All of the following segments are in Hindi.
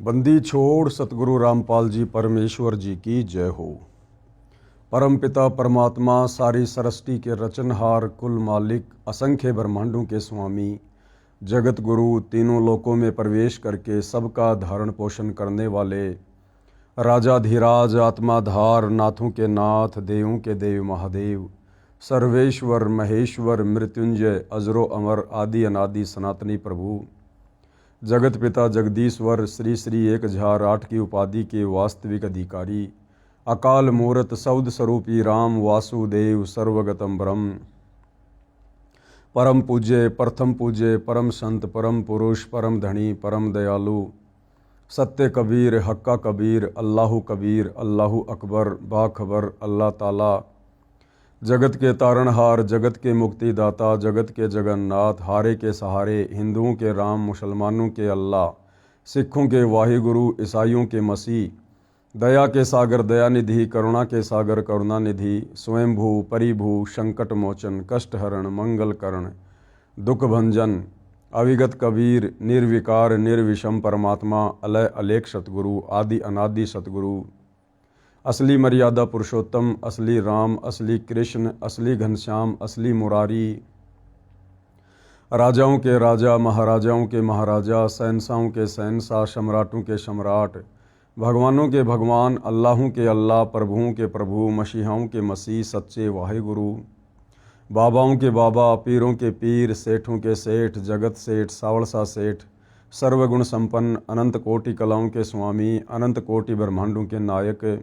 बंदी छोड़ सतगुरु रामपाल जी परमेश्वर जी की जय हो। परम पिता परमात्मा सारी सृष्टि के रचनहार, कुल मालिक, असंख्य ब्रह्मांडों के स्वामी, जगत गुरु, तीनों लोकों में प्रवेश करके सबका धारण पोषण करने वाले, राजाधिराज, आत्माधार, नाथों के नाथ, देवों के देव महादेव, सर्वेश्वर महेश्वर, मृत्युंजय, अजरो अमर, आदि अनादि सनातनी प्रभु, जगत पिता जगदीश्वर, श्री श्री 1008 की उपाधि के वास्तविक अधिकारी, अकाल मूर्त सौद स्वरूपी राम वासुदेव सर्वगतम ब्रह्म, परम पूज्य, प्रथम पूज्य, परम संत, परम पुरुष, परम धनी, परम दयालु, सत्य कबीर, हक्का कबीर, अल्लाहु कबीर, अल्लाहु अकबर, बाखबर, अल्लाह ताला, जगत के तारणहार, जगत के मुक्तिदाता, जगत के जगन्नाथ, हारे के सहारे, हिंदुओं के राम, मुसलमानों के अल्लाह, सिखों के वाहिगुरु, ईसाइयों के मसीह, दया के सागर दयानिधि, करुणा के सागर करुणानिधि, स्वयंभू परिभू, संकट मोचन, कष्टहरण, मंगलकरण, दुख भंजन, अविगत कबीर, निर्विकार निर्विषम परमात्मा, अलय अलेख सतगुरु, आदि अनादि सतगुरु, असली मर्यादा पुरुषोत्तम, असली राम, असली कृष्ण, असली घनश्याम, असली मुरारी, राजाओं के राजा, महाराजाओं के महाराजा, शहंशाहों के शहंशाह, सम्राटों के सम्राट, भगवानों के भगवान, अल्लाहों के अल्लाह, प्रभुओं के प्रभु, मसीहाओं के मसीह, सच्चे वाहिगुरु, बाबाओं के बाबा, पीरों के पीर, सेठों के सेठ, जगत सेठ, सावड़सा सेठ, सर्वगुण संपन्न, अनंत कोटि कलाओं के स्वामी, अनंत कोटि ब्रह्मांडों के नायक,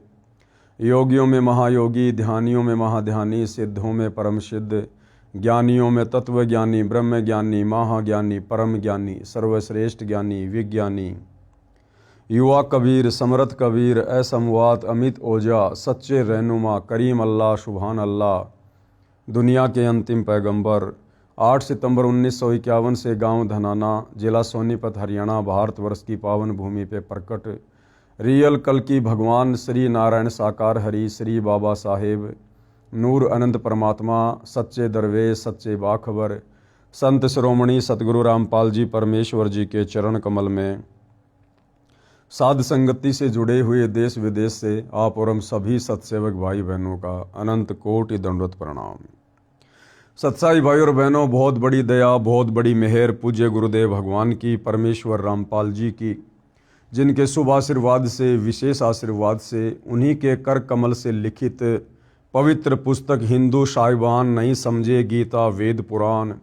योगियों में महायोगी, ध्यानियों में महाध्यानी, सिद्धों में परम सिद्ध, ज्ञानियों में तत्व ज्ञानी, ब्रह्म ज्ञानी, महाज्ञानी, परम ज्ञानी, सर्वश्रेष्ठ ज्ञानी, विज्ञानी, युवा कबीर, समर्थ कबीर, असमवात, अमित ओझा, सच्चे रहनुमा, करीम अल्लाह, सुभान अल्लाह, दुनिया के अंतिम पैगंबर, 8 सितंबर 1951 से गांव धनाना, जिला सोनीपत, हरियाणा, भारतवर्ष की पावन भूमि पे प्रकट रियल कल की भगवान श्री नारायण साकार हरि, श्री बाबा साहेब, नूर अनंत परमात्मा, सच्चे दरवेश, सच्चे बाखबर, संत शिरोमणि सतगुरु रामपाल जी परमेश्वर जी के चरण कमल में साध संगति से जुड़े हुए देश विदेश से आप और हम सभी सत्सेवक भाई बहनों का अनंत कोटि दंडवत प्रणाम। सत्साई भाई और बहनों, बहुत बड़ी दया, बहुत बड़ी मेहर पूज्य गुरुदेव भगवान की, परमेश्वर रामपाल जी की, जिनके शुभ आशीर्वाद से, विशेष आशीर्वाद से, उन्हीं के कर कमल से लिखित पवित्र पुस्तक हिंदू साहिबान नहीं समझे गीता वेद पुराण,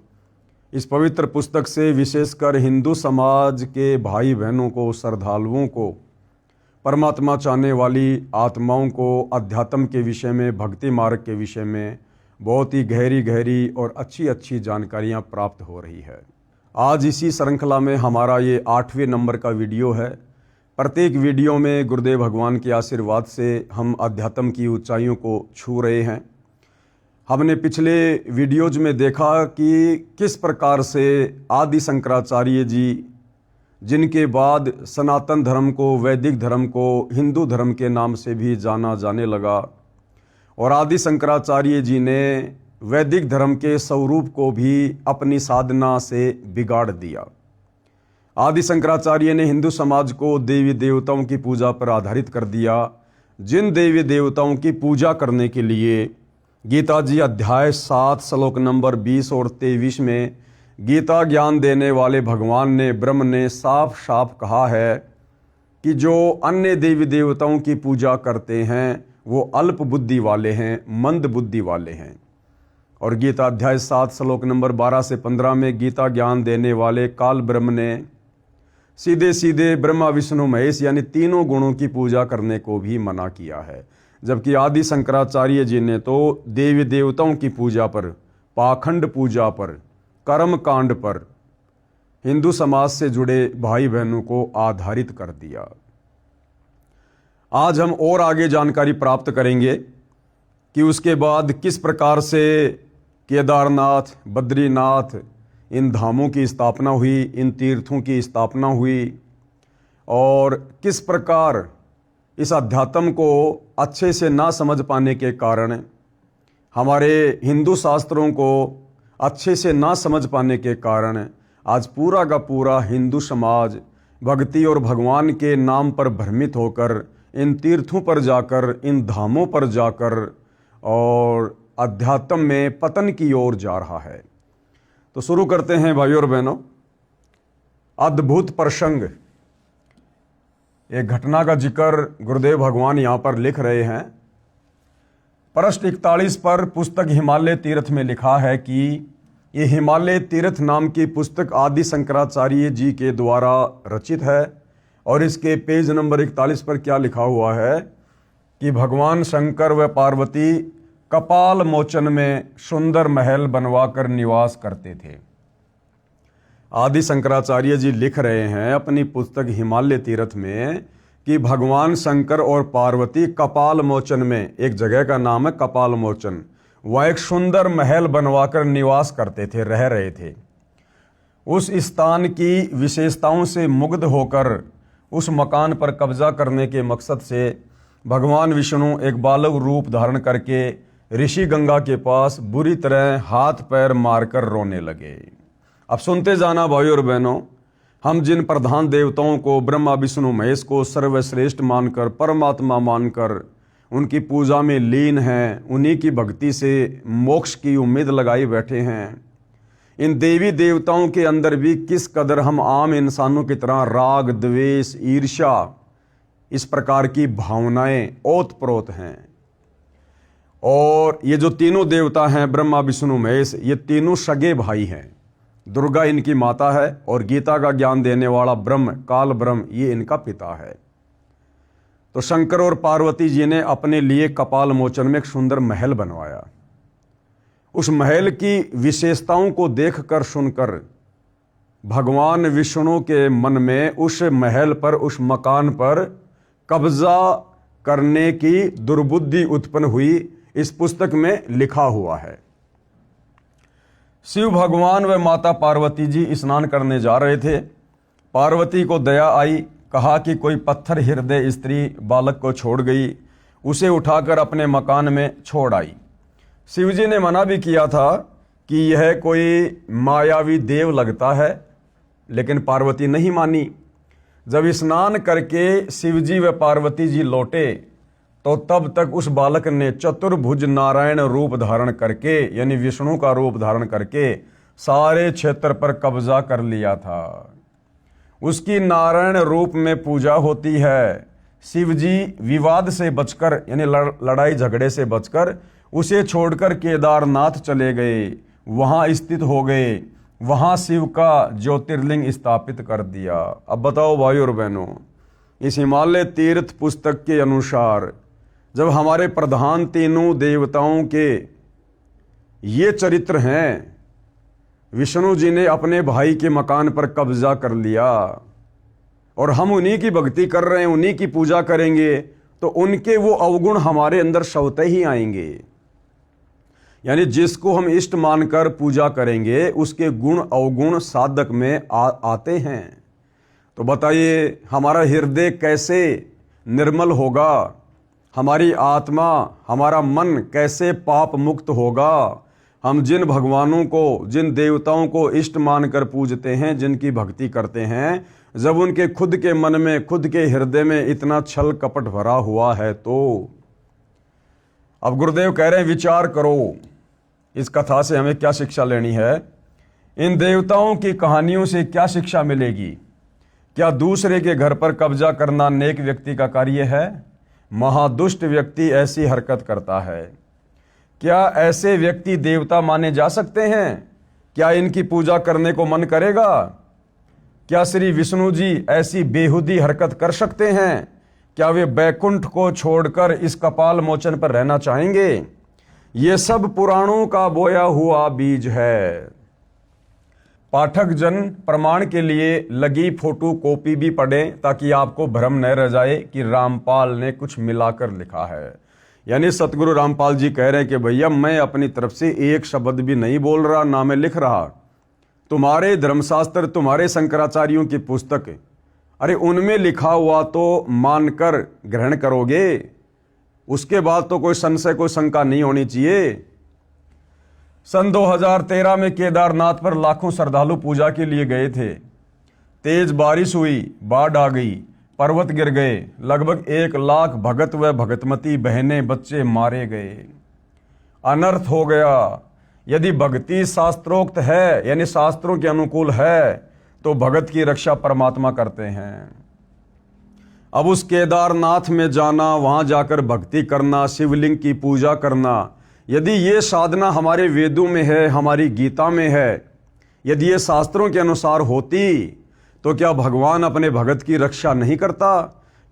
इस पवित्र पुस्तक से विशेषकर हिंदू समाज के भाई बहनों को, श्रद्धालुओं को, परमात्मा चाहने वाली आत्माओं को अध्यात्म के विषय में, भक्ति मार्ग के विषय में बहुत ही गहरी गहरी और अच्छी अच्छी जानकारियां प्राप्त हो रही है। आज इसी श्रृंखला में हमारा ये 8वें नंबर का वीडियो है। प्रत्येक वीडियो में गुरुदेव भगवान के आशीर्वाद से हम अध्यात्म की ऊंचाइयों को छू रहे हैं। हमने पिछले वीडियोज में देखा कि किस प्रकार से आदि शंकराचार्य जी, जिनके बाद सनातन धर्म को, वैदिक धर्म को हिंदू धर्म के नाम से भी जाना जाने लगा, और आदि शंकराचार्य जी ने वैदिक धर्म के स्वरूप को भी अपनी साधना से बिगाड़ दिया। आदि शंकराचार्य ने हिंदू समाज को देवी देवताओं की पूजा पर आधारित कर दिया, जिन देवी देवताओं की पूजा करने के लिए गीता जी अध्याय 7 श्लोक नंबर 20 और 23 में गीता ज्ञान देने वाले भगवान ने, ब्रह्म ने साफ साफ कहा है कि जो अन्य देवी देवताओं की पूजा करते हैं वो अल्प बुद्धि वाले हैं, मंद बुद्धि वाले हैं। और गीता अध्याय 7 श्लोक नंबर 12 से 15 में गीता ज्ञान देने वाले काल ब्रह्म ने सीधे सीधे ब्रह्मा विष्णु महेश यानी तीनों गुणों की पूजा करने को भी मना किया है। जबकि आदि शंकराचार्य जी ने तो देवी देवताओं की पूजा पर, पाखंड पूजा पर, कर्म कांड पर हिंदू समाज से जुड़े भाई बहनों को आधारित कर दिया। आज हम और आगे जानकारी प्राप्त करेंगे कि उसके बाद किस प्रकार से केदारनाथ, बद्रीनाथ, इन धामों की स्थापना हुई, इन तीर्थों की स्थापना हुई, और किस प्रकार इस अध्यात्म को अच्छे से ना समझ पाने के कारण, हमारे हिंदू शास्त्रों को अच्छे से ना समझ पाने के कारण आज पूरा का पूरा हिंदू समाज भक्ति और भगवान के नाम पर भ्रमित होकर इन तीर्थों पर जाकर, इन धामों पर जाकर और अध्यात्म में पतन की ओर जा रहा है। तो शुरू करते हैं भाइयों और बहनों। अद्भुत प्रसंग, एक घटना का जिक्र गुरुदेव भगवान यहाँ पर लिख रहे हैं। पृष्ठ 41 पर पुस्तक हिमालय तीर्थ में लिखा है कि ये हिमालय तीर्थ नाम की पुस्तक आदि शंकराचार्य जी के द्वारा रचित है। और इसके पेज नंबर 41 पर क्या लिखा हुआ है कि भगवान शंकर व पार्वती कपाल मोचन में सुंदर महल बनवाकर निवास करते थे। आदि शंकराचार्य जी लिख रहे हैं अपनी पुस्तक हिमालय तीर्थ में कि भगवान शंकर और पार्वती कपाल मोचन में, एक जगह का नाम है कपाल मोचन, वह एक सुंदर महल बनवाकर निवास करते थे, रह रहे थे। उस स्थान की विशेषताओं से मुग्ध होकर उस मकान पर कब्जा करने के मकसद से भगवान विष्णु एक बालक रूप धारण करके ऋषि गंगा के पास बुरी तरह हाथ पैर मारकर रोने लगे। अब सुनते जाना भाइयों और बहनों, हम जिन प्रधान देवताओं को ब्रह्मा विष्णु महेश को सर्वश्रेष्ठ मानकर, परमात्मा मानकर उनकी पूजा में लीन हैं, उन्हीं की भक्ति से मोक्ष की उम्मीद लगाई बैठे हैं, इन देवी देवताओं के अंदर भी किस कदर हम आम इंसानों की तरह राग, द्वेष, ईर्ष्या, इस प्रकार की भावनाएं ओतप्रोत हैं। और ये जो तीनों देवता हैं ब्रह्मा विष्णु महेश, ये तीनों सगे भाई हैं। दुर्गा इनकी माता है और गीता का ज्ञान देने वाला ब्रह्म, काल ब्रह्म, ये इनका पिता है। तो शंकर और पार्वती जी ने अपने लिए कपाल मोचन में एक सुंदर महल बनवाया। उस महल की विशेषताओं को देखकर सुनकर भगवान विष्णु के मन में उस महल पर, उस मकान पर कब्जा करने की दुर्बुद्धि उत्पन्न हुई। इस पुस्तक में लिखा हुआ है, शिव भगवान व माता पार्वती जी स्नान करने जा रहे थे। पार्वती को दया आई, कहा कि कोई पत्थर हृदय स्त्री बालक को छोड़ गई, उसे उठाकर अपने मकान में छोड़ आई। शिवजी ने मना भी किया था कि यह कोई मायावी देव लगता है, लेकिन पार्वती नहीं मानी। जब स्नान करके शिवजी व पार्वती जी लौटे तो तब तक उस बालक ने चतुर्भुज नारायण रूप धारण करके, यानी विष्णु का रूप धारण करके सारे क्षेत्र पर कब्जा कर लिया था। उसकी नारायण रूप में पूजा होती है। शिवजी विवाद से बचकर, यानी लड़ाई झगड़े से बचकर उसे छोड़कर केदारनाथ चले गए, वहां स्थित हो गए, वहां शिव का ज्योतिर्लिंग स्थापित कर दिया। अब बताओ भाई और बहनों, इस हिमालय तीर्थ पुस्तक के अनुसार जब हमारे प्रधान तीनों देवताओं के ये चरित्र हैं, विष्णु जी ने अपने भाई के मकान पर कब्जा कर लिया और हम उन्हीं की भक्ति कर रहे हैं, उन्हीं की पूजा करेंगे, तो उनके वो अवगुण हमारे अंदर स्वतः ही आएंगे। यानी जिसको हम इष्ट मानकर पूजा करेंगे उसके गुण अवगुण साधक में आते हैं। तो बताइए हमारा हृदय कैसे निर्मल होगा, हमारी आत्मा, हमारा मन कैसे पाप मुक्त होगा। हम जिन भगवानों को, जिन देवताओं को इष्ट मानकर पूजते हैं, जिनकी भक्ति करते हैं, जब उनके खुद के मन में, खुद के हृदय में इतना छल कपट भरा हुआ है, तो अब गुरुदेव कह रहे हैं विचार करो इस कथा से हमें क्या शिक्षा लेनी है। इन देवताओं की कहानियों से क्या शिक्षा मिलेगी? क्या दूसरे के घर पर कब्जा करना नेक व्यक्ति का कार्य है? महादुष्ट व्यक्ति ऐसी हरकत करता है। क्या ऐसे व्यक्ति देवता माने जा सकते हैं? क्या इनकी पूजा करने को मन करेगा? क्या श्री विष्णु जी ऐसी बेहुदी हरकत कर सकते हैं? क्या वे बैकुंठ को छोड़कर इस कपाल मोचन पर रहना चाहेंगे? ये सब पुराणों का बोया हुआ बीज है। पाठक जन प्रमाण के लिए लगी फोटो कॉपी भी पढ़ें ताकि आपको भ्रम न रह जाए कि रामपाल ने कुछ मिलाकर लिखा है। यानी सतगुरु रामपाल जी कह रहे हैं कि भैया मैं अपनी तरफ से एक शब्द भी नहीं बोल रहा, ना मैं लिख रहा। तुम्हारे धर्मशास्त्र, तुम्हारे शंकराचार्यों की पुस्तक, अरे उनमें लिखा हुआ तो मानकर ग्रहण करोगे, उसके बाद तो कोई संशय, कोई शंका नहीं होनी चाहिए। सन 2013 में केदारनाथ पर लाखों श्रद्धालु पूजा के लिए गए थे। तेज बारिश हुई, बाढ़ आ गई, पर्वत गिर गए, लगभग 1 लाख भगत व भगतमती बहनें बच्चे मारे गए, अनर्थ हो गया। यदि भक्ति शास्त्रोक्त है यानी शास्त्रों के अनुकूल है तो भगत की रक्षा परमात्मा करते हैं। अब उस केदारनाथ में जाना, वहां जाकर भक्ति करना, शिवलिंग की पूजा करना, यदि ये साधना हमारे वेदों में है, हमारी गीता में है, यदि ये शास्त्रों के अनुसार होती तो क्या भगवान अपने भगत की रक्षा नहीं करता?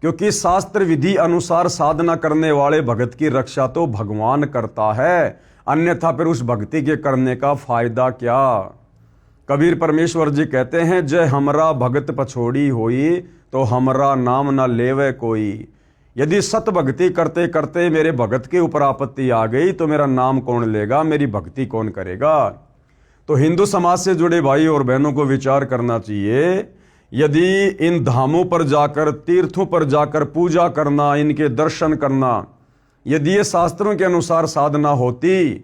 क्योंकि शास्त्र विधि अनुसार साधना करने वाले भगत की रक्षा तो भगवान करता है, अन्यथा फिर उस भक्ति के करने का फायदा क्या? कबीर परमेश्वर जी कहते हैं, जय हमरा भगत पछोड़ी होई तो हमरा नाम ना लेवे कोई। यदि सत भक्ति करते करते मेरे भगत के ऊपर आपत्ति आ गई तो मेरा नाम कौन लेगा, मेरी भक्ति कौन करेगा? तो हिंदू समाज से जुड़े भाई और बहनों को विचार करना चाहिए, यदि इन धामों पर जाकर, तीर्थों पर जाकर पूजा करना, इनके दर्शन करना, यदि ये शास्त्रों के अनुसार साधना होती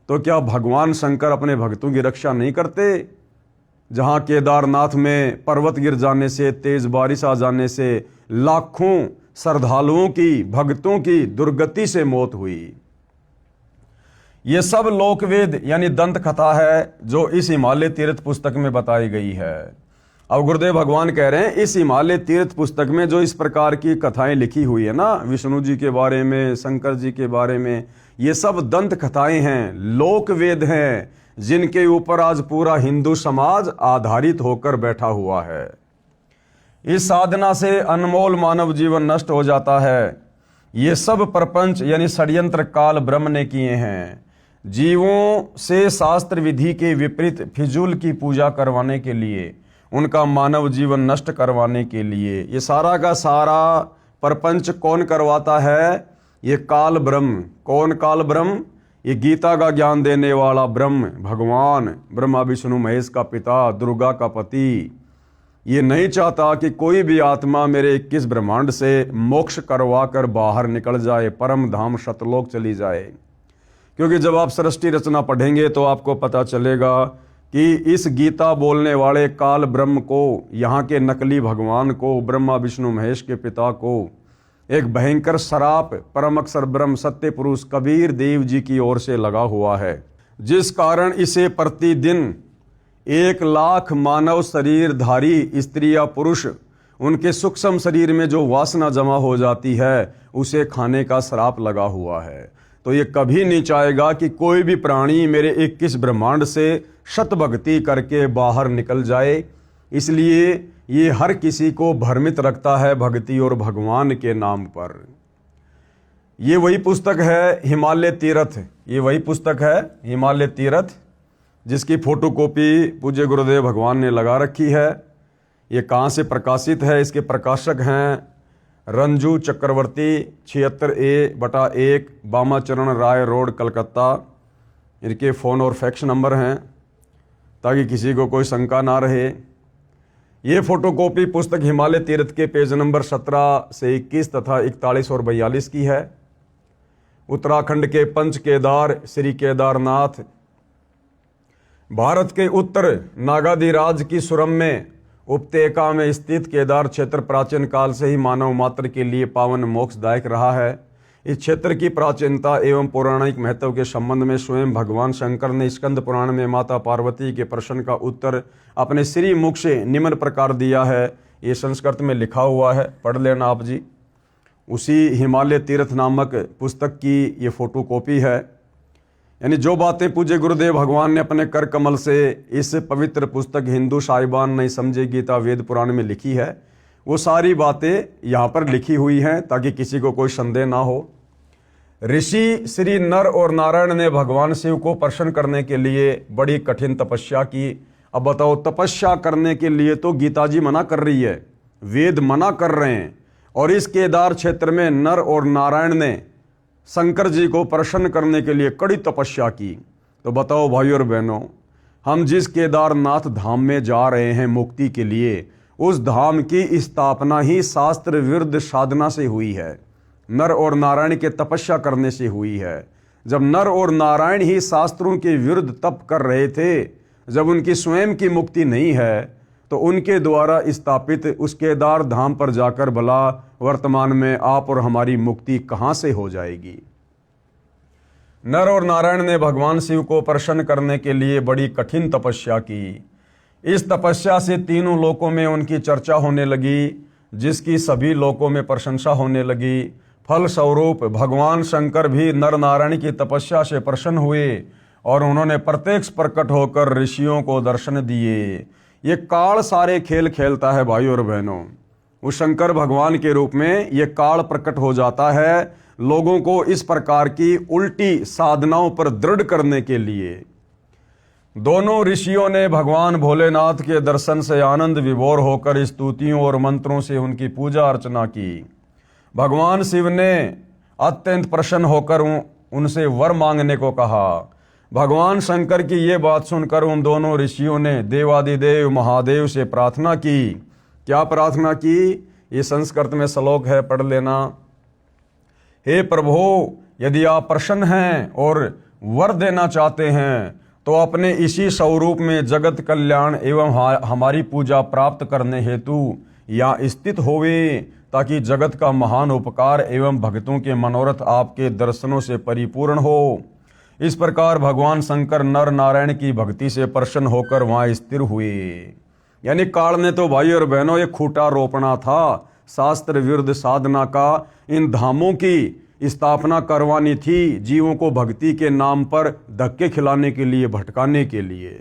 तो क्या भगवान शंकर अपने भक्तों की रक्षा नहीं करते? जहां केदारनाथ में पर्वत गिर जाने से, तेज बारिश आ जाने से लाखों श्रद्धालुओं की, भक्तों की दुर्गति से मौत हुई। ये सब लोकवेद यानी दंत कथा है जो इस हिमालय तीर्थ पुस्तक में बताई गई है। अब गुरुदेव भगवान कह रहे हैं, इस हिमालय तीर्थ पुस्तक में जो इस प्रकार की कथाएं लिखी हुई है ना, विष्णु जी के बारे में, शंकर जी के बारे में, ये सब दंत कथाएं हैं, लोकवेद हैं, जिनके ऊपर आज पूरा हिंदू समाज आधारित होकर बैठा हुआ है। इस साधना से अनमोल मानव जीवन नष्ट हो जाता है। ये सब प्रपंच यानी षड्यंत्र काल ब्रह्म ने किए हैं, जीवों से शास्त्र विधि के विपरीत फिजूल की पूजा करवाने के लिए, उनका मानव जीवन नष्ट करवाने के लिए। ये सारा का सारा प्रपंच कौन करवाता है? ये काल ब्रह्म। कौन काल ब्रह्म? ये गीता का ज्ञान देने वाला ब्रह्म, भगवान, ब्रह्मा विष्णु महेश का पिता, दुर्गा का पति। ये नहीं चाहता कि कोई भी आत्मा मेरे 21 ब्रह्मांड से मोक्ष करवा कर बाहर निकल जाए, परम धाम सतलोक चली जाए। क्योंकि जब आप सृष्टि रचना पढ़ेंगे तो आपको पता चलेगा कि इस गीता बोलने वाले काल ब्रह्म को, यहाँ के नकली भगवान को, ब्रह्मा विष्णु महेश के पिता को एक भयंकर श्राप परम अक्षर ब्रह्म सत्य पुरुष कबीर देव जी की ओर से लगा हुआ है, जिस कारण इसे प्रतिदिन 1 लाख मानव शरीरधारी स्त्री या पुरुष, उनके सूक्ष्म शरीर में जो वासना जमा हो जाती है उसे खाने का श्राप लगा हुआ है। तो ये कभी नहीं चाहेगा कि कोई भी प्राणी मेरे 21 ब्रह्मांड से शत भक्ति करके बाहर निकल जाए। इसलिए ये हर किसी को भ्रमित रखता है भक्ति और भगवान के नाम पर। ये वही पुस्तक है हिमालय तीर्थ, ये वही पुस्तक है हिमालय तीर्थ, जिसकी फोटोकॉपी पूज्य गुरुदेव भगवान ने लगा रखी है। ये कहाँ से प्रकाशित है? इसके प्रकाशक हैं रंजू चक्रवर्ती, 76A/1 बामाचरण राय रोड, कलकत्ता। इनके फ़ोन और फैक्स नंबर हैं ताकि किसी को कोई शंका ना रहे। ये फोटोकॉपी पुस्तक हिमालय तीर्थ के पेज नंबर 17 से 21 तथा 41 और 42 की है। उत्तराखंड के पंच केदार श्री केदारनाथ, भारत के उत्तर नागाधिराज की सुरम्य उपत्यका में स्थित केदार क्षेत्र प्राचीन काल से ही मानव मात्र के लिए पावन मोक्षदायक रहा है। इस क्षेत्र की प्राचीनता एवं पौराणिक महत्व के संबंध में स्वयं भगवान शंकर ने स्कंद पुराण में माता पार्वती के प्रश्न का उत्तर अपने श्री मुख से निम्न प्रकार दिया है। ये संस्कृत में लिखा हुआ है, पढ़ लेना आप जी। उसी हिमालय तीर्थ नामक पुस्तक की ये फोटोकॉपी है। यानी जो बातें पूज्य गुरुदेव भगवान ने अपने कर कमल से इस पवित्र पुस्तक हिंदू साहिबान नहीं समझे गीता वेद पुराण में लिखी है, वो सारी बातें यहाँ पर लिखी हुई हैं ताकि किसी को कोई संदेह ना हो। ऋषि श्री नर और नारायण ने भगवान शिव को प्रसन्न करने के लिए बड़ी कठिन तपस्या की। अब बताओ, तपस्या करने के लिए तो गीता जी मना कर रही है, वेद मना कर रहे हैं, और इस केदार क्षेत्र में नर और नारायण ने शंकर जी को प्रसन्न करने के लिए कड़ी तपस्या की। तो बताओ भाई और बहनों, हम जिस केदारनाथ धाम में जा रहे हैं मुक्ति के लिए, उस धाम की स्थापना ही शास्त्र विरुद्ध साधना से हुई है, नर और नारायण के तपस्या करने से हुई है। जब नर और नारायण ही शास्त्रों के विरुद्ध तप कर रहे थे, जब उनकी स्वयं की मुक्ति नहीं है, तो उनके द्वारा स्थापित उस केदार धाम पर जाकर भला वर्तमान में आप और हमारी मुक्ति कहाँ से हो जाएगी। नर और नारायण ने भगवान शिव को प्रसन्न करने के लिए बड़ी कठिन तपस्या की। इस तपस्या से तीनों लोकों में उनकी चर्चा होने लगी, जिसकी सभी लोकों में प्रशंसा होने लगी। फल स्वरूप भगवान शंकर भी नर नारायण की तपस्या से प्रसन्न हुए और उन्होंने प्रत्यक्ष प्रकट होकर ऋषियों को दर्शन दिए। ये काल सारे खेल खेलता है भाइयों और बहनों। उस शंकर भगवान के रूप में ये काल प्रकट हो जाता है लोगों को इस प्रकार की उल्टी साधनाओं पर दृढ़ करने के लिए। दोनों ऋषियों ने भगवान भोलेनाथ के दर्शन से आनंद विभोर होकर स्तुतियों और मंत्रों से उनकी पूजा अर्चना की। भगवान शिव ने अत्यंत प्रसन्न होकर उनसे वर मांगने को कहा। भगवान शंकर की ये बात सुनकर उन दोनों ऋषियों ने देवादिदेव महादेव से प्रार्थना की। क्या प्रार्थना की? ये संस्कृत में श्लोक है, पढ़ लेना। हे प्रभु, यदि आप प्रसन्न हैं और वर देना चाहते हैं तो अपने इसी स्वरूप में जगत कल्याण एवं हमारी पूजा प्राप्त करने हेतु यहाँ स्थित होवे, ताकि जगत का महान उपकार एवं भक्तों के मनोरथ आपके दर्शनों से परिपूर्ण हो। इस प्रकार भगवान शंकर नर नारायण की भक्ति से प्रसन्न होकर वहाँ स्थिर हुए। यानी काल ने तो भाई और बहनों ये खूंटा रोपना था, शास्त्र विरुद्ध साधना का इन धामों की स्थापना करवानी थी, जीवों को भक्ति के नाम पर धक्के खिलाने के लिए, भटकाने के लिए।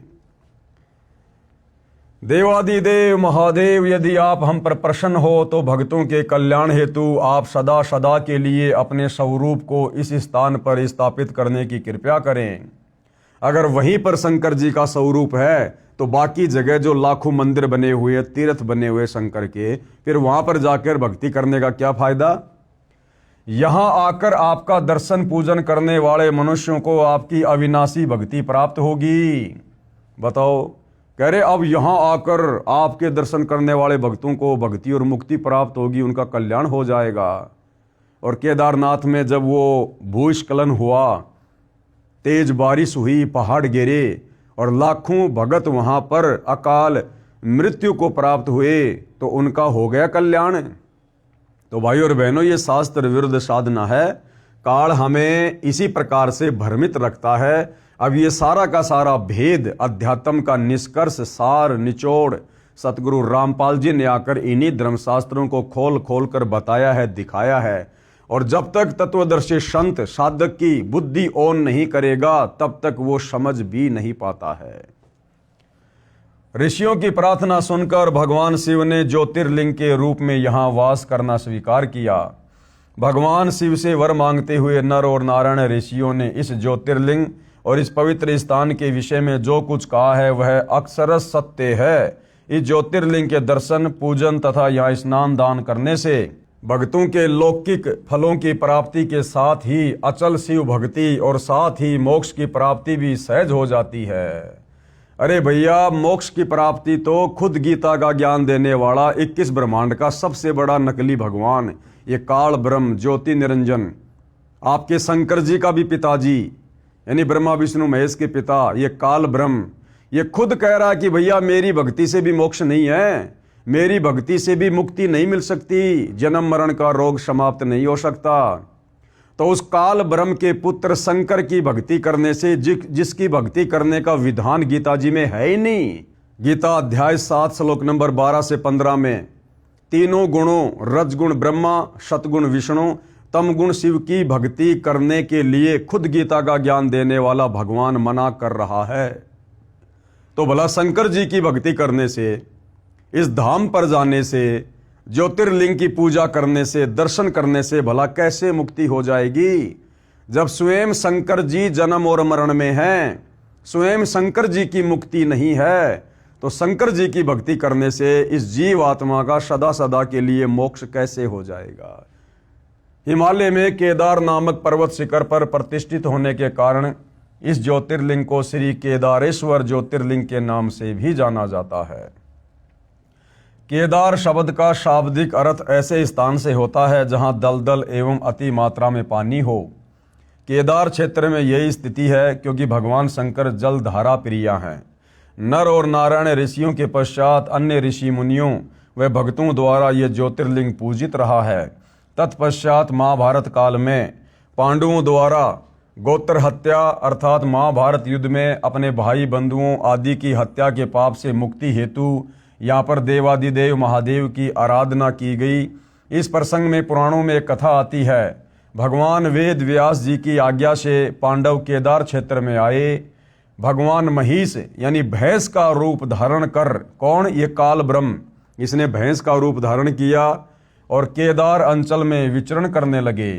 देवादिदेव महादेव, यदि आप हम पर प्रसन्न हो तो भक्तों के कल्याण हेतु आप सदा सदा के लिए अपने स्वरूप को इस स्थान पर स्थापित करने की कृपा करें। अगर वहीं पर शंकर जी का स्वरूप है तो बाकी जगह जो लाखों मंदिर बने हुए, तीर्थ बने हुए शंकर के, फिर वहां पर जाकर भक्ति करने का क्या फायदा। यहां आकर आपका दर्शन पूजन करने वाले मनुष्यों को आपकी अविनाशी भक्ति प्राप्त होगी। बताओ, कह रहे अब यहां आकर आपके दर्शन करने वाले भक्तों को भक्ति और मुक्ति प्राप्त होगी, उनका कल्याण हो जाएगा। और केदारनाथ में जब वो भूस्खलन हुआ, तेज बारिश हुई, पहाड़ गिरे और लाखों भगत वहां पर अकाल मृत्यु को प्राप्त हुए, तो उनका हो गया कल्याण। तो भाई और बहनों, ये शास्त्र विरुद्ध साधना है। काल हमें इसी प्रकार से भ्रमित रखता है। अब ये सारा का सारा भेद, अध्यात्म का निष्कर्ष, सार, निचोड़ सतगुरु रामपाल जी ने आकर इन्हीं धर्मशास्त्रों को खोल खोल कर बताया है, दिखाया है। और जब तक तत्वदर्शी संत साधक की बुद्धि ओन नहीं करेगा तब तक वो समझ भी नहीं पाता है। ऋषियों की प्रार्थना सुनकर भगवान शिव ने ज्योतिर्लिंग के रूप में यहाँ वास करना स्वीकार किया। भगवान शिव से वर मांगते हुए नर और नारायण ऋषियों ने इस ज्योतिर्लिंग और इस पवित्र स्थान के विषय में जो कुछ कहा है वह अक्षरश सत्य है। इस ज्योतिर्लिंग के दर्शन, पूजन तथा यहाँ स्नान दान करने से भक्तों के लौकिक फलों की प्राप्ति के साथ ही अचल शिव भक्ति और साथ ही मोक्ष की प्राप्ति भी सहज हो जाती है। अरे भैया, मोक्ष की प्राप्ति तो खुद गीता का ज्ञान देने वाला 21 ब्रह्मांड का सबसे बड़ा नकली भगवान, ये काल ब्रह्म ज्योति निरंजन, आपके शंकर जी का भी पिताजी यानी ब्रह्मा विष्णु महेश के पिता, ये काल ब्रह्म, ये खुद कह रहा है कि भैया मेरी भक्ति से भी मोक्ष नहीं है, मेरी भक्ति से भी मुक्ति नहीं मिल सकती, जन्म मरण का रोग समाप्त नहीं हो सकता। तो उस काल ब्रह्म के पुत्र शंकर की भक्ति करने से जिसकी भक्ति करने का विधान गीता जी में है ही नहीं। गीता अध्याय 7 श्लोक नंबर 12 से 15 में तीनों गुणों, रजगुण ब्रह्मा, सतगुण विष्णु, तम गुण शिव की भक्ति करने के लिए खुद गीता का ज्ञान देने वाला भगवान मना कर रहा है। तो भला शंकर जी की भक्ति करने से, इस धाम पर जाने से, ज्योतिर्लिंग की पूजा करने से, दर्शन करने से भला कैसे मुक्ति हो जाएगी, जब स्वयं शंकर जी जन्म और मरण में हैं, स्वयं शंकर जी की मुक्ति नहीं है। तो शंकर जी की भक्ति करने से इस जीव आत्मा का सदा सदा के लिए मोक्ष कैसे हो जाएगा। हिमालय में केदार नामक पर्वत शिखर पर प्रतिष्ठित होने के कारण इस ज्योतिर्लिंग को श्री केदारेश्वर ज्योतिर्लिंग के नाम से भी जाना जाता है। केदार शब्द का शाब्दिक अर्थ ऐसे स्थान से होता है जहां दलदल एवं अति मात्रा में पानी हो। केदार क्षेत्र में यही स्थिति है क्योंकि भगवान शंकर जल धारा प्रिय हैं। नर और नारायण ऋषियों के पश्चात अन्य ऋषि मुनियों व भक्तों द्वारा ये ज्योतिर्लिंग पूजित रहा है। तत्पश्चात महाभारत काल में पांडवों द्वारा गोत्र हत्या अर्थात महाभारत युद्ध में अपने भाई बंधुओं आदि की हत्या के पाप से मुक्ति हेतु यहाँ पर देवादिदेव महादेव की आराधना की गई। इस प्रसंग में पुराणों में एक कथा आती है। भगवान वेद व्यास जी की आज्ञा से पांडव केदार क्षेत्र में आए। भगवान महिष यानी भैंस का रूप धारण कर, कौन, ये काल ब्रह्म, इसने भैंस का रूप धारण किया और केदार अंचल में विचरण करने लगे।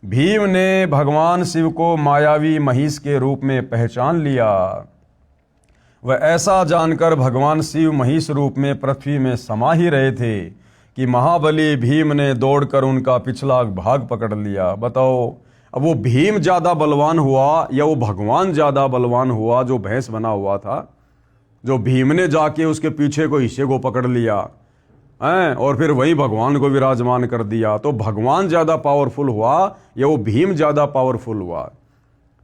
भीम ने भगवान शिव को मायावी महिष के रूप में पहचान लिया। वह ऐसा जानकर भगवान शिव महिष रूप में पृथ्वी में समा ही रहे थे कि महाबली भीम ने दौड़कर उनका पिछला भाग पकड़ लिया। बताओ, अब वो भीम ज्यादा बलवान हुआ या वो भगवान ज्यादा बलवान हुआ जो भैंस बना हुआ था, जो भीम ने जाके उसके पीछे को हिस्से को पकड़ लिया हैं और फिर वही भगवान को विराजमान कर दिया। तो भगवान ज्यादा पावरफुल हुआ या वो भीम ज्यादा पावरफुल हुआ?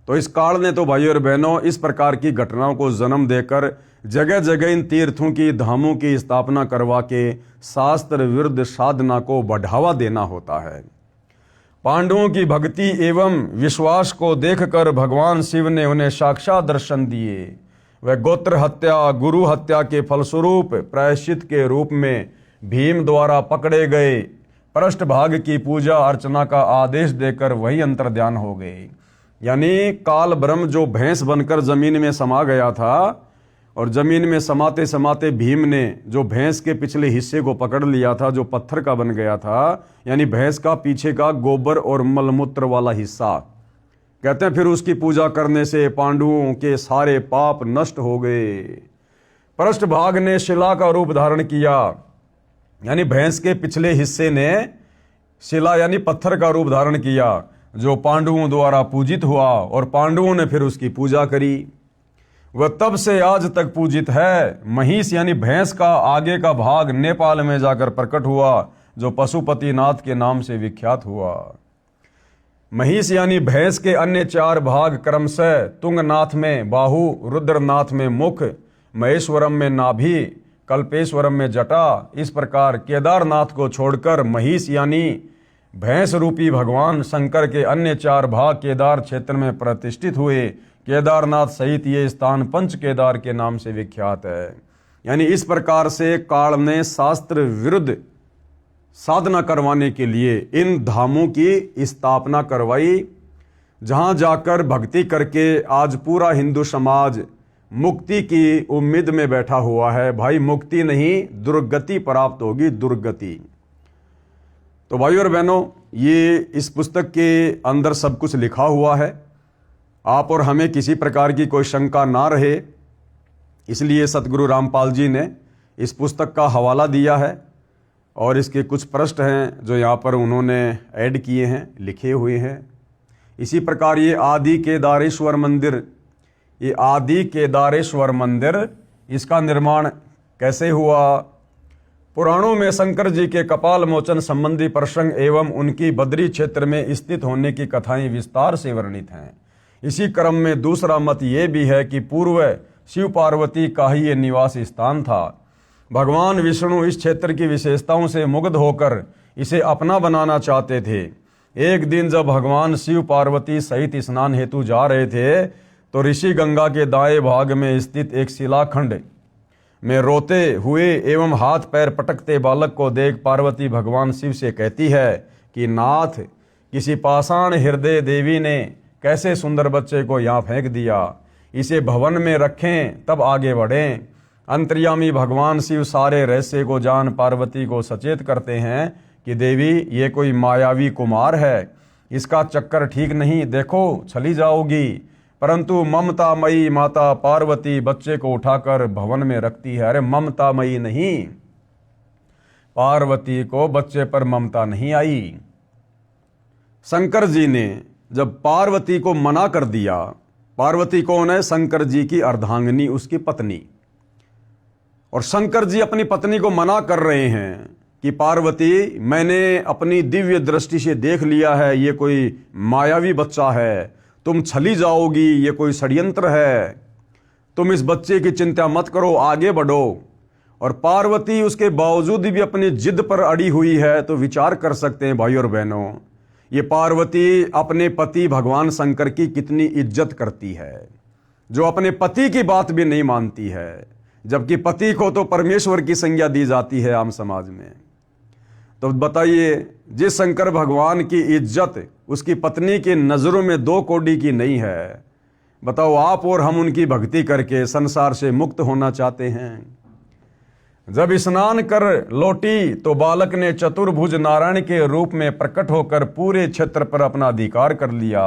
तो इस काल ने तो भाइयों और बहनों इस प्रकार की घटनाओं को जन्म देकर जगह जगह इन तीर्थों की धामों की स्थापना करवा के शास्त्र विरुद्ध साधना को बढ़ावा देना होता है। पांडवों की भक्ति एवं विश्वास को देखकर भगवान शिव ने उन्हें साक्षात दर्शन दिए। वह गोत्र हत्या गुरु हत्या के फलस्वरूप प्रायश्चित के रूप में भीम द्वारा पकड़े गए पृष्ठभाग की पूजा अर्चना का आदेश देकर वही अंतर्ध्यान हो गए। यानी काल ब्रह्म जो भैंस बनकर जमीन में समा गया था और जमीन में समाते समाते भीम ने जो भैंस के पिछले हिस्से को पकड़ लिया था जो पत्थर का बन गया था, यानी भैंस का पीछे का गोबर और मलमूत्र वाला हिस्सा, कहते हैं फिर उसकी पूजा करने से पांडवों के सारे पाप नष्ट हो गए। पृष्ठभाग ने शिला का रूप धारण किया, यानी भैंस के पिछले हिस्से ने शिला यानी पत्थर का रूप धारण किया जो पांडवों द्वारा पूजित हुआ और पांडवों ने फिर उसकी पूजा करी। वह तब से आज तक पूजित है। महिष यानी भैंस का आगे का भाग नेपाल में जाकर प्रकट हुआ जो पशुपतिनाथ के नाम से विख्यात हुआ। महिष यानी भैंस के अन्य 4 भाग क्रमशः तुंगनाथ में बाहु, रुद्रनाथ में मुख, महेश्वरम में नाभि, कल्पेश्वरम में जटा, इस प्रकार केदारनाथ को छोड़कर महिष यानी भैंस रूपी भगवान शंकर के अन्य 4 भाग केदार क्षेत्र में प्रतिष्ठित हुए। केदारनाथ सहित ये स्थान पंच केदार के नाम से विख्यात है। यानी इस प्रकार से काल ने शास्त्र विरुद्ध साधना करवाने के लिए इन धामों की स्थापना करवाई, जहां जाकर भक्ति करके आज पूरा हिंदू समाज मुक्ति की उम्मीद में बैठा हुआ है। भाई मुक्ति नहीं, दुर्गति प्राप्त होगी, दुर्गति। तो भाइयों और बहनों, ये इस पुस्तक के अंदर सब कुछ लिखा हुआ है। आप और हमें किसी प्रकार की कोई शंका ना रहे, इसलिए सतगुरु रामपाल जी ने इस पुस्तक का हवाला दिया है और इसके कुछ पृष्ठ हैं जो यहाँ पर उन्होंने ऐड किए हैं, लिखे हुए हैं। इसी प्रकार ये आदि केदारेश्वर मंदिर, ये आदि केदारेश्वर मंदिर, इसका निर्माण कैसे हुआ? पुराणों में शंकर जी के कपाल मोचन संबंधी प्रसंग एवं उनकी बद्री क्षेत्र में स्थित होने की कथाएं विस्तार से वर्णित हैं। इसी क्रम में दूसरा मत ये भी है कि पूर्व शिव पार्वती का ही ये निवास स्थान था। भगवान विष्णु इस क्षेत्र की विशेषताओं से मुग्ध होकर इसे अपना बनाना चाहते थे। एक दिन जब भगवान शिव पार्वती सहित स्नान हेतु जा रहे थे तो ऋषि गंगा के दाएं भाग में स्थित एक शिलाखंड में रोते हुए एवं हाथ पैर पटकते बालक को देख पार्वती भगवान शिव से कहती है कि नाथ, किसी पाषाण हृदय देवी ने कैसे सुंदर बच्चे को यहाँ फेंक दिया, इसे भवन में रखें तब आगे बढ़ें। अंतर्यामी भगवान शिव सारे रहस्य को जान पार्वती को सचेत करते हैं कि देवी ये कोई मायावी कुमार है, इसका चक्कर ठीक नहीं, देखो छली जाओगी। परंतु ममतामयी माता पार्वती बच्चे को उठाकर भवन में रखती है। अरे ममतामयी नहीं, पार्वती को बच्चे पर ममता नहीं आई। शंकर जी ने जब पार्वती को मना कर दिया, पार्वती कौन है? शंकर जी की अर्धांगिनी, उसकी पत्नी। और शंकर जी अपनी पत्नी को मना कर रहे हैं कि पार्वती, मैंने अपनी दिव्य दृष्टि से देख लिया है, ये कोई मायावी बच्चा है, तुम छली जाओगी, ये कोई षड्यंत्र है। तुम इस बच्चे की चिंता मत करो, आगे बढ़ो। और पार्वती उसके बावजूद भी अपनी जिद पर अड़ी हुई है। तो विचार कर सकते हैं भाई और बहनों, ये पार्वती अपने पति भगवान शंकर की कितनी इज्जत करती है, जो अपने पति की बात भी नहीं मानती है, जबकि पति को तो परमेश्वर की संज्ञा दी जाती है आम समाज में। तो बताइए, जिस शंकर भगवान की इज्जत उसकी पत्नी की नजरों में 2 कौड़ी की नहीं है, बताओ आप और हम उनकी भक्ति करके संसार से मुक्त होना चाहते हैं। जब स्नान कर लौटी तो बालक ने चतुर्भुज नारायण के रूप में प्रकट होकर पूरे क्षेत्र पर अपना अधिकार कर लिया।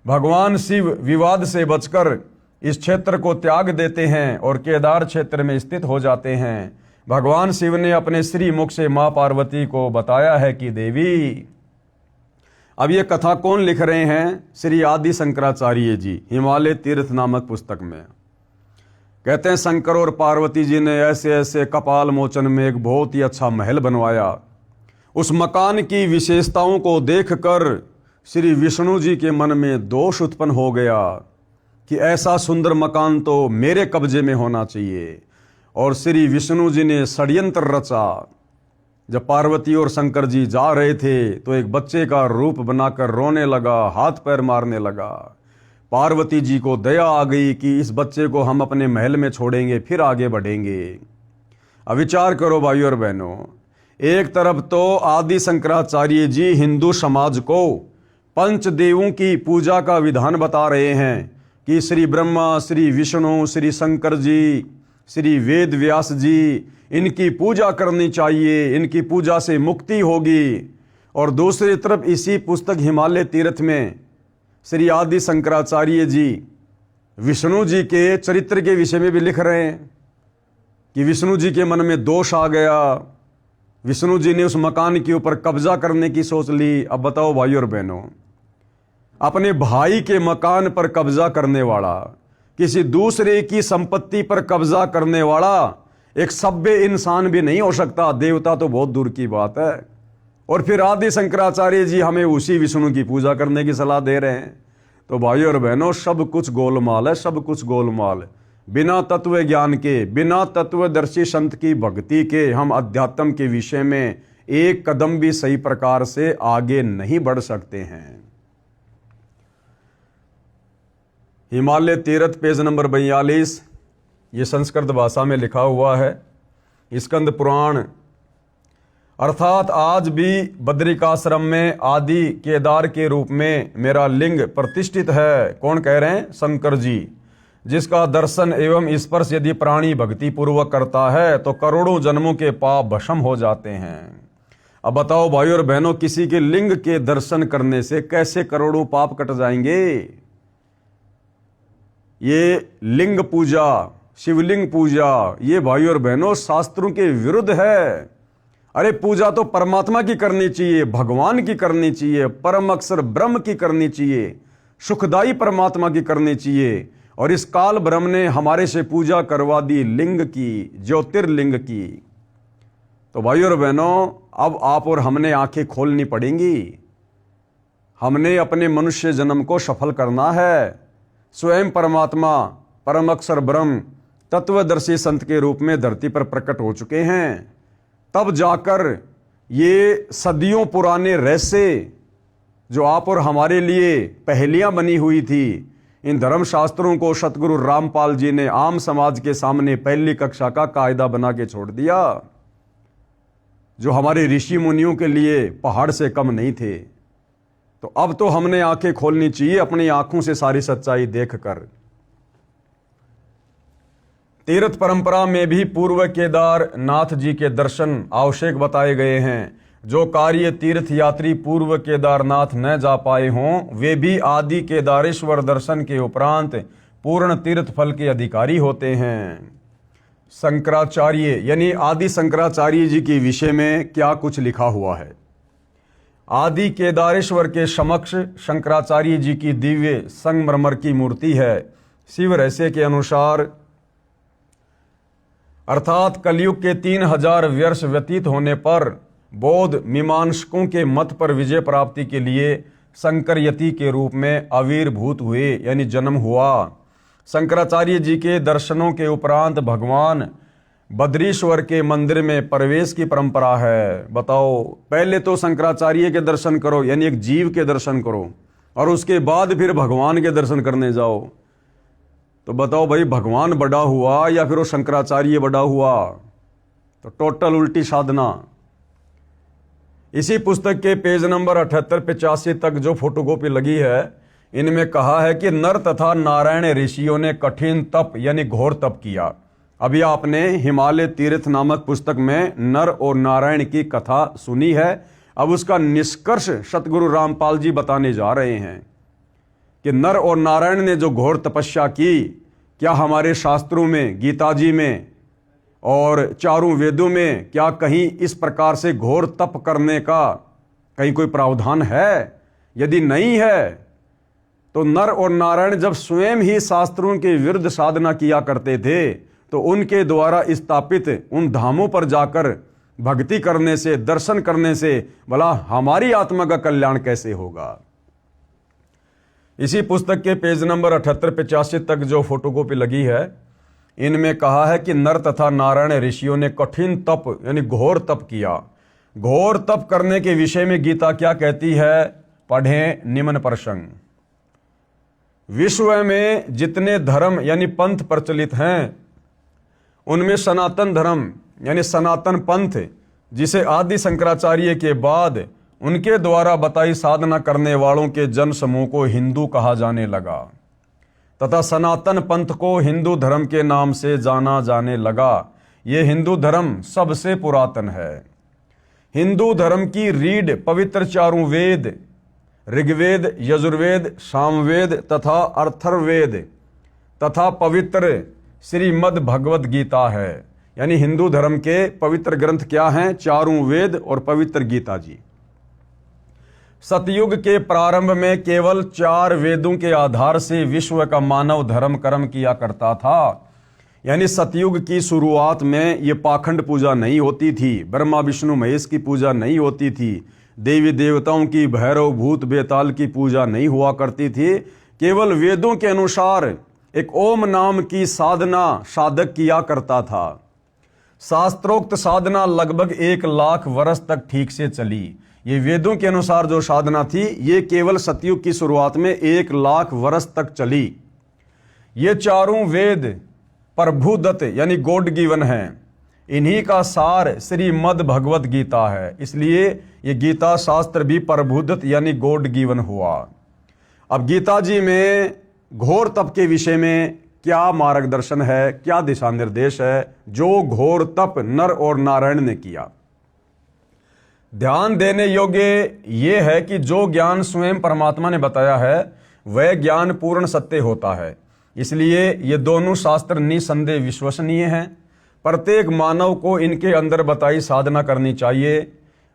भगवान शिव विवाद से बचकर इस क्षेत्र को त्याग देते हैं और केदार क्षेत्र में स्थित हो जाते हैं। भगवान शिव ने अपने श्री मुख से मां पार्वती को बताया है कि देवी, अब ये कथा कौन लिख रहे हैं? श्री आदि शंकराचार्य जी, हिमालय तीर्थ नामक पुस्तक में। कहते हैं शंकर और पार्वती जी ने ऐसे ऐसे कपाल मोचन में एक बहुत ही अच्छा महल बनवाया। उस मकान की विशेषताओं को देखकर श्री विष्णु जी के मन में दोष उत्पन्न हो गया कि ऐसा सुंदर मकान तो मेरे कब्जे में होना चाहिए। और श्री विष्णु जी ने षड्यंत्र रचा। जब पार्वती और शंकर जी जा रहे थे तो एक बच्चे का रूप बनाकर रोने लगा, हाथ पैर मारने लगा। पार्वती जी को दया आ गई कि इस बच्चे को हम अपने महल में छोड़ेंगे, फिर आगे बढ़ेंगे। अब विचार करो भाई और बहनों, एक तरफ तो आदि शंकराचार्य जी हिंदू समाज को पंचदेवों की पूजा का विधान बता रहे हैं कि श्री ब्रह्मा, श्री विष्णु, श्री शंकर जी, श्री वेद व्यास जी, इनकी पूजा करनी चाहिए, इनकी पूजा से मुक्ति होगी। और दूसरी तरफ इसी पुस्तक हिमालय तीर्थ में श्री आदि शंकराचार्य जी विष्णु जी के चरित्र के विषय में भी लिख रहे हैं कि विष्णु जी के मन में दोष आ गया, विष्णु जी ने उस मकान के ऊपर कब्जा करने की सोच ली। अब बताओ भाई और बहनों, अपने भाई के मकान पर कब्जा करने वाला, किसी दूसरे की संपत्ति पर कब्जा करने वाला एक सभ्य इंसान भी नहीं हो सकता, देवता तो बहुत दूर की बात है। और फिर आदि शंकराचार्य जी हमें उसी विष्णु की पूजा करने की सलाह दे रहे हैं। तो भाई और बहनों, सब कुछ गोलमाल है, सब कुछ गोलमाल। बिना तत्व ज्ञान के, बिना तत्वदर्शी संत की भक्ति के हम अध्यात्म के विषय में एक कदम भी सही प्रकार से आगे नहीं बढ़ सकते हैं। हिमालय तीर्थ पेज नंबर 42, ये संस्कृत भाषा में लिखा हुआ है। स्कंद पुराण, अर्थात आज भी बद्रिकाश्रम में आदि केदार के रूप में मेरा लिंग प्रतिष्ठित है। कौन कह रहे हैं? शंकर जी। जिसका दर्शन एवं स्पर्श यदि प्राणी भक्ति पूर्वक करता है तो करोड़ों जन्मों के पाप भस्म हो जाते हैं। अब बताओ भाई और बहनों, किसी के लिंग के दर्शन करने से कैसे करोड़ों पाप कट जाएंगे? ये लिंग पूजा, शिवलिंग पूजा, ये भाई और बहनों शास्त्रों के विरुद्ध है। अरे पूजा तो परमात्मा की करनी चाहिए, भगवान की करनी चाहिए, परम अक्षर ब्रह्म की करनी चाहिए, सुखदाई परमात्मा की करनी चाहिए। और इस काल ब्रह्म ने हमारे से पूजा करवा दी लिंग की, ज्योतिर्लिंग की। तो भाई और बहनों, अब आप और हमने आंखें खोलनी पड़ेंगी। हमने अपने मनुष्य जन्म को सफल करना है। स्वयं परमात्मा, परम अक्षर ब्रह्म, तत्वदर्शी संत के रूप में धरती पर प्रकट हो चुके हैं। तब जाकर ये सदियों पुराने रहस्य जो आप और हमारे लिए पहेलियां बनी हुई थी, इन धर्मशास्त्रों को सतगुरु रामपाल जी ने आम समाज के सामने पहली कक्षा का कायदा बना के छोड़ दिया, जो हमारे ऋषि मुनियों के लिए पहाड़ से कम नहीं थे। तो अब तो हमने आंखें खोलनी चाहिए, अपनी आंखों से सारी सच्चाई देखकर। तीर्थ परंपरा में भी पूर्व केदार नाथ जी के दर्शन आवश्यक बताए गए हैं। जो कार्य तीर्थ यात्री पूर्व केदारनाथ न जा पाए हों, वे भी आदि केदारेश्वर दर्शन के उपरांत पूर्ण तीर्थ फल के अधिकारी होते हैं। शंकराचार्य यानी आदि शंकराचार्य जी के विषय में क्या कुछ लिखा हुआ है? आदि केदारेश्वर के समक्ष शंकराचार्य जी की दिव्य संगमरमर की मूर्ति है। शिव रहस्य के अनुसार अर्थात कलयुग के 3000 वर्ष व्यतीत होने पर बौद्ध मीमांसकों के मत पर विजय प्राप्ति के लिए शंकर यति के रूप में आविर्भूत हुए, यानी जन्म हुआ। शंकराचार्य जी के दर्शनों के उपरांत भगवान बद्रीश्वर के मंदिर में प्रवेश की परंपरा है। बताओ, पहले तो शंकराचार्य के दर्शन करो, यानी एक जीव के दर्शन करो, और उसके बाद फिर भगवान के दर्शन करने जाओ। तो बताओ भाई, भगवान बड़ा हुआ या फिर वो शंकराचार्य बड़ा हुआ? तो टोटल उल्टी साधना। इसी पुस्तक के पेज नंबर 78-85 तक जो फोटोकॉपी लगी है, इनमें कहा है कि नर तथा नारायण ऋषियों ने कठिन तप यानी घोर तप किया। अभी आपने हिमालय तीर्थ नामक पुस्तक में नर और नारायण की कथा सुनी है। अब उसका निष्कर्ष सतगुरु रामपाल जी बताने जा रहे हैं कि नर और नारायण ने जो घोर तपस्या की, क्या हमारे शास्त्रों में, गीता जी में और चारों वेदों में क्या कहीं इस प्रकार से घोर तप करने का कहीं कोई प्रावधान है? यदि नहीं है तो नर और नारायण जब स्वयं ही शास्त्रों के विरुद्ध साधना किया करते थे, तो उनके द्वारा स्थापित उन धामों पर जाकर भक्ति करने से, दर्शन करने से भला हमारी आत्मा का कल्याण कैसे होगा? इसी पुस्तक के पेज नंबर 78-85 तक जो फोटोकॉपी लगी है, इनमें कहा है कि नर तथा नारायण ऋषियों ने कठिन तप यानी घोर तप किया। घोर तप करने के विषय में गीता क्या कहती है? पढ़ें निम्न प्रसंग। विश्व में जितने धर्म यानी पंथ प्रचलित हैं, उनमें सनातन धर्म यानी सनातन पंथ, जिसे आदि शंकराचार्य के बाद उनके द्वारा बताई साधना करने वालों के जन समूह को हिंदू कहा जाने लगा तथा सनातन पंथ को हिंदू धर्म के नाम से जाना जाने लगा। ये हिंदू धर्म सबसे पुरातन है। हिंदू धर्म की रीढ़ पवित्र चारों वेद, ऋग्वेद, यजुर्वेद, सामवेद तथा अथर्ववेद तथा पवित्र श्रीमद् भगवद गीता है। यानी हिंदू धर्म के पवित्र ग्रंथ क्या हैं? चारों वेद और पवित्र गीता जी। सतयुग के प्रारंभ में केवल 4 वेदों के आधार से विश्व का मानव धर्म कर्म किया करता था। यानी सतयुग की शुरुआत में ये पाखंड पूजा नहीं होती थी, ब्रह्मा विष्णु महेश की पूजा नहीं होती थी, देवी देवताओं की, भैरव भूत बेताल की पूजा नहीं हुआ करती थी। केवल वेदों के अनुसार एक ओम नाम की साधना साधक किया करता था। शास्त्रोक्त साधना लगभग 1 लाख वर्ष तक ठीक से चली। ये वेदों के अनुसार जो साधना थी, ये केवल सतयुग की शुरुआत में 1 लाख वर्ष तक चली। ये चारों वेद प्रभुदत्त यानी गॉड गिवन हैं। इन्हीं का सार श्रीमद् भगवद गीता है। इसलिए ये गीता शास्त्र भी प्रभुदत्त यानी गॉड गिवन हुआ। अब गीता जी में घोर तप के विषय में क्या मार्गदर्शन है, क्या दिशा निर्देश है, जो घोर तप नर और नारायण ने किया? ध्यान देने योग्य ये है कि जो ज्ञान स्वयं परमात्मा ने बताया है, वह ज्ञान पूर्ण सत्य होता है। इसलिए ये दोनों शास्त्र निसंदेह विश्वसनीय हैं। प्रत्येक मानव को इनके अंदर बताई साधना करनी चाहिए।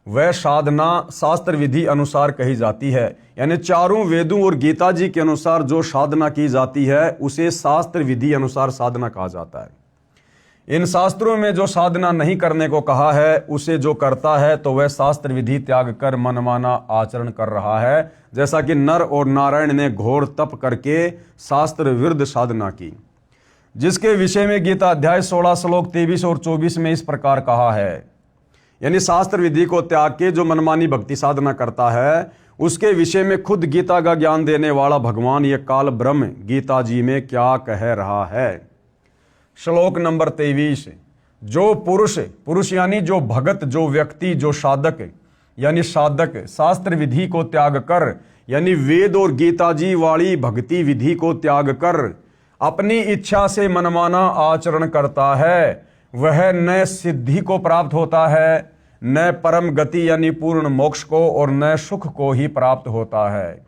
वह साधना शास्त्र विधि अनुसार कही जाती है। यानी चारों वेदों और गीता जी के अनुसार जो साधना की जाती है, उसे शास्त्र विधि अनुसार साधना कहा जाता है। इन शास्त्रों में जो साधना नहीं करने को कहा है, उसे जो करता है तो वह शास्त्र विधि त्याग कर मनमाना आचरण कर रहा है। जैसा कि नर और नारायण ने घोर तप करके शास्त्र विरुद्ध साधना की, जिसके विषय में गीता अध्याय 16 श्लोक 23 और 24 में इस प्रकार कहा है। यानी शास्त्र विधि को त्याग के जो मनमानी भक्ति साधना करता है, उसके विषय में खुद गीता का ज्ञान देने वाला भगवान ये काल ब्रह्म गीता जी में क्या कह रहा है। श्लोक नंबर 23, जो पुरुष यानी जो भगत, जो व्यक्ति, जो साधक यानी साधक शास्त्र विधि को त्याग कर, यानी वेद और गीता जी वाली भक्ति विधि को त्याग कर अपनी इच्छा से मनमाना आचरण करता है, वह न सिद्धि को प्राप्त होता है, न परम गति यानी पूर्ण मोक्ष को, और न सुख को ही प्राप्त होता है।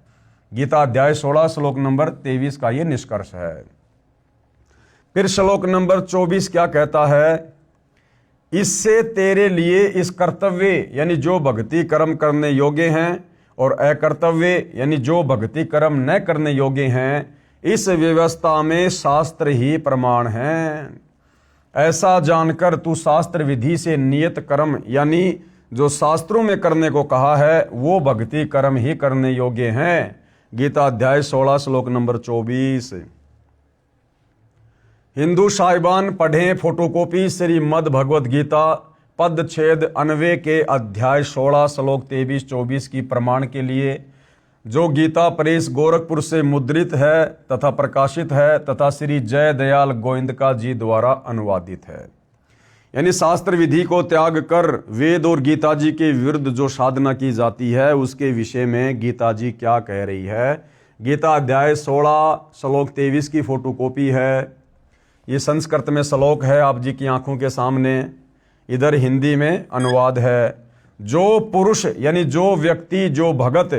गीता अध्याय 16 श्लोक नंबर 23 का ये निष्कर्ष है। फिर श्लोक नंबर 24 क्या कहता है? इससे तेरे लिए इस कर्तव्य यानी जो भक्ति कर्म करने योग्य हैं, और अकर्तव्य यानी जो भक्ति कर्म न करने योग्य हैं, इस व्यवस्था में शास्त्र ही प्रमाण हैं। ऐसा जानकर तू शास्त्र विधि से नियत कर्म यानी जो शास्त्रों में करने को कहा है, वो भक्ति कर्म ही करने योग्य हैं। गीता अध्याय 16 श्लोक नंबर 24। हिंदू साहिबान पढ़ें फोटोकॉपी श्रीमद् भगवद गीता पद छेद 99 के अध्याय 16 श्लोक 23-24 की प्रमाण के लिए, जो गीता प्रेस गोरखपुर से मुद्रित है तथा प्रकाशित है तथा श्री जय दयाल गोविंदका जी द्वारा अनुवादित है। यानी शास्त्र विधि को त्याग कर वेद और गीता जी के विरुद्ध जो साधना की जाती है उसके विषय में गीता जी क्या कह रही है। गीता अध्याय 16 श्लोक 23 की फोटोकॉपी है। ये संस्कृत में श्लोक है आप जी की आंखों के सामने, इधर हिंदी में अनुवाद है। जो पुरुष यानी जो व्यक्ति, जो भगत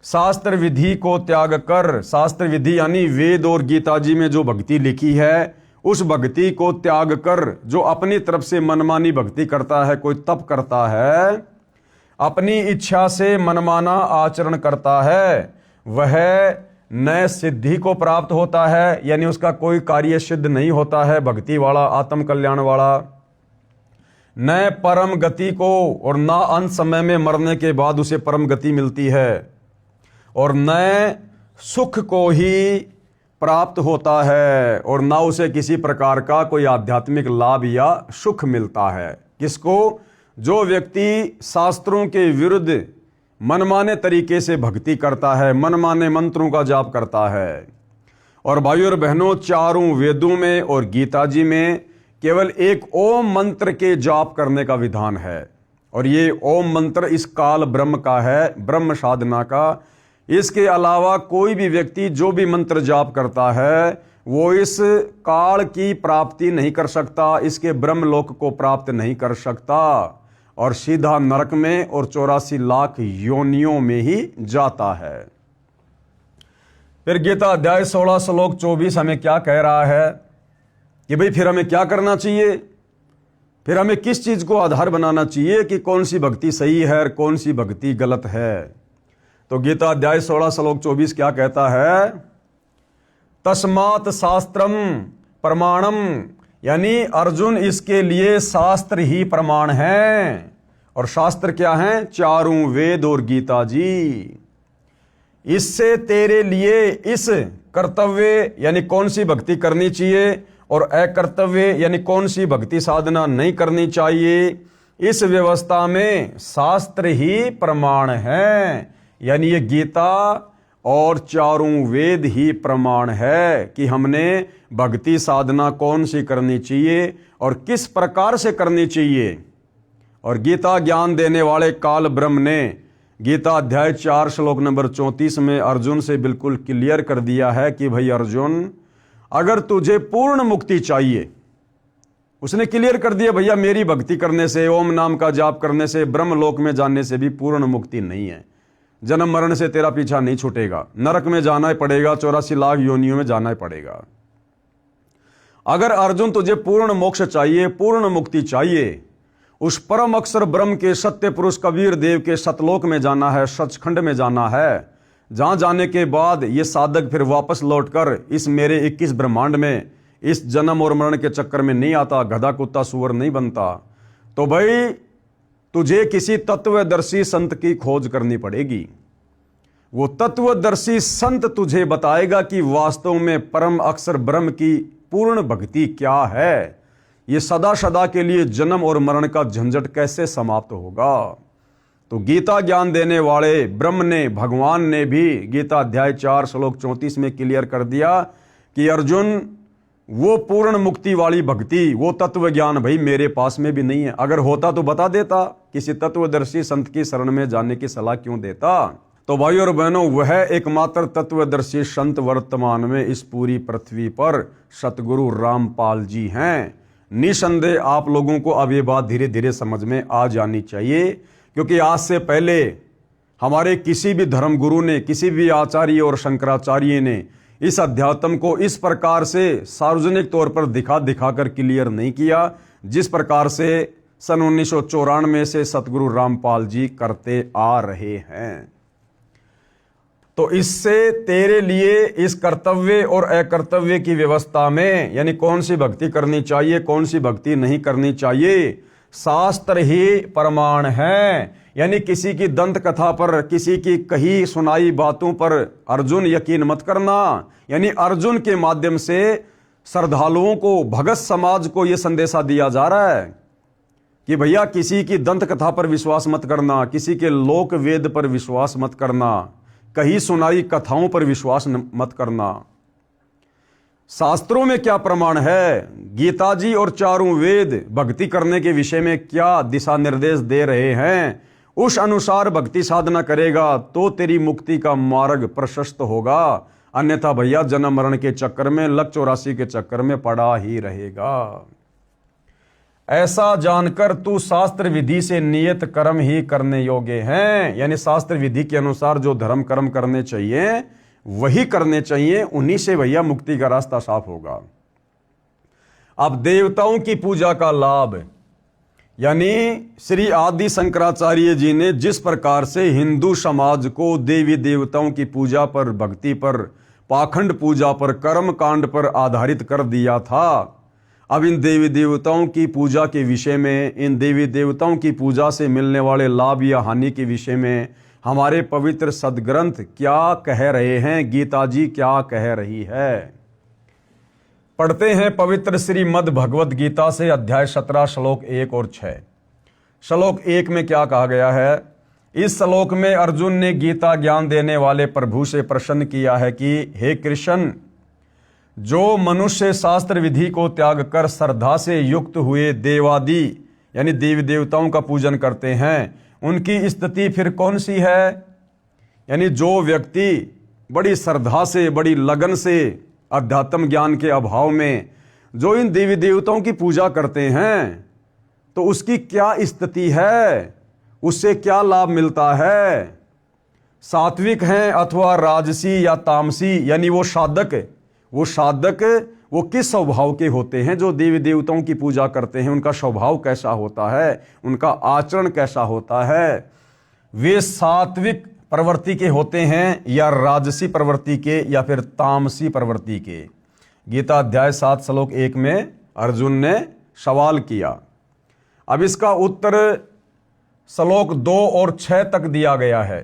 शास्त्र विधि को त्याग कर, शास्त्र विधि यानी वेद और गीता जी में जो भक्ति लिखी है उस भक्ति को त्याग कर जो अपनी तरफ से मनमानी भक्ति करता है, कोई तप करता है, अपनी इच्छा से मनमाना आचरण करता है, वह न सिद्धि को प्राप्त होता है, यानी उसका कोई कार्य सिद्ध नहीं होता है भक्ति वाला, आत्म कल्याण वाला, न परम गति को, और न अंत समय में मरने के बाद उसे परम गति मिलती है, और न सुख को ही प्राप्त होता है, और ना उसे किसी प्रकार का कोई आध्यात्मिक लाभ या सुख मिलता है। किसको? जो व्यक्ति शास्त्रों के विरुद्ध मनमाने तरीके से भक्ति करता है, मनमाने मंत्रों का जाप करता है। और भाइयों और बहनों, चारों वेदों में और गीता जी में केवल एक ओम मंत्र के जाप करने का विधान है, और ये ओम मंत्र इस काल ब्रह्म का है, ब्रह्म साधना का। इसके अलावा कोई भी व्यक्ति जो भी मंत्र जाप करता है वो इस काल की प्राप्ति नहीं कर सकता, इसके ब्रह्मलोक को प्राप्त नहीं कर सकता, और सीधा नरक में और 84 लाख योनियों में ही जाता है। फिर गीता अध्याय 16 श्लोक 24 हमें क्या कह रहा है कि भाई फिर हमें क्या करना चाहिए, फिर हमें किस चीज को आधार बनाना चाहिए कि कौन सी भक्ति सही है और कौन सी भक्ति गलत है। तो गीता अध्याय 16 श्लोक 24 क्या कहता है? तस्मात् शास्त्रम प्रमाणम, यानी अर्जुन इसके लिए शास्त्र ही प्रमाण है। और शास्त्र क्या है? चारों वेद और गीता जी। इससे तेरे लिए इस कर्तव्य यानी कौन सी भक्ति करनी चाहिए और अकर्तव्य यानी कौन सी भक्ति साधना नहीं करनी चाहिए, इस व्यवस्था में शास्त्र ही प्रमाण है। यानी ये गीता और चारों वेद ही प्रमाण है कि हमने भक्ति साधना कौन सी करनी चाहिए और किस प्रकार से करनी चाहिए। और गीता ज्ञान देने वाले काल ब्रह्म ने गीता अध्याय 4 श्लोक नंबर 34 में अर्जुन से बिल्कुल क्लियर कर दिया है कि भाई अर्जुन, अगर तुझे पूर्ण मुक्ति चाहिए, उसने क्लियर कर दिया भैया मेरी भक्ति करने से, ओम नाम का जाप करने से, ब्रह्मलोक में जाने से भी पूर्ण मुक्ति नहीं है। जन्म मरण से तेरा पीछा नहीं छूटेगा, नरक में जाना ही पड़ेगा, 84 लाख योनियों में जाना ही पड़ेगा। अगर अर्जुन तुझे पूर्ण मोक्ष चाहिए, पूर्ण मुक्ति चाहिए, उस परम अक्षर ब्रह्म के सत्य पुरुष कबीर देव के सतलोक में जाना है, सचखंड में जाना है, जहां जाने के बाद ये साधक फिर वापस लौटकर इस मेरे 21 ब्रह्मांड में इस जन्म और मरण के चक्कर में नहीं आता, गधा कुत्ता सुअर नहीं बनता। तो भाई तुझे किसी तत्वदर्शी संत की खोज करनी पड़ेगी। वो तत्वदर्शी संत तुझे बताएगा कि वास्तव में परम अक्षर ब्रह्म की पूर्ण भक्ति क्या है, ये सदा सदा के लिए जन्म और मरण का झंझट कैसे समाप्त होगा। तो गीता ज्ञान देने वाले ब्रह्म ने, भगवान ने भी गीता अध्याय 4 श्लोक 34 में क्लियर कर दिया कि अर्जुन, वो पूर्ण मुक्ति वाली भक्ति, वो तत्व ज्ञान भाई मेरे पास में भी नहीं है। अगर होता तो बता देता, किसी तत्वदर्शी संत की शरण में जाने की सलाह क्यों देता। तो भाई और बहनों, वह एकमात्र तत्वदर्शी संत वर्तमान में इस पूरी पृथ्वी पर सतगुरु रामपाल जी हैं। निसंदेह आप लोगों को अब ये बात धीरे धीरे समझ में आ जानी चाहिए, क्योंकि आज से पहले हमारे किसी भी धर्म गुरु ने, किसी भी आचार्य और शंकराचार्य ने इस अध्यात्म को इस प्रकार से सार्वजनिक तौर पर दिखा कर क्लियर नहीं किया, जिस प्रकार से सन 1994 से सतगुरु रामपाल जी करते आ रहे हैं। तो इससे तेरे लिए इस कर्तव्य और अकर्तव्य की व्यवस्था में, यानी कौन सी भक्ति करनी चाहिए, कौन सी भक्ति नहीं करनी चाहिए, शास्त्र ही प्रमाण है। यानी किसी की दंत कथा पर, किसी की कही सुनाई बातों पर अर्जुन यकीन मत करना। यानी अर्जुन के माध्यम से श्रद्धालुओं को, भगत समाज को यह संदेशा दिया जा रहा है कि भैया किसी की दंत कथा पर विश्वास मत करना, किसी के लोक वेद पर विश्वास मत करना, कहीं सुनाई कथाओं पर विश्वास मत करना। शास्त्रों में क्या प्रमाण है, गीता जी और चारों वेद भक्ति करने के विषय में क्या दिशा निर्देश दे रहे हैं, उस अनुसार भक्ति साधना करेगा तो तेरी मुक्ति का मार्ग प्रशस्त होगा। अन्यथा भैया जन्म मरण के चक्कर में, लक 84 के चक्कर में पड़ा ही रहेगा। ऐसा जानकर तू शास्त्र विधि से नियत कर्म ही करने योग्य हैं, यानी शास्त्र विधि के अनुसार जो धर्म कर्म करने चाहिए वही करने चाहिए, उन्हीं से भैया मुक्ति का रास्ता साफ होगा। अब देवताओं की पूजा का लाभ, यानी श्री आदि शंकराचार्य जी ने जिस प्रकार से हिंदू समाज को देवी देवताओं की पूजा पर, भक्ति पर, पाखंड पूजा पर, कर्म कांड पर आधारित कर दिया था, अब इन देवी देवताओं की पूजा के विषय में, इन देवी देवताओं की पूजा से मिलने वाले लाभ या हानि के विषय में हमारे पवित्र सदग्रंथ क्या कह रहे हैं, गीता जी क्या कह रही है। पढ़ते हैं पवित्र श्रीमद् भगवत गीता से अध्याय 17 श्लोक 1 और 6। श्लोक 1 में क्या कहा गया है। इस श्लोक में अर्जुन ने गीता ज्ञान देने वाले प्रभु से प्रश्न किया है कि हे कृष्ण, जो मनुष्य शास्त्र विधि को त्याग कर श्रद्धा से युक्त हुए देवादि यानी देवी देवताओं का पूजन करते हैं, उनकी स्थिति फिर कौन सी है। यानी जो व्यक्ति बड़ी श्रद्धा से, बड़ी लगन से, अध्यात्म ज्ञान के अभाव में जो इन देवी देवताओं की पूजा करते हैं, तो उसकी क्या स्थिति है, उससे क्या लाभ मिलता है। सात्विक हैं अथवा राजसी या तामसी, यानी वो साधक वो किस स्वभाव के होते हैं जो देवी देवताओं की पूजा करते हैं, उनका स्वभाव कैसा होता है, उनका आचरण कैसा होता है। वे सात्विक प्रवृत्ति के होते हैं या राजसी प्रवृत्ति के या फिर तामसी प्रवृत्ति के। गीता अध्याय 7 श्लोक 1 में अर्जुन ने सवाल किया। अब इसका उत्तर श्लोक 2 और 6 तक दिया गया है।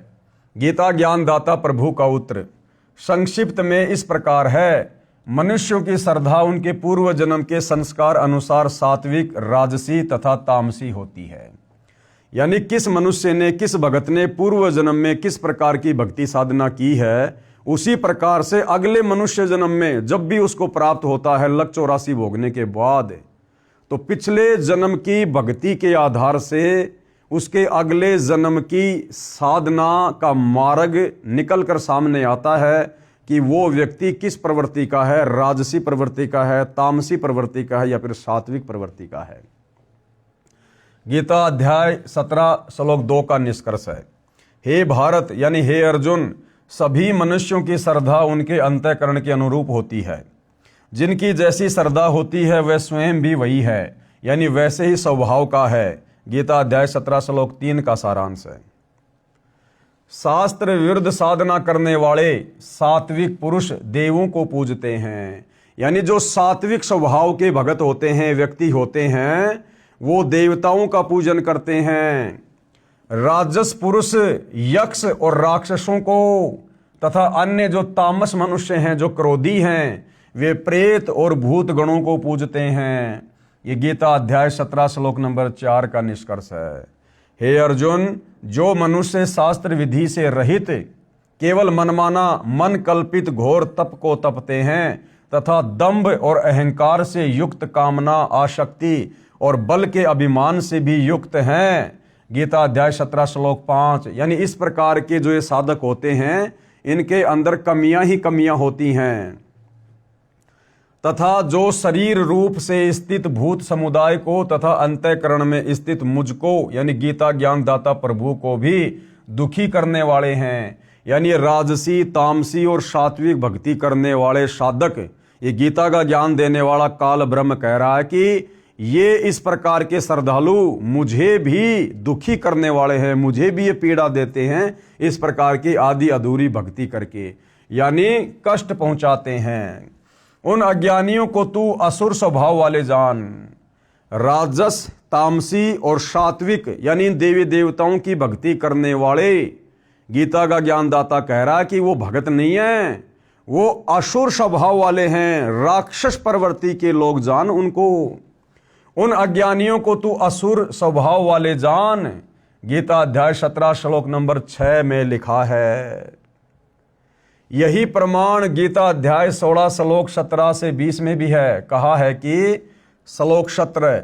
गीता ज्ञानदाता प्रभु का उत्तर संक्षिप्त में इस प्रकार है। मनुष्यों की श्रद्धा उनके पूर्व जन्म के संस्कार अनुसार सात्विक, राजसी तथा तामसी होती है। यानी किस मनुष्य ने, किस भगत ने पूर्व जन्म में किस प्रकार की भक्ति साधना की है, उसी प्रकार से अगले मनुष्य जन्म में जब भी उसको प्राप्त होता है लक 84 भोगने के बाद, तो पिछले जन्म की भक्ति के आधार से उसके अगले जन्म की साधना का मार्ग निकल कर सामने आता है कि वो व्यक्ति किस प्रवृत्ति का है, राजसी प्रवृत्ति का है, तामसी प्रवृत्ति का है या फिर सात्विक प्रवृत्ति का है। गीता अध्याय 17 श्लोक 2 का निष्कर्ष है। हे भारत यानी हे अर्जुन, सभी मनुष्यों की श्रद्धा उनके अंतःकरण के अनुरूप होती है। जिनकी जैसी श्रद्धा होती है वह स्वयं भी वही है, यानी वैसे ही स्वभाव का है। गीता अध्याय 17 श्लोक 3 का सारांश है। शास्त्र विरुद्ध साधना करने वाले सात्विक पुरुष देवों को पूजते हैं। यानी जो सात्विक स्वभाव के भगत होते हैं, व्यक्ति होते हैं, वो देवताओं का पूजन करते हैं। राजस पुरुष यक्ष और राक्षसों को तथा अन्य जो तामस मनुष्य हैं, जो क्रोधी हैं, वे प्रेत और भूत गणों को पूजते हैं। ये गीता अध्याय 17 श्लोक नंबर 4 का निष्कर्ष है। हे अर्जुन, जो मनुष्य शास्त्र विधि से रहित केवल मनमाना, मन कल्पित घोर तप को तपते हैं तथा दंभ और अहंकार से युक्त कामना, आसक्ति और बल के अभिमान से भी युक्त हैं। गीता अध्याय 17 श्लोक 5। यानी इस प्रकार के जो ये साधक होते हैं, इनके अंदर कमियां ही कमियां होती हैं। तथा जो शरीर रूप से स्थित भूत समुदाय को तथा अंतःकरण में स्थित मुझको यानी गीता ज्ञानदाता प्रभु को भी दुखी करने वाले हैं। यानी राजसी, तामसी और सात्विक भक्ति करने वाले साधक, ये गीता का ज्ञान देने वाला काल ब्रह्म कह रहा है कि ये इस प्रकार के श्रद्धालु मुझे भी दुखी करने वाले हैं, मुझे भी ये पीड़ा देते हैं इस प्रकार की आदि अधूरी भक्ति करके, यानी कष्ट पहुंचाते हैं। उन अज्ञानियों को तू असुर स्वभाव वाले जान। राजस, तामसी और सात्विक यानी देवी देवताओं की भक्ति करने वाले, गीता का ज्ञानदाता कह रहा है कि वो भगत नहीं है, वो असुर स्वभाव वाले हैं, राक्षस प्रवृत्ति के लोग जान उनको, उन अज्ञानियों को तू असुर स्वभाव वाले जान। गीता अध्याय 17 श्लोक नंबर 6 में लिखा है। यही प्रमाण गीता अध्याय 16 श्लोक 17 से 20 में भी है। कहा है कि श्लोक 17,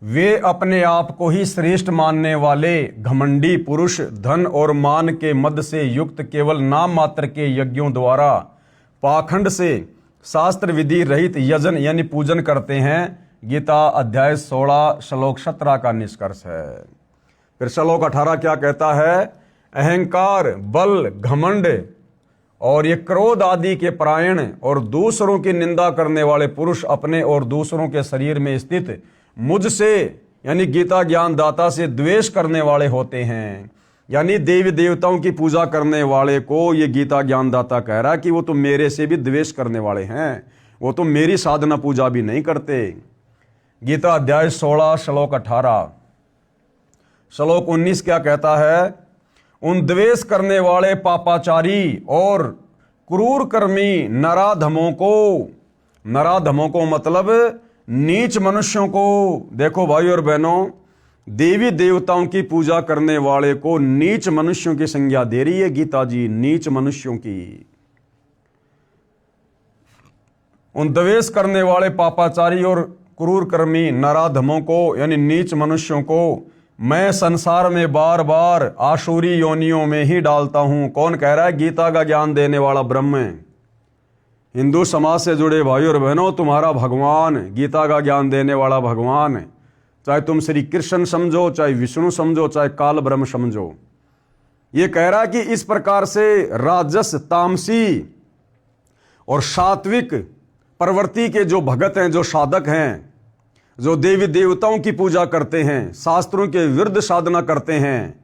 वे अपने आप को ही श्रेष्ठ मानने वाले घमंडी पुरुष धन और मान के मद से युक्त केवल नाम मात्र के यज्ञों द्वारा पाखंड से शास्त्र विधि रहित यजन यानी पूजन करते हैं। गीता अध्याय 16 श्लोक 17 का निष्कर्ष है। फिर श्लोक 18 क्या कहता है? अहंकार, बल, घमंड और ये क्रोध आदि के परायण और दूसरों की निंदा करने वाले पुरुष अपने और दूसरों के शरीर में स्थित मुझसे यानी गीता ज्ञान दाता से द्वेष करने वाले होते हैं। यानी देवी देवताओं की पूजा करने वाले को ये गीता ज्ञान दाता कह रहा है कि वो तो मेरे से भी द्वेष करने वाले हैं, वो तो मेरी साधना पूजा भी नहीं करते। गीता अध्याय 16 श्लोक 18। श्लोक 19 क्या कहता है? उन द्वेष करने वाले पापाचारी और क्रूर कर्मी नराधमों को मतलब नीच मनुष्यों को, देखो भाई और बहनों, देवी देवताओं की पूजा करने वाले को नीच मनुष्यों की संज्ञा दे रही है गीता जी, नीच मनुष्यों की। उन द्वेष करने वाले पापाचारी और क्रूर कर्मी नराधमों को यानी नीच मनुष्यों को मैं संसार में बार बार आसुरी योनियों में ही डालता हूं। कौन कह रहा है? गीता का ज्ञान देने वाला ब्रह्म। हिंदू समाज से जुड़े भाई और बहनों, तुम्हारा भगवान, गीता का ज्ञान देने वाला भगवान, चाहे तुम श्री कृष्ण समझो, चाहे विष्णु समझो, चाहे काल ब्रह्म समझो, ये कह रहा है कि इस प्रकार से राजस, तामसी और सात्विक प्रवृत्ति के जो भगत हैं, जो साधक हैं, जो देवी देवताओं की पूजा करते हैं, शास्त्रों के विरुद्ध साधना करते हैं,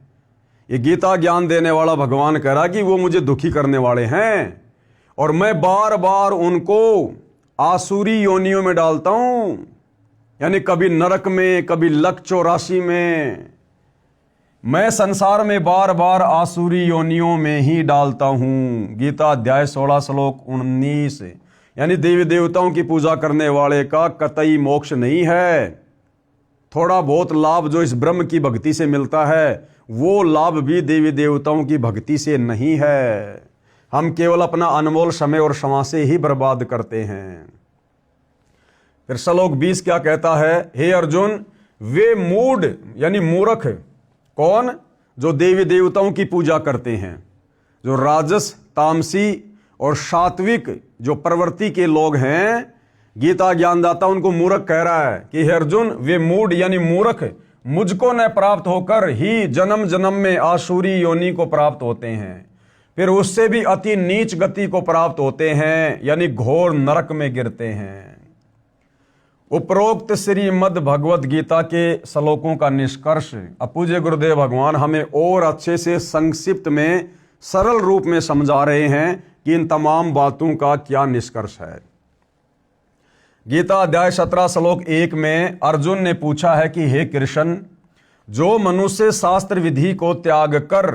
ये गीता ज्ञान देने वाला भगवान कह रहा कि वो मुझे दुखी करने वाले हैं और मैं बार बार उनको आसुरी योनियों में डालता हूं। यानी कभी नरक में, कभी लक 84 में, मैं संसार में बार बार आसुरी योनियों में ही डालता हूं। गीता अध्याय 16 श्लोक 19। यानी देवी देवताओं की पूजा करने वाले का कतई मोक्ष नहीं है। थोड़ा बहुत लाभ जो इस ब्रह्म की भक्ति से मिलता है, वो लाभ भी देवी देवताओं की भक्ति से नहीं है। हम केवल अपना अनमोल समय और समय से ही बर्बाद करते हैं। फिर श्लोक 20 क्या कहता है? हे अर्जुन, वे मूढ़ यानी मूर्ख, कौन? जो देवी देवताओं की पूजा करते हैं, जो राजस, तामसी और सात्विक जो प्रवृत्ति के लोग हैं, गीता ज्ञानदाता उनको मूर्ख कह रहा है कि हे अर्जुन, वे मूढ़ यानी मूर्ख मुझको न प्राप्त होकर ही जन्म जन्म में आसुरी योनि को प्राप्त होते हैं, फिर उससे भी अति नीच गति को प्राप्त होते हैं, यानी घोर नरक में गिरते हैं। उपरोक्त श्रीमद् भगवद गीता के श्लोकों का निष्कर्ष अब पूज्य गुरुदेव भगवान हमें और अच्छे से संक्षिप्त में सरल रूप में समझा रहे हैं कि इन तमाम बातों का क्या निष्कर्ष है। गीता अध्याय 17 श्लोक 1 में अर्जुन ने पूछा है कि हे कृष्ण, जो मनुष्य शास्त्र विधि को त्याग कर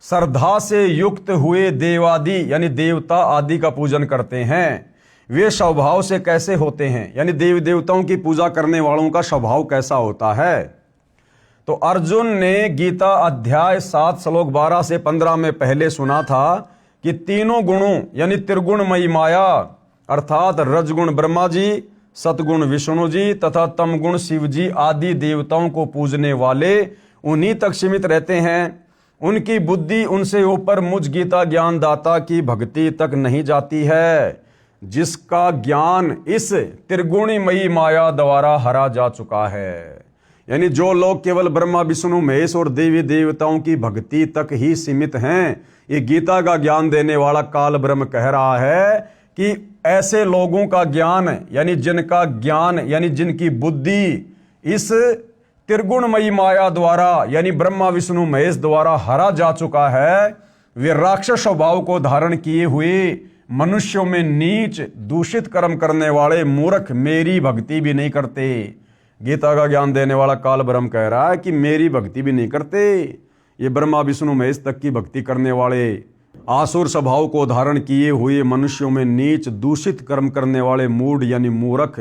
श्रद्धा से युक्त हुए देवादि यानी देवता आदि का पूजन करते हैं, वे स्वभाव से कैसे होते हैं? यानी देवी देवताओं की पूजा करने वालों का स्वभाव कैसा होता है? तो अर्जुन ने गीता अध्याय 7 श्लोक 12 से 15 में पहले सुना था कि तीनों गुणों यानी त्रिगुणमयी माया अर्थात रजगुण ब्रह्मा जी, सतगुण विष्णु जी तथा तमगुण शिव जी आदि देवताओं को पूजने वाले उन्हीं तक सीमित रहते हैं। उनकी बुद्धि उनसे ऊपर मुझ गीता ज्ञान दाता की भक्ति तक नहीं जाती है, जिसका ज्ञान इस त्रिगुणमयी माया द्वारा हरा जा चुका है। यानी जो लोग केवल ब्रह्मा विष्णु महेश और देवी देवताओं की भक्ति तक ही सीमित हैं, ये गीता का ज्ञान देने वाला काल ब्रह्म कह रहा है कि ऐसे लोगों का ज्ञान यानी जिनका ज्ञान यानी जिनकी बुद्धि इस त्रिगुणमयी माया द्वारा यानी ब्रह्मा विष्णु महेश द्वारा हरा जा चुका है, वे राक्षस स्वभाव को धारण किए हुए मनुष्यों में नीच दूषित कर्म करने वाले मूर्ख मेरी भक्ति भी नहीं करते। गीता का ज्ञान देने वाला काल ब्रह्म कह रहा है कि मेरी भक्ति भी नहीं करते। ये ब्रह्मा विष्णु महेश तक की भक्ति करने वाले आसुर स्वभाव को धारण किए हुए मनुष्यों में नीच दूषित कर्म करने वाले मूढ़ यानी मूर्ख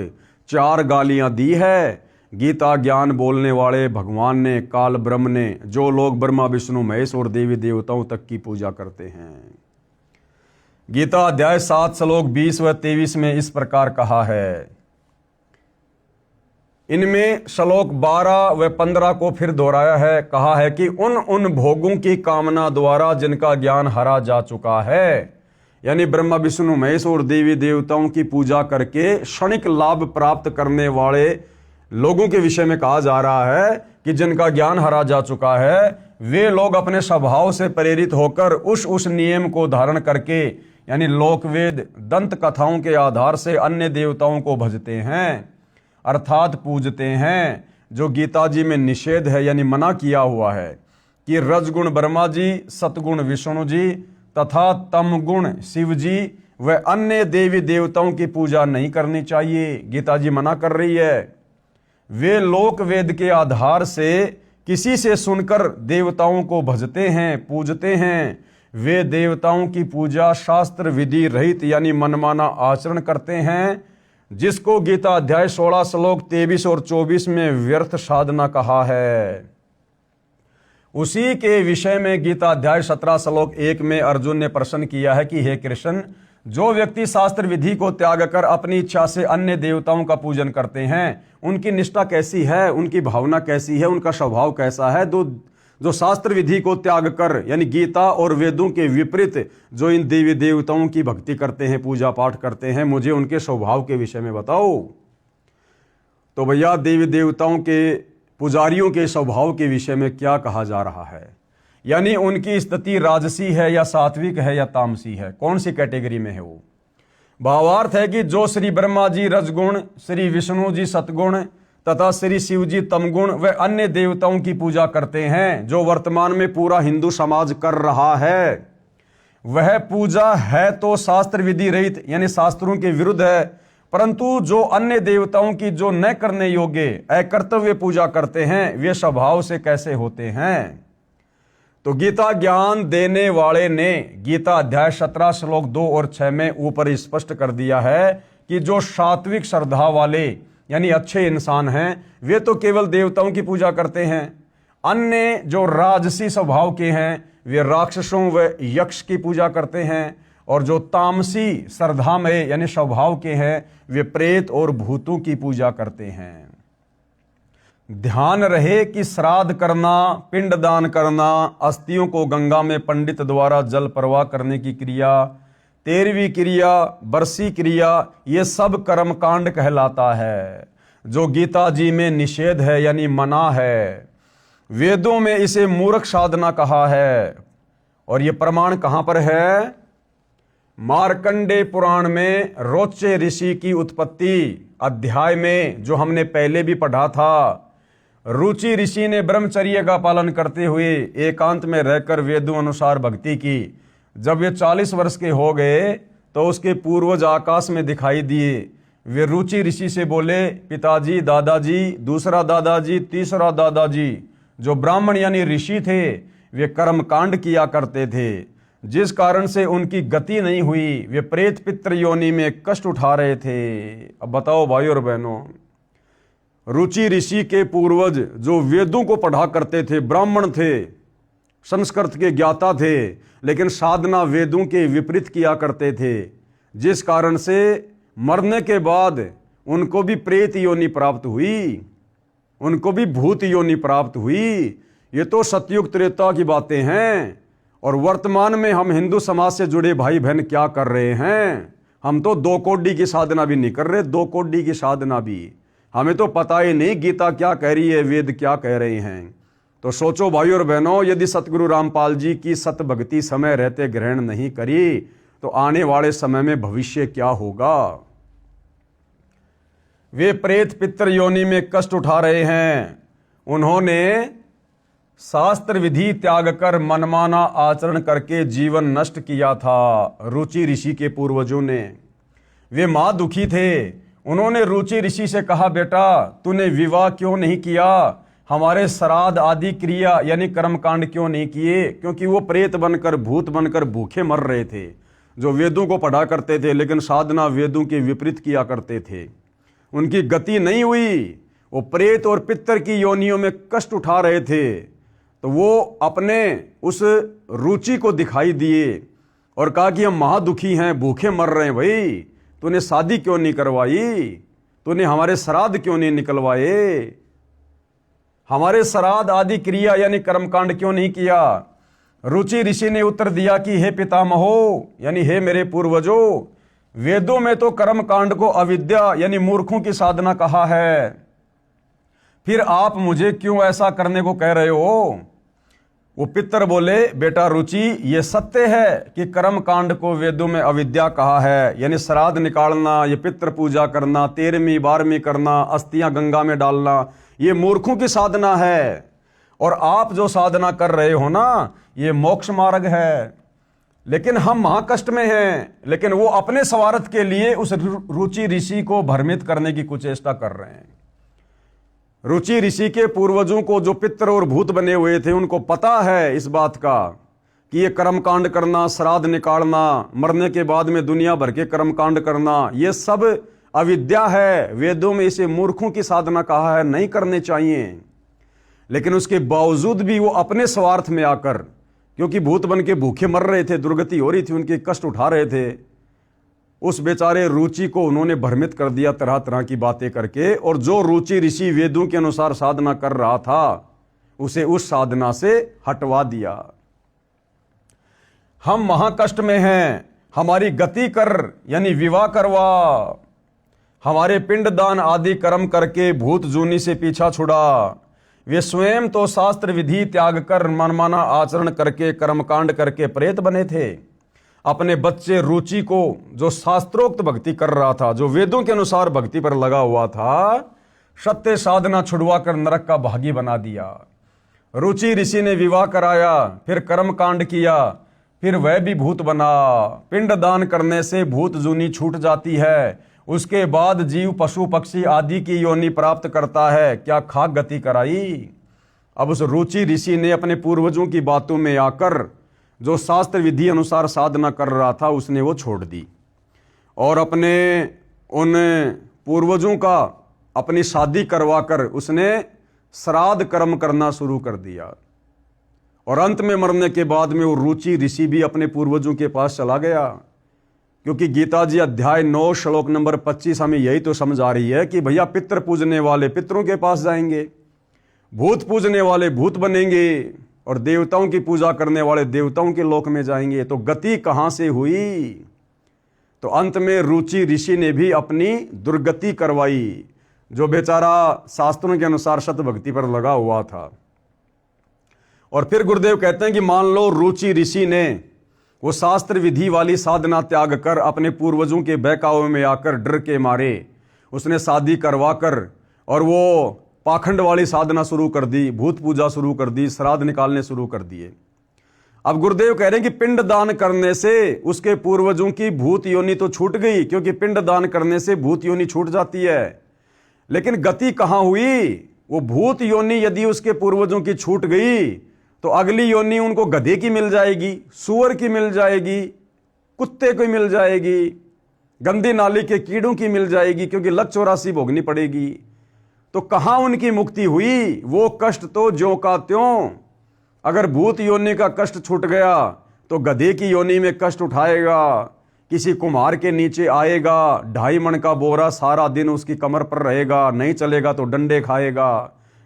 4 गालियां दी है। गीता ज्ञान बोलने वाले भगवान ने, काल ब्रह्म ने, जो लोग ब्रह्मा विष्णु महेश और देवी देवताओं तक की पूजा करते हैं। गीता अध्याय 7 श्लोक 20 व 23 में इस प्रकार कहा है। इनमें श्लोक 12 व 15 को फिर दोहराया है। कहा है कि उन भोगों की कामना द्वारा जिनका ज्ञान हरा जा चुका है, यानी ब्रह्मा विष्णु महेश और देवी देवताओं की पूजा करके क्षणिक लाभ प्राप्त करने वाले लोगों के विषय में कहा जा रहा है कि जिनका ज्ञान हरा जा चुका है, वे लोग अपने स्वभाव से प्रेरित होकर उस नियम को धारण करके, यानी लोकवेद दंत कथाओं के आधार से अन्य देवताओं को भजते हैं, अर्थात पूजते हैं, जो गीता जी में निषेध है यानी मना किया हुआ है कि रजगुण ब्रह्मा जी, सतगुण विष्णु जी तथा तमगुण शिव जी व अन्य देवी देवताओं की पूजा नहीं करनी चाहिए। गीता जी मना कर रही है। वे लोक वेद के आधार से किसी से सुनकर देवताओं को भजते हैं, पूजते हैं। वे देवताओं की पूजा शास्त्र विधि रहित यानी मनमाना आचरण करते हैं, जिसको गीता अध्याय 16 श्लोक 23 और 24 में व्यर्थ साधना कहा है। उसी के विषय में गीता अध्याय 17 श्लोक 1 में अर्जुन ने प्रश्न किया है कि हे कृष्ण, जो व्यक्ति शास्त्र विधि को त्याग कर अपनी इच्छा से अन्य देवताओं का पूजन करते हैं, उनकी निष्ठा कैसी है, उनकी भावना कैसी है, उनका स्वभाव कैसा है। जो शास्त्र विधि को त्याग कर यानी गीता और वेदों के विपरीत जो इन देवी देवताओं की भक्ति करते हैं, पूजा पाठ करते हैं, मुझे उनके स्वभाव के विषय में बताओ। तो भैया देवी देवताओं के पुजारियों के स्वभाव के विषय में क्या कहा जा रहा है, यानी उनकी स्थिति राजसी है या सात्विक है या तामसी है, कौन सी कैटेगरी में है वो। भावार्थ है कि जो श्री ब्रह्मा जी रजगुण, श्री विष्णु जी सतगुण तथा श्री शिव जी तमगुण व अन्य देवताओं की पूजा करते हैं, जो वर्तमान में पूरा हिंदू समाज कर रहा है, वह पूजा है तो शास्त्र विधि रहित यानी शास्त्रों के विरुद्ध है। परंतु जो अन्य देवताओं की जो न करने योग्य अकर्तव्य पूजा करते हैं, वे स्वभाव से कैसे होते हैं। तो गीता ज्ञान देने वाले ने गीता अध्याय 17 श्लोक 2 और 6 में ऊपर स्पष्ट कर दिया है कि जो सात्विक श्रद्धा वाले यानी अच्छे इंसान हैं, वे तो केवल देवताओं की पूजा करते हैं। अन्य जो राजसी स्वभाव के हैं, वे राक्षसों व यक्ष की पूजा करते हैं, और जो तामसी श्रद्धा में यानी स्वभाव के हैं, वे प्रेत और भूतों की पूजा करते हैं। ध्यान रहे कि श्राद्ध करना, पिंडदान करना, अस्थियों को गंगा में पंडित द्वारा जल प्रवाह करने की क्रिया, 13वीं क्रिया, बरसी क्रिया, ये सब कर्मकांड कहलाता है, जो गीता जी में निषेध है यानी मना है। वेदों में इसे मूर्ख साधना कहा है, और ये प्रमाण कहां पर है। मार्कंडे पुराण में रोचे ऋषि की उत्पत्ति अध्याय में जो हमने पहले भी पढ़ा था, रुचि ऋषि ने ब्रह्मचर्य का पालन करते हुए एकांत में रहकर वेदों अनुसार भक्ति की। जब वे 40 वर्ष के हो गए तो उसके पूर्वज आकाश में दिखाई दिए। वे रुचि ऋषि से बोले, पिताजी, दादाजी, दूसरा दादाजी, तीसरा दादाजी, जो ब्राह्मण यानी ऋषि थे, वे कर्मकांड किया करते थे, जिस कारण से उनकी गति नहीं हुई। वे प्रेत पितृ योनि में कष्ट उठा रहे थे। अब बताओ भाई और बहनों, रुचि ऋषि के पूर्वज जो वेदों को पढ़ा करते थे, ब्राह्मण थे, संस्कृत के ज्ञाता थे, लेकिन साधना वेदों के विपरीत किया करते थे, जिस कारण से मरने के बाद उनको भी प्रेत योनि प्राप्त हुई, उनको भी भूत योनि प्राप्त हुई। ये तो सतयुग त्रेता की बातें हैं। और वर्तमान में हम हिंदू समाज से जुड़े भाई बहन क्या कर रहे हैं। हम तो 2 कोडी की साधना भी नहीं कर रहे, 2 कोडी की साधना भी हमें तो पता ही नहीं गीता क्या कह रही है, वेद क्या कह रहे हैं। तो सोचो भाई और बहनों, यदि सतगुरु रामपाल जी की सत भक्ति समय रहते ग्रहण नहीं करी तो आने वाले समय में भविष्य क्या होगा। वे प्रेत पितृ योनि में कष्ट उठा रहे हैं। उन्होंने शास्त्र विधि त्याग कर मनमाना आचरण करके जीवन नष्ट किया था, रुचि ऋषि के पूर्वजों ने। वे मां दुखी थे। उन्होंने रुचि ऋषि से कहा, बेटा तूने विवाह क्यों नहीं किया, हमारे श्राद्ध आदि क्रिया यानी कर्मकांड क्यों नहीं किए? क्योंकि वो प्रेत बनकर, भूत बनकर भूखे मर रहे थे, जो वेदों को पढ़ा करते थे लेकिन साधना वेदों के विपरीत किया करते थे। उनकी गति नहीं हुई, वो प्रेत और पितर की योनियों में कष्ट उठा रहे थे। तो वो अपने उस रुचि को दिखाई दिए और कहा कि हम महादुखी हैं, भूखे मर रहे हैं। भाई तूने शादी क्यों नहीं करवाई? तूने हमारे श्राद्ध क्यों नहीं निकलवाए? हमारे श्राद्ध आदि क्रिया यानी कर्मकांड क्यों नहीं किया? रुचि ऋषि ने उत्तर दिया कि हे पितामहो, यानी हे मेरे पूर्वजों, वेदों में तो कर्मकांड को अविद्या यानी मूर्खों की साधना कहा है, फिर आप मुझे क्यों ऐसा करने को कह रहे हो? वो पितर बोले, बेटा रुचि, ये सत्य है कि कर्म कांड को वेदों में अविद्या कहा है, यानी श्राद्ध निकालना, ये पितृ पूजा करना, 13वीं 12वीं करना, अस्थियां गंगा में डालना, ये मूर्खों की साधना है। और आप जो साधना कर रहे हो ना, ये मोक्ष मार्ग है। लेकिन हम महाकष्ट में हैं, लेकिन वो अपने स्वार्थ के लिए उस रुचि ऋषि को भ्रमित करने की कुचेष्टा कर रहे हैं। रुचि ऋषि के पूर्वजों को, जो पितर और भूत बने हुए थे, उनको पता है इस बात का कि ये कर्मकांड करना, श्राद्ध निकालना, मरने के बाद में दुनिया भर के कर्मकांड करना, ये सब अविद्या है। वेदों में इसे मूर्खों की साधना कहा है, नहीं करने चाहिए। लेकिन उसके बावजूद भी वो अपने स्वार्थ में आकर, क्योंकि भूत बन के भूखे मर रहे थे, दुर्गति हो रही थी, उनके कष्ट उठा रहे थे, उस बेचारे रुचि को उन्होंने भ्रमित कर दिया तरह तरह की बातें करके। और जो रुचि ऋषि वेदों के अनुसार साधना कर रहा था, उसे उस साधना से हटवा दिया। हम महाकष्ट में हैं, हमारी गति कर, यानी विवाह करवा, हमारे पिंडदान आदि कर्म करके भूत जूनी से पीछा छुड़ा। वे स्वयं तो शास्त्र विधि त्याग कर मनमाना आचरण करके, कर्मकांड करके प्रेत बने थे। अपने बच्चे रुचि को, जो शास्त्रोक्त भक्ति कर रहा था, जो वेदों के अनुसार भक्ति पर लगा हुआ था, सत्य साधना छुड़वा कर नरक का भागी बना दिया। रुचि ऋषि ने विवाह कराया, फिर कर्मकांड किया, फिर वह भी भूत बना। पिंड दान करने से भूत जूनी छूट जाती है, उसके बाद जीव पशु पक्षी आदि की योनि प्राप्त करता है। क्या खाक गति कराई? अब उस रुचि ऋषि ने अपने पूर्वजों की बातों में आकर जो शास्त्र विधि अनुसार साधना कर रहा था, उसने वो छोड़ दी और अपने उन पूर्वजों का अपनी शादी करवाकर उसने श्राद्ध कर्म करना शुरू कर दिया। और अंत में मरने के बाद में वो रुचि ऋषि भी अपने पूर्वजों के पास चला गया, क्योंकि गीता जी अध्याय 9 श्लोक नंबर 25 हमें यही तो समझा रही है कि भैया पितृ पूजने वाले पितरों के पास जाएंगे, भूत पूजने वाले भूत बनेंगे, और देवताओं की पूजा करने वाले देवताओं के लोक में जाएंगे। तो गति कहां से हुई? तो अंत में रुचि ऋषि ने भी अपनी दुर्गति करवाई, जो बेचारा शास्त्रों के अनुसार सत भक्ति पर लगा हुआ था। और फिर गुरुदेव कहते हैं कि मान लो रुचि ऋषि ने वो शास्त्र विधि वाली साधना त्याग कर अपने पूर्वजों के बहकावे में आकर डर के मारे उसने शादी करवा कर और वो पाखंड वाली साधना शुरू कर दी, भूत पूजा शुरू कर दी, श्राद्ध निकालने शुरू कर दिए। अब गुरुदेव कह रहे हैं कि पिंड दान करने से उसके पूर्वजों की भूत योनि तो छूट गई, क्योंकि पिंड दान करने से भूत योनि छूट जाती है। लेकिन गति कहां हुई? वो भूत योनि यदि उसके पूर्वजों की छूट गई तो अगली योनि उनको गधे की मिल जाएगी, सुअर की मिल जाएगी, कुत्ते की मिल जाएगी, गंदी नाली के कीड़ों की मिल जाएगी, क्योंकि लक 84 भोगनी पड़ेगी। तो कहां उनकी मुक्ति हुई? वो कष्ट तो ज्यों का त्यों। अगर भूत योनि का कष्ट छूट गया तो गधे की योनि में कष्ट उठाएगा, किसी कुम्हार के नीचे आएगा, 2.5 मन का बोरा सारा दिन उसकी कमर पर रहेगा, नहीं चलेगा तो डंडे खाएगा,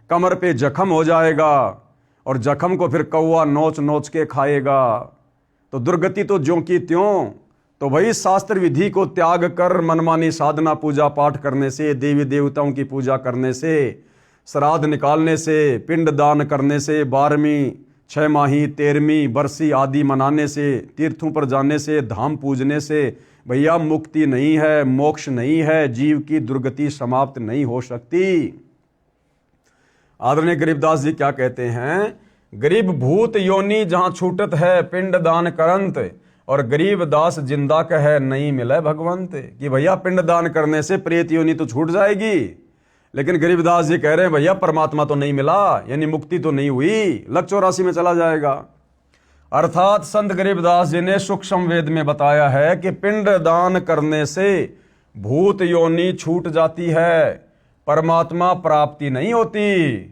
कमर पे जख्म हो जाएगा और जख्म को फिर कौवा नोच नोच के खाएगा। तो दुर्गति तो ज्यों की त्यों। तो भाई शास्त्र विधि को त्याग कर मनमानी साधना पूजा पाठ करने से, देवी देवताओं की पूजा करने से, श्राद्ध निकालने से, पिंड दान करने से, 12वीं 6 माही 13वीं बरसी आदि मनाने से, तीर्थों पर जाने से, धाम पूजने से भैया मुक्ति नहीं है, मोक्ष नहीं है, जीव की दुर्गति समाप्त नहीं हो सकती। आदरणीय गरीबदास जी क्या कहते हैं? गरीब भूत योनि जहां छूटत है पिंड दान करंत, और गरीब दास जिंदा कहे नहीं मिले भगवंत। कि भैया पिंड दान करने से प्रेत योनि तो छूट जाएगी, लेकिन गरीबदास जी कह रहे हैं भैया परमात्मा तो नहीं मिला, यानी मुक्ति तो नहीं हुई, लक 84 में चला जाएगा। अर्थात संत गरीबदास जी ने सूक्ष्म वेद में बताया है कि पिंड दान करने से भूत योनि छूट जाती है, परमात्मा प्राप्ति नहीं होती।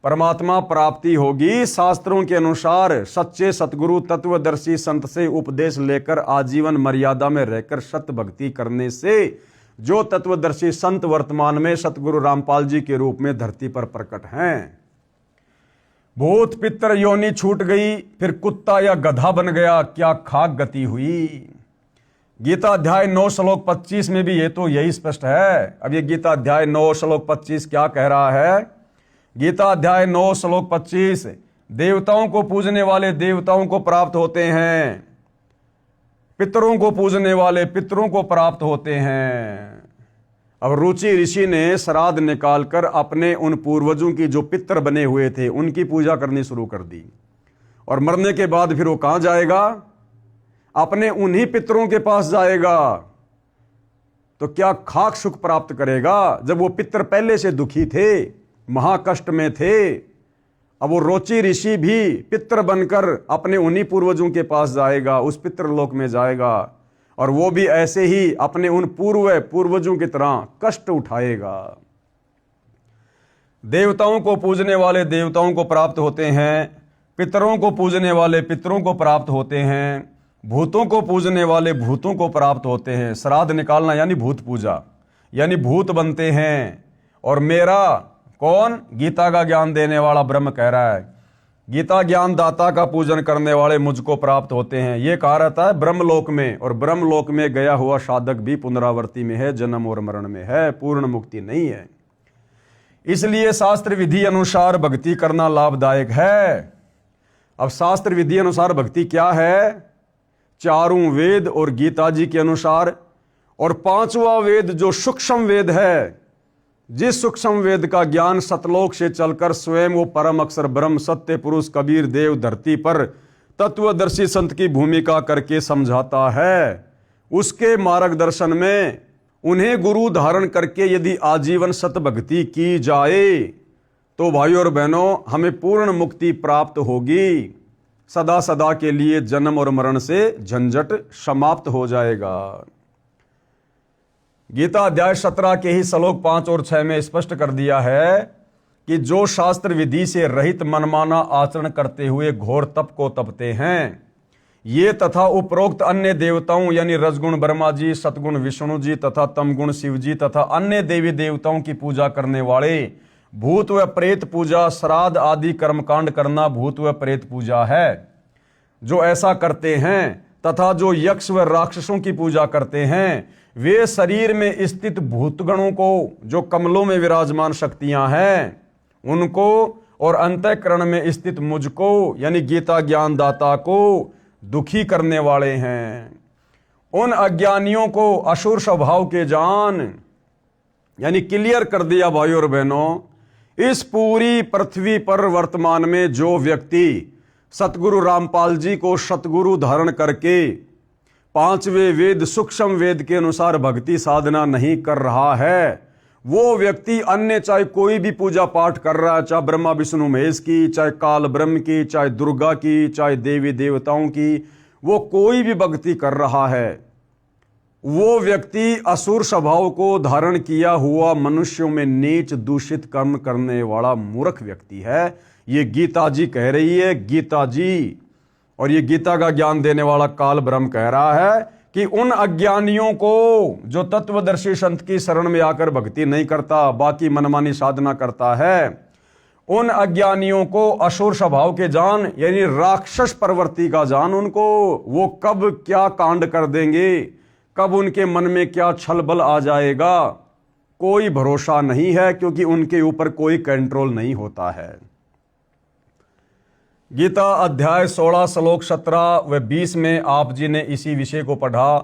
परमात्मा प्राप्ति होगी शास्त्रों के अनुसार सच्चे सतगुरु तत्वदर्शी संत से उपदेश लेकर आजीवन मर्यादा में रहकर सत भक्ति करने से, जो तत्वदर्शी संत वर्तमान में सतगुरु रामपाल जी के रूप में धरती पर प्रकट हैं। भूत पितर योनि छूट गई, फिर कुत्ता या गधा बन गया, क्या खाक गति हुई। गीता अध्याय 9 श्लोक 25 में भी ये तो यही स्पष्ट है। अब ये गीता अध्याय 9 श्लोक 25 क्या कह रहा है? गीता अध्याय 9 श्लोक 25, देवताओं को पूजने वाले देवताओं को प्राप्त होते हैं, पितरों को पूजने वाले पितरों को प्राप्त होते हैं। अब रुचि ऋषि ने श्राद्ध निकालकर अपने उन पूर्वजों की जो पितर बने हुए थे उनकी पूजा करनी शुरू कर दी, और मरने के बाद फिर वो कहां जाएगा? अपने उन्हीं पितरों के पास जाएगा। तो क्या खाक सुख प्राप्त करेगा जब वो पितर पहले से दुखी थे, महाकष्ट में थे। अब वो रोची ऋषि भी पितर बनकर अपने उन्हीं पूर्वजों के पास जाएगा, उस पितृलोक में जाएगा, और वो भी ऐसे ही अपने उन पूर्वजों की तरह कष्ट उठाएगा। देवताओं को पूजने वाले देवताओं को प्राप्त होते हैं, पितरों को पूजने वाले पितरों को प्राप्त होते हैं, भूतों को पूजने वाले भूतों को प्राप्त होते हैं। श्राद्ध निकालना यानी भूत पूजा, यानी भूत बनते हैं। और मेरा कौन? गीता का ज्ञान देने वाला ब्रह्म कह रहा है, गीता ज्ञान दाता का पूजन करने वाले मुझको प्राप्त होते हैं। ये कहा रहता है ब्रह्मलोक में, और ब्रह्मलोक में गया हुआ साधक भी पुनरावृत्ति में है, जन्म और मरण में है, पूर्ण मुक्ति नहीं है। इसलिए शास्त्र विधि अनुसार भक्ति करना लाभदायक है। अब शास्त्र विधि अनुसार भक्ति क्या है? चारों वेद और गीता जी के अनुसार, और पांचवा वेद जो सूक्ष्म वेद है, जिस सूक्ष्म वेद का ज्ञान सतलोक से चलकर स्वयं वो परम अक्षर ब्रह्म सत्य पुरुष कबीर देव धरती पर तत्वदर्शी संत की भूमिका करके समझाता है, उसके मार्गदर्शन में उन्हें गुरु धारण करके यदि आजीवन सत भक्ति की जाए तो भाइयों और बहनों हमें पूर्ण मुक्ति प्राप्त होगी। सदा सदा के लिए जन्म और मरण से झंझट समाप्त हो जाएगा। गीता अध्याय 17 के ही श्लोक 5 और 6 में स्पष्ट कर दिया है कि जो शास्त्र विधि से रहित मनमाना आचरण करते हुए घोर तप को तपते हैं, ये तथा उपरोक्त अन्य देवताओं यानी रजगुण ब्रह्मा जी, सतगुण विष्णु जी तथा तमगुण शिव जी तथा अन्य देवी देवताओं की पूजा करने वाले भूत व प्रेत पूजा, श्राद्ध आदि कर्मकांड करना भूत व प्रेत पूजा है। जो ऐसा करते हैं तथा जो यक्ष व राक्षसों की पूजा करते हैं, वे शरीर में स्थित भूतगणों को, जो कमलों में विराजमान शक्तियां हैं, उनको और अंतःकरण में स्थित मुझको यानी गीता ज्ञान दाता को दुखी करने वाले हैं। उन अज्ञानियों को असुर स्वभाव के जान, यानी क्लियर कर दिया भाइयों और बहनों। इस पूरी पृथ्वी पर वर्तमान में जो व्यक्ति सतगुरु रामपाल जी को सतगुरु धारण करके पांचवें वेद सूक्ष्म वेद के अनुसार भक्ति साधना नहीं कर रहा है, वो व्यक्ति अन्य चाहे कोई भी पूजा पाठ कर रहा है, चाहे ब्रह्मा विष्णु महेश की, चाहे काल ब्रह्म की, चाहे दुर्गा की, चाहे देवी देवताओं की, वो कोई भी भक्ति कर रहा है, वो व्यक्ति असुर स्वभाव को धारण किया हुआ मनुष्यों में नीच दूषित कर्म करने वाला मूर्ख व्यक्ति है। ये गीता जी कह रही है, गीता जी। और ये गीता का ज्ञान देने वाला काल ब्रह्म कह रहा है कि उन अज्ञानियों को, जो तत्वदर्शी संत की शरण में आकर भक्ति नहीं करता, बाकी मनमानी साधना करता है, उन अज्ञानियों को असुर स्वभाव के जान यानी राक्षस प्रवृत्ति का जान, उनको वो कब क्या कांड कर देंगे, कब उनके मन में क्या छल बल आ जाएगा, कोई भरोसा नहीं है, क्योंकि उनके ऊपर कोई कंट्रोल नहीं होता है। गीता अध्याय 16 श्लोक 17 व 20 में आप जी ने इसी विषय को पढ़ा।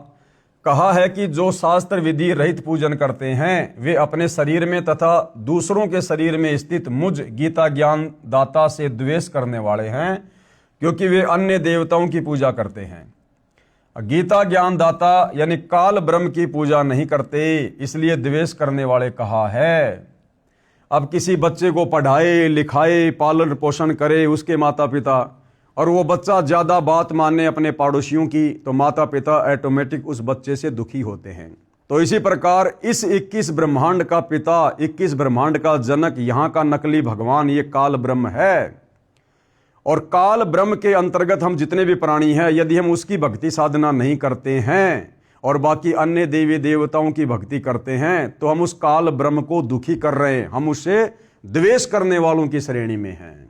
कहा है कि जो शास्त्र विधि रहित पूजन करते हैं, वे अपने शरीर में तथा दूसरों के शरीर में स्थित मुझ गीता ज्ञान दाता से द्वेष करने वाले हैं, क्योंकि वे अन्य देवताओं की पूजा करते हैं। गीता ज्ञान दाता यानी काल ब्रह्म की पूजा नहीं करते, इसलिए द्वेष करने वाले कहा है। अब किसी बच्चे को पढ़ाए लिखाए पालन पोषण करे उसके माता पिता, और वो बच्चा ज़्यादा बात माने अपने पड़ोसियों की, तो माता पिता ऑटोमेटिक उस बच्चे से दुखी होते हैं। तो इसी प्रकार इस 21 ब्रह्मांड का पिता, 21 ब्रह्मांड का जनक, यहाँ का नकली भगवान ये काल ब्रह्म है। और काल ब्रह्म के अंतर्गत हम जितने भी प्राणी हैं, यदि हम उसकी भक्ति साधना नहीं करते हैं और बाकी अन्य देवी देवताओं की भक्ति करते हैं, तो हम उस काल ब्रह्म को दुखी कर रहे हैं, हम उससे द्वेष करने वालों की श्रेणी में हैं।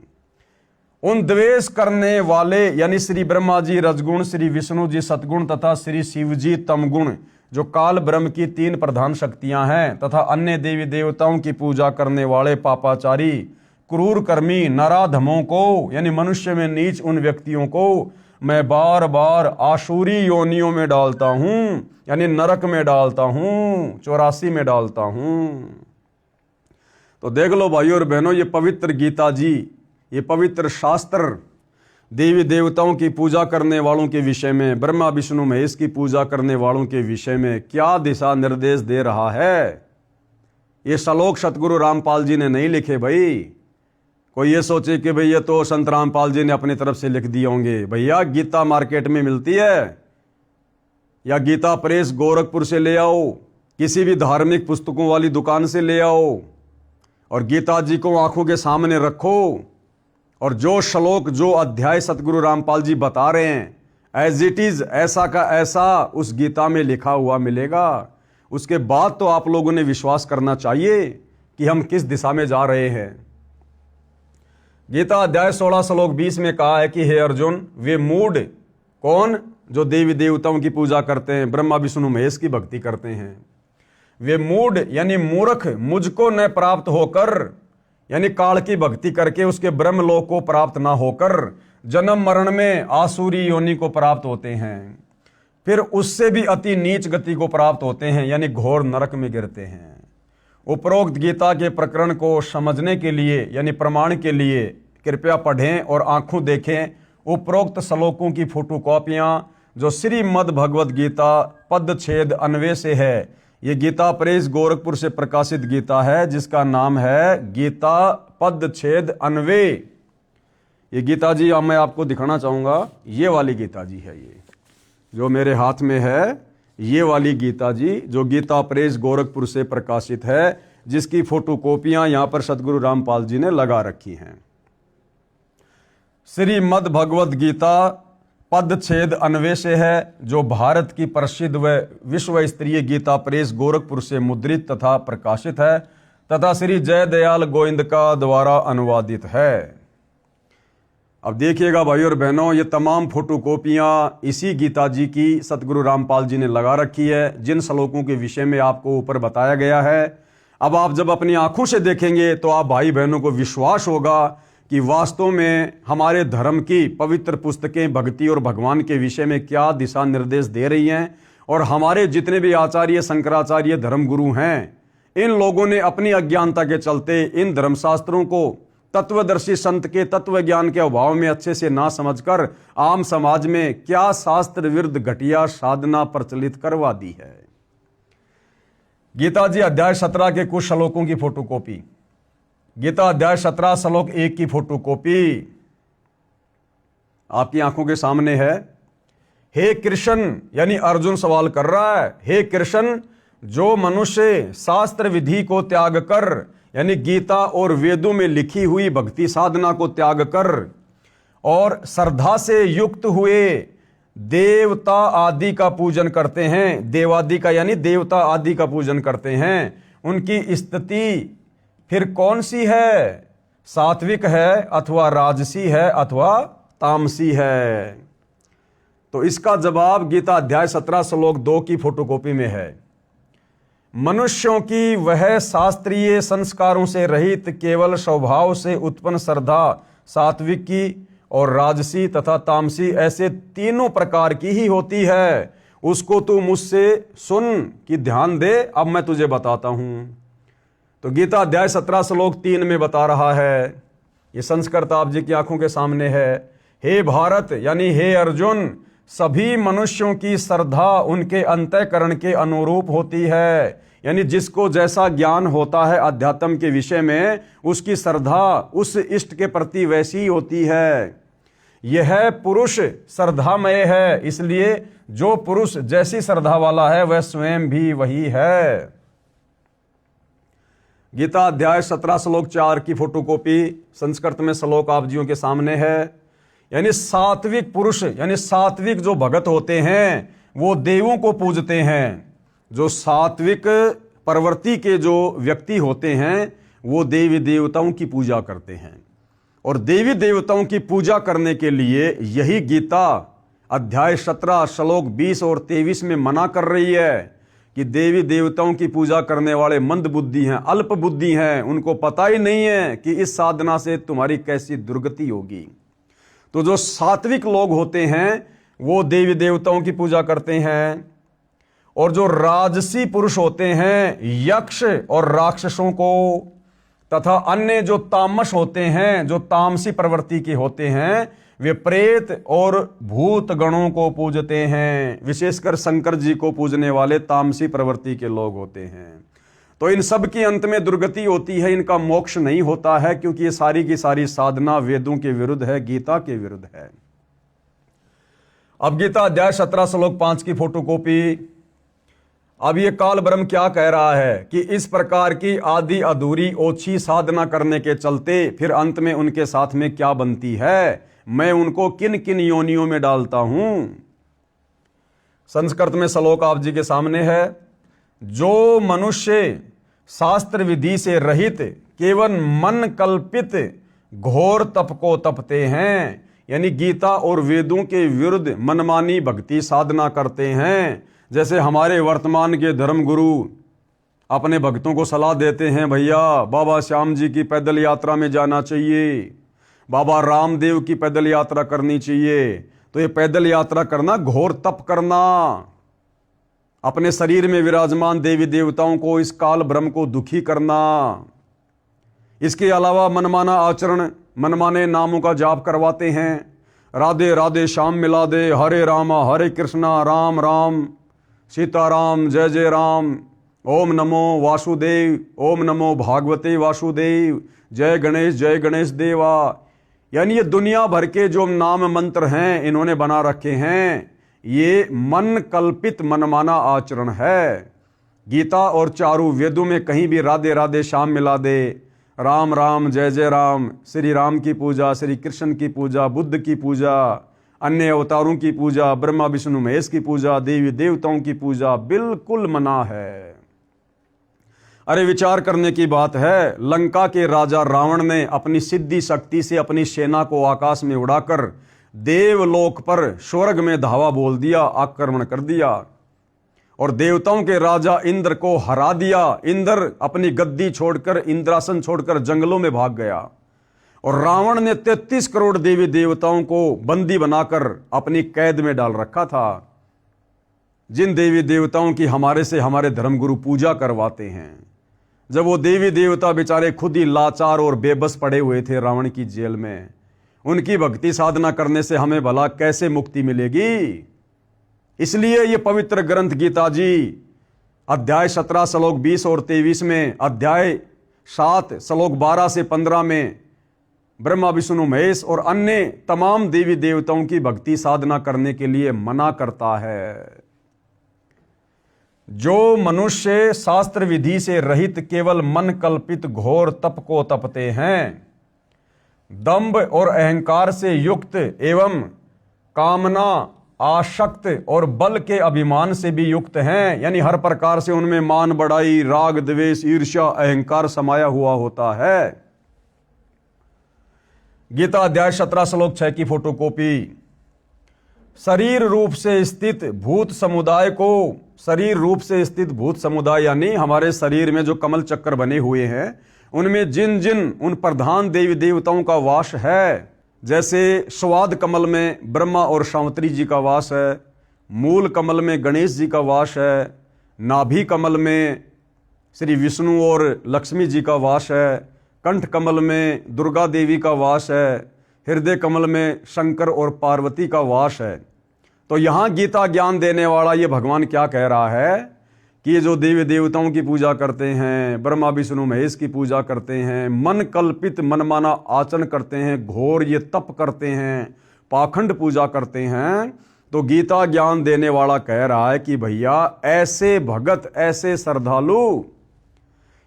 उन द्वेष करने वाले यानी श्री ब्रह्मा जी रजगुण, श्री विष्णु जी सतगुण तथा श्री शिव जी तमगुण, जो काल ब्रह्म की 3 प्रधान शक्तियां हैं, तथा अन्य देवी देवताओं की पूजा करने वाले पापाचारी क्रूर कर्मी नराधमों को यानी मनुष्य में नीच उन व्यक्तियों को मैं बार बार आसुरी योनियों में डालता हूं, यानी नरक में डालता हूं, 84 में डालता हूं। तो देख लो भाइयों और बहनों, ये पवित्र गीता जी, ये पवित्र शास्त्र देवी देवताओं की पूजा करने वालों के विषय में, ब्रह्मा विष्णु महेश की पूजा करने वालों के विषय में क्या दिशा निर्देश दे रहा है। ये श्लोक सतगुरु रामपाल जी ने नहीं लिखे भाई। कोई ये सोचे कि भाई ये तो संत रामपाल जी ने अपनी तरफ से लिख दिए होंगे। भैया गीता मार्केट में मिलती है, या गीता प्रेस गोरखपुर से ले आओ, किसी भी धार्मिक पुस्तकों वाली दुकान से ले आओ, और गीता जी को आंखों के सामने रखो, और जो श्लोक जो अध्याय सतगुरु रामपाल जी बता रहे हैं एज इट इज, ऐसा का ऐसा उस गीता में लिखा हुआ मिलेगा। उसके बाद तो आप लोगों ने विश्वास करना चाहिए कि हम किस दिशा में जा रहे हैं। गीता अध्याय 16 श्लोक 20 में कहा है कि हे अर्जुन, वे मूढ़ कौन, जो देवी देवताओं की पूजा करते हैं, ब्रह्मा विष्णु महेश की भक्ति करते हैं, वे मूढ़ यानी मूर्ख मुझको न प्राप्त होकर, यानी काल की भक्ति करके उसके ब्रह्मलोक को प्राप्त ना होकर जन्म मरण में आसुरी योनि को प्राप्त होते हैं, फिर उससे भी अति नीच गति को प्राप्त होते हैं, यानी घोर नरक में गिरते हैं। उपरोक्त गीता के प्रकरण को समझने के लिए यानी प्रमाण के लिए कृपया पढ़ें और आंखों देखें उपरोक्त श्लोकों की फोटोकॉपियां, जो श्रीमद् भगवद गीता पदछेद अन्वय से है। ये गीता प्रेस गोरखपुर से प्रकाशित गीता है, जिसका नाम है गीता पदछेद अन्वय। ये गीता जी अब मैं आपको दिखाना चाहूँगा, ये वाली गीता जी है, ये जो मेरे हाथ में है, ये वाली गीता जी जो गीता प्रेस गोरखपुर से प्रकाशित है, जिसकी फोटोकॉपियां यहाँ पर सतगुरु रामपाल जी ने लगा रखी हैं। श्रीमद् भगवद गीता पदछेद अन्वय से है, जो भारत की प्रसिद्ध व विश्व स्तरीय गीता प्रेस गोरखपुर से मुद्रित तथा प्रकाशित है, तथा श्री जयदयाल गोविंद का द्वारा अनुवादित है। अब देखिएगा भाई और बहनों, ये तमाम फोटोकॉपियां इसी गीता जी की सतगुरु रामपाल जी ने लगा रखी है, जिन श्लोकों के विषय में आपको ऊपर बताया गया है। अब आप जब अपनी आंखों से देखेंगे तो आप भाई बहनों को विश्वास होगा कि वास्तव में हमारे धर्म की पवित्र पुस्तकें भक्ति और भगवान के विषय में क्या दिशा निर्देश दे रही हैं, और हमारे जितने भी आचार्य शंकराचार्य धर्मगुरु हैं, इन लोगों ने अपनी अज्ञानता के चलते इन धर्मशास्त्रों को तत्वदर्शी संत के तत्व ज्ञान के अभाव में अच्छे से ना समझकर आम समाज में क्या शास्त्र विरुद्ध घटिया साधना प्रचलित करवा दी है। गीता जी अध्याय 17 के कुछ श्लोकों की फोटोकॉपी, गीता अध्याय 17 श्लोक 1 की फोटोकॉपी आपकी आंखों के सामने है। हे कृष्ण, यानी अर्जुन सवाल कर रहा है, हे कृष्ण, जो मनुष्य शास्त्र विधि को त्याग कर, यानी गीता और वेदों में लिखी हुई भक्ति साधना को त्याग कर और श्रद्धा से युक्त हुए देवता आदि का पूजन करते हैं, देवादि का यानी देवता आदि का पूजन करते हैं, उनकी स्थिति फिर कौन सी है, सात्विक है अथवा राजसी है अथवा तामसी है। तो इसका जवाब गीता अध्याय 17 श्लोक 2 की फोटोकॉपी में है। मनुष्यों की वह शास्त्रीय संस्कारों से रहित केवल स्वभाव से उत्पन्न श्रद्धा सात्विकी और राजसी तथा तामसी ऐसे तीनों प्रकार की ही होती है। उसको तू मुझसे सुन कि ध्यान दे, अब मैं तुझे बताता हूं। तो गीता अध्याय 17 श्लोक 3 में बता रहा है, ये संस्कृत आप जी की आंखों के सामने है। हे भारत यानी हे अर्जुन, सभी मनुष्यों की श्रद्धा उनके अंतःकरण के अनुरूप होती है, यानी जिसको जैसा ज्ञान होता है अध्यात्म के विषय में, उसकी श्रद्धा उस इष्ट के प्रति वैसी ही होती है। यह पुरुष श्रद्धामय है, इसलिए जो पुरुष जैसी श्रद्धा वाला है वह स्वयं भी वही है। गीता अध्याय 17 श्लोक 4 की फोटोकॉपी संस्कृत में श्लोक आप जियों के सामने है। यानी सात्विक पुरुष, यानी सात्विक जो भगत होते हैं वो देवों को पूजते हैं। जो सात्विक प्रवृत्ति के जो व्यक्ति होते हैं वो देवी देवताओं की पूजा करते हैं, और देवी देवताओं की पूजा करने के लिए यही गीता अध्याय 17 श्लोक 20 और 23 में मना कर रही है कि देवी देवताओं की पूजा करने वाले मंद बुद्धि हैं, अल्प बुद्धि हैं, उनको पता ही नहीं है कि इस साधना से तुम्हारी कैसी दुर्गति होगी। तो जो सात्विक लोग होते हैं वो देवी देवताओं की पूजा करते हैं, और जो राजसी पुरुष होते हैं यक्ष और राक्षसों को, तथा अन्य जो तामस होते हैं, जो तामसी प्रवृत्ति के होते हैं, वे प्रेत और भूत गणों को पूजते हैं। विशेषकर शंकर जी को पूजने वाले तामसी प्रवृत्ति के लोग होते हैं। तो इन सब की अंत में दुर्गति होती है, इनका मोक्ष नहीं होता है, क्योंकि ये सारी की सारी साधना वेदों के विरुद्ध है, गीता के विरुद्ध है। अब गीता अध्याय 17 श्लोक 5 की फोटोकॉपी। अब ये काल ब्रह्म क्या कह रहा है कि इस प्रकार की आदि अधूरी ओछी साधना करने के चलते फिर अंत में उनके साथ में क्या बनती है, मैं उनको किन किन योनियों में डालता हूं। संस्कृत में श्लोक आप जी के सामने है। जो मनुष्य शास्त्र विधि से रहित केवल मन कल्पित घोर तप को तपते हैं, यानी गीता और वेदों के विरुद्ध मनमानी भक्ति साधना करते हैं। जैसे हमारे वर्तमान के धर्म गुरु अपने भक्तों को सलाह देते हैं, भैया बाबा श्याम जी की पैदल यात्रा में जाना चाहिए, बाबा रामदेव की पैदल यात्रा करनी चाहिए। तो ये पैदल यात्रा करना घोर तप करना, अपने शरीर में विराजमान देवी देवताओं को, इस काल ब्रह्म को दुखी करना। इसके अलावा मनमाना आचरण, मनमाने नामों का जाप करवाते हैं। राधे राधे श्याम मिला दे, हरे रामा हरे कृष्णा, राम राम सीताराम, जय जय राम, ओम नमो वासुदेव, ओम नमो भागवते वासुदेव, जय गणेश देवा। यानी ये दुनिया भर के जो नाम मंत्र हैं इन्होंने बना रखे हैं, ये मन कल्पित मनमाना आचरण है। गीता और चारों वेदों में कहीं भी राधे राधे श्याम मिला दे, राम राम जय जय राम, श्री राम की पूजा, श्री कृष्ण की पूजा, बुद्ध की पूजा, अन्य अवतारों की पूजा, ब्रह्मा विष्णु महेश की पूजा, देवी देवताओं की पूजा बिल्कुल मना है। अरे विचार करने की बात है, लंका के राजा रावण ने अपनी सिद्धि शक्ति से अपनी सेना को आकाश में उड़ाकर देवलोक पर स्वर्ग में धावा बोल दिया, आक्रमण कर दिया, और देवताओं के राजा इंद्र को हरा दिया। इंद्र अपनी गद्दी छोड़कर, इंद्रासन छोड़कर जंगलों में भाग गया, और रावण ने 33 करोड़ देवी देवताओं को बंदी बनाकर अपनी कैद में डाल रखा था। जिन देवी देवताओं की हमारे से हमारे धर्मगुरु पूजा करवाते हैं, जब वो देवी देवता बेचारे खुद ही लाचार और बेबस पड़े हुए थे रावण की जेल में, उनकी भक्ति साधना करने से हमें भला कैसे मुक्ति मिलेगी। इसलिए ये पवित्र ग्रंथ गीता जी अध्याय 17 श्लोक 20 और 23 में, अध्याय 7 श्लोक 12 से 15 में ब्रह्मा विष्णु महेश और अन्य तमाम देवी देवताओं की भक्ति साधना करने के लिए मना करता है। जो मनुष्य शास्त्र विधि से रहित केवल मन कल्पित घोर तप को तपते हैं, दंभ और अहंकार से युक्त एवं कामना, आसक्त और बल के अभिमान से भी युक्त हैं, यानी हर प्रकार से उनमें मान बढ़ाई, राग द्वेष ईर्ष्या अहंकार समाया हुआ होता है। गीता अध्याय 17 श्लोक 6 की फोटोकॉपी। शरीर रूप से स्थित भूत समुदाय को, शरीर रूप से स्थित भूत समुदाय यानी हमारे शरीर में जो कमल चक्कर बने हुए हैं, उनमें जिन जिन उन प्रधान देवी देवताओं का वास है, जैसे स्वाद कमल में ब्रह्मा और सावित्री जी का वास है, मूल कमल में गणेश जी का वास है, नाभि कमल में श्री विष्णु और लक्ष्मी जी का वास है, कंठ कमल में दुर्गा देवी का वास है, हृदय कमल में शंकर और पार्वती का वास है। तो यहाँ गीता ज्ञान देने वाला ये भगवान क्या कह रहा है कि ये जो देवी देवताओं की पूजा करते हैं, ब्रह्मा विष्णु महेश की पूजा करते हैं, मन कल्पित मनमाना आचरण करते हैं, घोर ये तप करते हैं, पाखंड पूजा करते हैं, तो गीता ज्ञान देने वाला कह रहा है कि भैया ऐसे भगत, ऐसे श्रद्धालु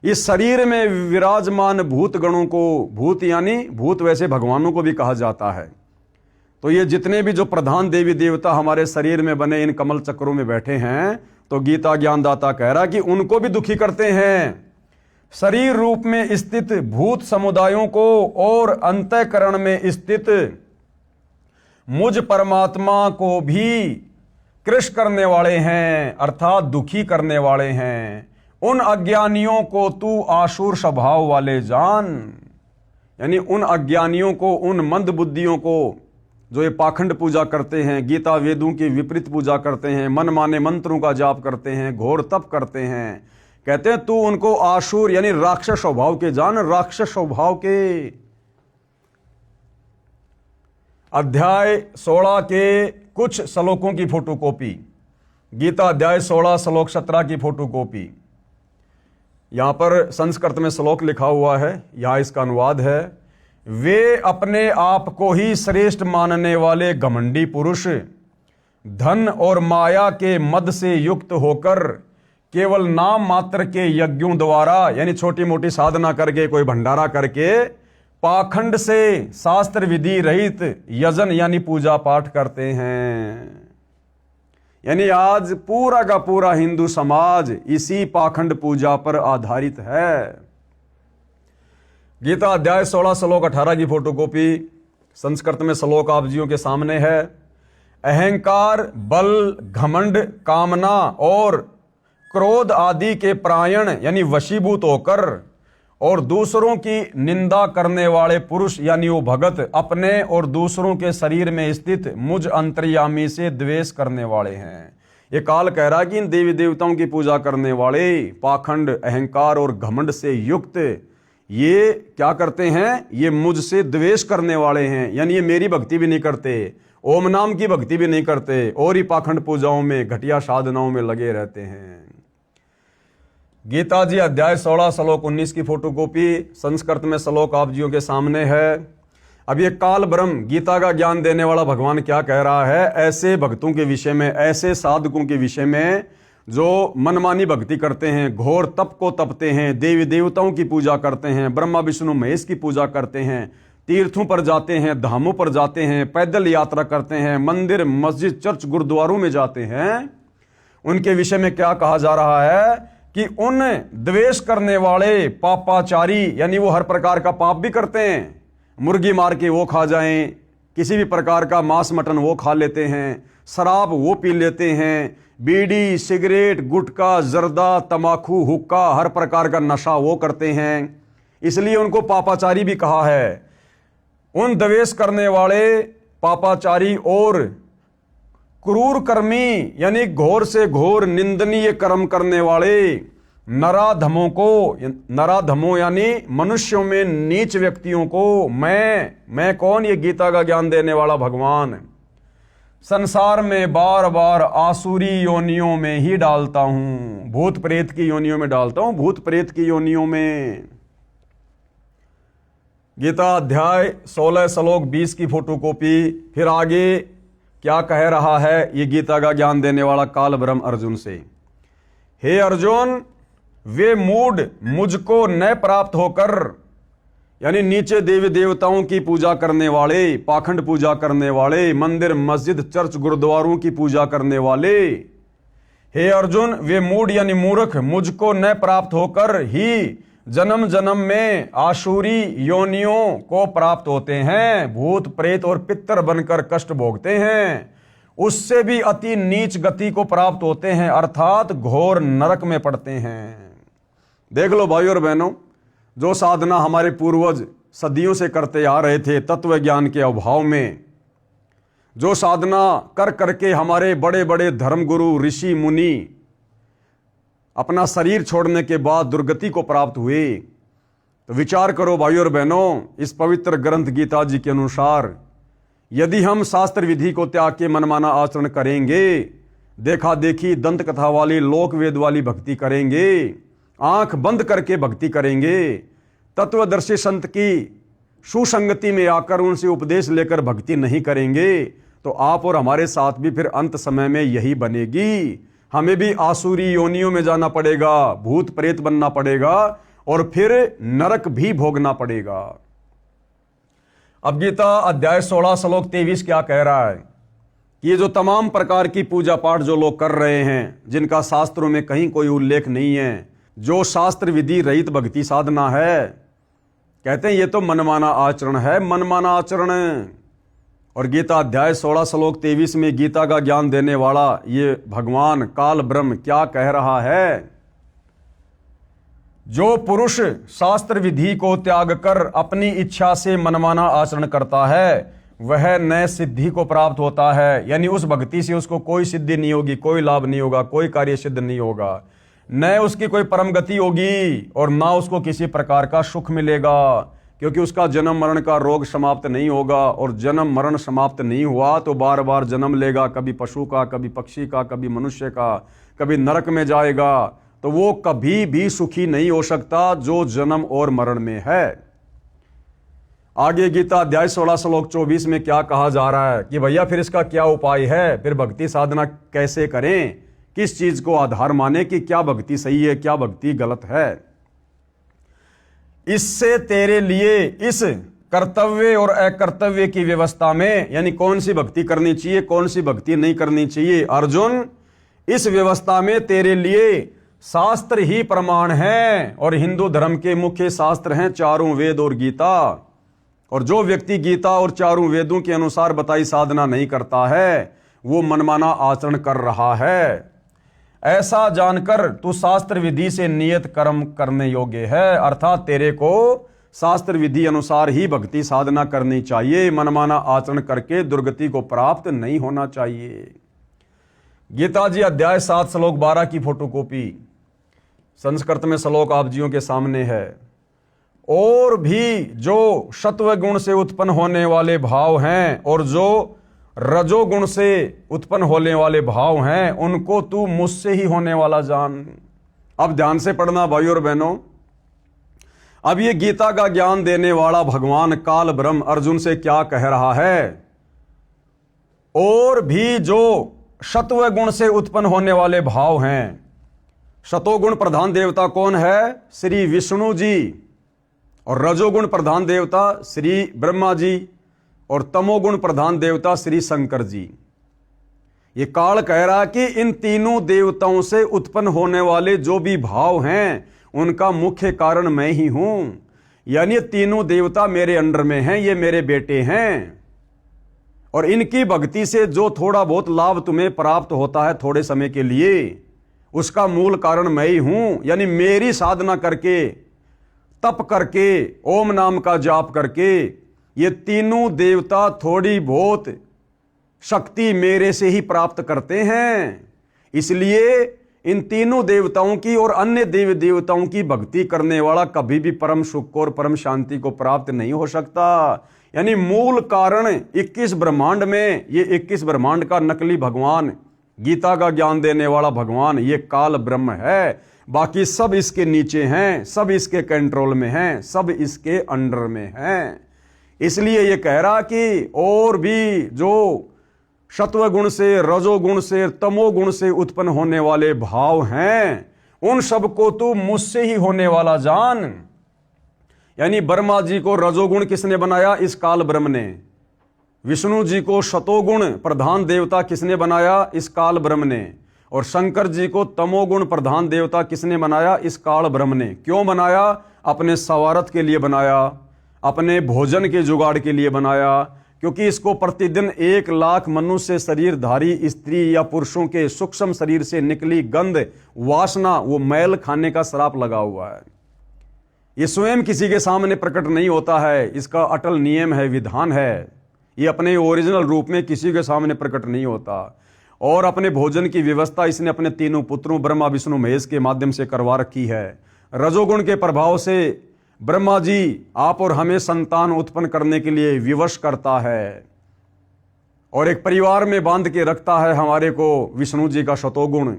इस शरीर में विराजमान भूत गणों को, भूत यानी भूत वैसे भगवानों को भी कहा जाता है, तो ये जितने भी जो प्रधान देवी देवता हमारे शरीर में बने इन कमल चक्रों में बैठे हैं, तो गीता ज्ञानदाता कह रहा कि उनको भी दुखी करते हैं। शरीर रूप में स्थित भूत समुदायों को और अंतःकरण में स्थित मुझ परमात्मा को भी कृश करने वाले हैं, अर्थात दुखी करने वाले हैं। उन अज्ञानियों को तू आसुर स्वभाव वाले जान, यानी उन अज्ञानियों को, उन मंद बुद्धियों को जो ये पाखंड पूजा करते हैं, गीता वेदों की विपरीत पूजा करते हैं, मन माने मंत्रों का जाप करते हैं, घोर तप करते हैं, कहते हैं तू उनको आसुर यानी राक्षस स्वभाव के जान। राक्षस स्वभाव के अध्याय 16 के कुछ श्लोकों की फोटोकॉपी, गीता अध्याय 16 श्लोक 17 की फोटोकॉपी। यहां पर संस्कृत में श्लोक लिखा हुआ है, यहां इसका अनुवाद है। वे अपने आप को ही श्रेष्ठ मानने वाले घमंडी पुरुष धन और माया के मद से युक्त होकर केवल नाम मात्र के यज्ञों द्वारा, यानी छोटी मोटी साधना करके, कोई भंडारा करके, पाखंड से शास्त्र विधि रहित यजन यानी पूजा पाठ करते हैं। यानी आज पूरा का पूरा हिंदू समाज इसी पाखंड पूजा पर आधारित है। गीता अध्याय 16 श्लोक 18 की फोटोकॉपी, संस्कृत में श्लोक आप जियों के सामने है। अहंकार, बल, घमंड, कामना और क्रोध आदि के प्रायण यानी वशीभूत होकर और दूसरों की निंदा करने वाले पुरुष यानी वो भगत अपने और दूसरों के शरीर में स्थित मुझ अंतर्यामी से द्वेष करने वाले हैं। ये काल कह रहा है कि इन देवी देवताओं की पूजा करने वाले पाखंड, अहंकार और घमंड से युक्त ये क्या करते हैं, ये मुझसे द्वेष करने वाले हैं, यानी ये मेरी भक्ति भी नहीं करते, ओम नाम की भक्ति भी नहीं करते, और ही पाखंड पूजाओं में, घटिया साधनाओं में लगे रहते हैं। गीता जी अध्याय 16 श्लोक 19 की फोटोकॉपी, संस्कृत में श्लोक आप जियों के सामने है। अब ये काल ब्रह्म गीता का ज्ञान देने वाला भगवान क्या कह रहा है, ऐसे भक्तों के विषय में, ऐसे साधकों के विषय में जो मनमानी भक्ति करते हैं, घोर तप को तपते हैं, देवी देवताओं की पूजा करते हैं, ब्रह्मा विष्णु महेश की पूजा करते हैं, तीर्थों पर जाते हैं, धामों पर जाते हैं, पैदल यात्रा करते हैं, मंदिर, मस्जिद, चर्च, गुरुद्वारों में जाते हैं, उनके विषय में क्या कहा जा रहा है कि उन द्वेष करने वाले पापाचारी, यानी वो हर प्रकार का पाप भी करते हैं, मुर्गी मार के वो खा जाएं, किसी भी प्रकार का मांस मटन वो खा लेते हैं, शराब वो पी लेते हैं, बीड़ी, सिगरेट, गुटखा, जर्दा, तमाकू, हुक्का, हर प्रकार का नशा वो करते हैं, इसलिए उनको पापाचारी भी कहा है। उन द्वेष करने वाले पापाचारी और क्रूर कर्मी यानी घोर से घोर निंदनीय कर्म करने वाले नराधमों को, नराधमों यानी मनुष्यों में नीच व्यक्तियों को मैं कौन, ये गीता का ज्ञान देने वाला भगवान संसार में बार बार आसुरी योनियों में ही डालता हूं, भूत प्रेत की योनियों में डालता हूं, भूत प्रेत की योनियों में। गीता अध्याय 16 श्लोक 20 की फोटोकॉपी, फिर आगे क्या कह रहा है ये गीता का ज्ञान देने वाला काल ब्रह्म अर्जुन से। हे अर्जुन, वे मूढ़ मुझको न प्राप्त होकर, यानी नीचे देवी देवताओं की पूजा करने वाले, पाखंड पूजा करने वाले, मंदिर, मस्जिद, चर्च, गुरुद्वारों की पूजा करने वाले, हे अर्जुन वे मूढ़ यानी मूर्ख मुझको न प्राप्त होकर ही जन्म जन्म में आसुरी योनियों को प्राप्त होते हैं, भूत प्रेत और पितर बनकर कष्ट भोगते हैं, उससे भी अति नीच गति को प्राप्त होते हैं, अर्थात घोर नरक में पड़ते हैं। देख लो भाइयों और बहनों, जो साधना हमारे पूर्वज सदियों से करते आ रहे थे तत्व ज्ञान के अभाव में, जो साधना कर करके हमारे बड़े बड़े धर्मगुरु ऋषि मुनि अपना शरीर छोड़ने के बाद दुर्गति को प्राप्त हुए, तो विचार करो भाइयों और बहनों, इस पवित्र ग्रंथ गीता जी के अनुसार यदि हम शास्त्र विधि को त्याग के मनमाना आचरण करेंगे, देखा देखी दंत कथा वाली लोक वेद वाली भक्ति करेंगे, आंख बंद करके भक्ति करेंगे, तत्वदर्शी संत की सुसंगति में आकर उनसे उपदेश लेकर भक्ति नहीं करेंगे, तो आप और हमारे साथ भी फिर अंत समय में यही बनेगी। हमें भी आसुरी योनियों में जाना पड़ेगा, भूत प्रेत बनना पड़ेगा और फिर नरक भी भोगना पड़ेगा। अब गीता अध्याय 16 श्लोक 23 क्या कह रहा है कि ये जो तमाम प्रकार की पूजा पाठ जो लोग कर रहे हैं, जिनका शास्त्रों में कहीं कोई उल्लेख नहीं है, जो शास्त्र विधि रहित भक्ति साधना है, कहते हैं ये तो मनमाना आचरण है, मनमाना आचरण। और गीता अध्याय 16 श्लोक 23 में गीता का ज्ञान देने वाला ये भगवान काल ब्रह्म क्या कह रहा है? जो पुरुष शास्त्र विधि को त्याग कर अपनी इच्छा से मनमाना आचरण करता है, वह नए सिद्धि को प्राप्त होता है। यानी उस भक्ति से उसको कोई सिद्धि नहीं होगी, कोई लाभ नहीं होगा, कोई कार्य सिद्ध नहीं होगा, न उसकी कोई परम गति होगी और ना उसको किसी प्रकार का सुख मिलेगा, क्योंकि उसका जन्म मरण का रोग समाप्त नहीं होगा। और जन्म मरण समाप्त नहीं हुआ तो बार बार जन्म लेगा, कभी पशु का, कभी पक्षी का, कभी मनुष्य का, कभी नरक में जाएगा। तो वो कभी भी सुखी नहीं हो सकता जो जन्म और मरण में है। आगे गीता अध्याय 16 श्लोक 24 में क्या कहा जा रहा है कि भैया फिर इसका क्या उपाय है, फिर भक्ति साधना कैसे करें, किस चीज को आधार माने कि क्या भक्ति सही है, क्या भक्ति गलत है। इससे तेरे लिए इस कर्तव्य और अकर्तव्य की व्यवस्था में, यानी कौन सी भक्ति करनी चाहिए, कौन सी भक्ति नहीं करनी चाहिए, अर्जुन इस व्यवस्था में तेरे लिए शास्त्र ही प्रमाण है। और हिंदू धर्म के मुख्य शास्त्र हैं चारों वेद और गीता। और जो व्यक्ति गीता और चारों वेदों के अनुसार बताई साधना नहीं करता है, वो मनमाना आचरण कर रहा है। ऐसा जानकर तू शास्त्र विधि से नियत कर्म करने योग्य है, अर्थात तेरे को शास्त्र विधि अनुसार ही भक्ति साधना करनी चाहिए। मनमाना आचरण करके दुर्गति को प्राप्त नहीं होना चाहिए। गीता जी अध्याय 7 श्लोक 12 की फोटोकॉपी संस्कृत में श्लोक आप जियों के सामने है। और भी जो सत्व गुण से उत्पन्न होने वाले भाव हैं और जो रजोगुण से उत्पन्न होने वाले भाव हैं, उनको तू मुझसे ही होने वाला जान। अब ध्यान से पढ़ना भाइयों और बहनों। अब ये गीता का ज्ञान देने वाला भगवान काल ब्रह्म अर्जुन से क्या कह रहा है? और भी जो सत्व गुण से उत्पन्न होने वाले भाव हैं। सतोगुण प्रधान देवता कौन है? श्री विष्णु जी। और रजोगुण प्रधान देवता श्री ब्रह्मा जी और तमोगुण प्रधान देवता श्री शंकर जी। ये काल कह रहा कि इन तीनों देवताओं से उत्पन्न होने वाले जो भी भाव हैं, उनका मुख्य कारण मैं ही हूं। यानी तीनों देवता मेरे अंडर में हैं, ये मेरे बेटे हैं। और इनकी भक्ति से जो थोड़ा बहुत लाभ तुम्हें प्राप्त होता है थोड़े समय के लिए, उसका मूल कारण मैं ही हूं। यानी मेरी साधना करके, तप करके, ओम नाम का जाप करके ये तीनों देवता थोड़ी बहुत शक्ति मेरे से ही प्राप्त करते हैं। इसलिए इन तीनों देवताओं की और अन्य देवी देवताओं की भक्ति करने वाला कभी भी परम सुख और परम शांति को प्राप्त नहीं हो सकता। यानी मूल कारण 21 ब्रह्मांड में, ये 21 ब्रह्मांड का नकली भगवान, गीता का ज्ञान देने वाला भगवान, ये काल ब्रह्म है। बाकी सब इसके नीचे हैं, सब इसके कंट्रोल में हैं, सब इसके अंडर में हैं। इसलिए ये कह रहा कि और भी जो सत्वगुण से, रजोगुण से, तमोगुण से उत्पन्न होने वाले भाव हैं, उन सबको तू मुझसे ही होने वाला जान। यानी ब्रह्मा जी को रजोगुण किसने बनाया? इस काल ब्रह्म ने। विष्णु जी को सतोगुण प्रधान देवता किसने बनाया? इस काल ब्रह्म ने। और शंकर जी को तमोगुण प्रधान देवता किसने बनाया? इस काल ब्रह्म ने। क्यों बनाया? अपने स्वार्थ के लिए बनाया, अपने भोजन के जुगाड़ के लिए बनाया। क्योंकि इसको प्रतिदिन 1 लाख मनुष्य शरीरधारी स्त्री या पुरुषों के सूक्ष्म शरीर से निकली गंध, वासना, वो मैल खाने का श्राप लगा हुआ है। ये स्वयं किसी के सामने प्रकट नहीं होता है, इसका अटल नियम है, विधान है। ये अपने ओरिजिनल रूप में किसी के सामने प्रकट नहीं होता। और अपने भोजन की व्यवस्था इसने अपने तीनों पुत्रों ब्रह्मा विष्णु महेश के माध्यम से करवा रखी है। रजोगुण के प्रभाव से ब्रह्मा जी आप और हमें संतान उत्पन्न करने के लिए विवश करता है। और एक परिवार में बांध के रखता है हमारे को विष्णु जी का शतोगुण,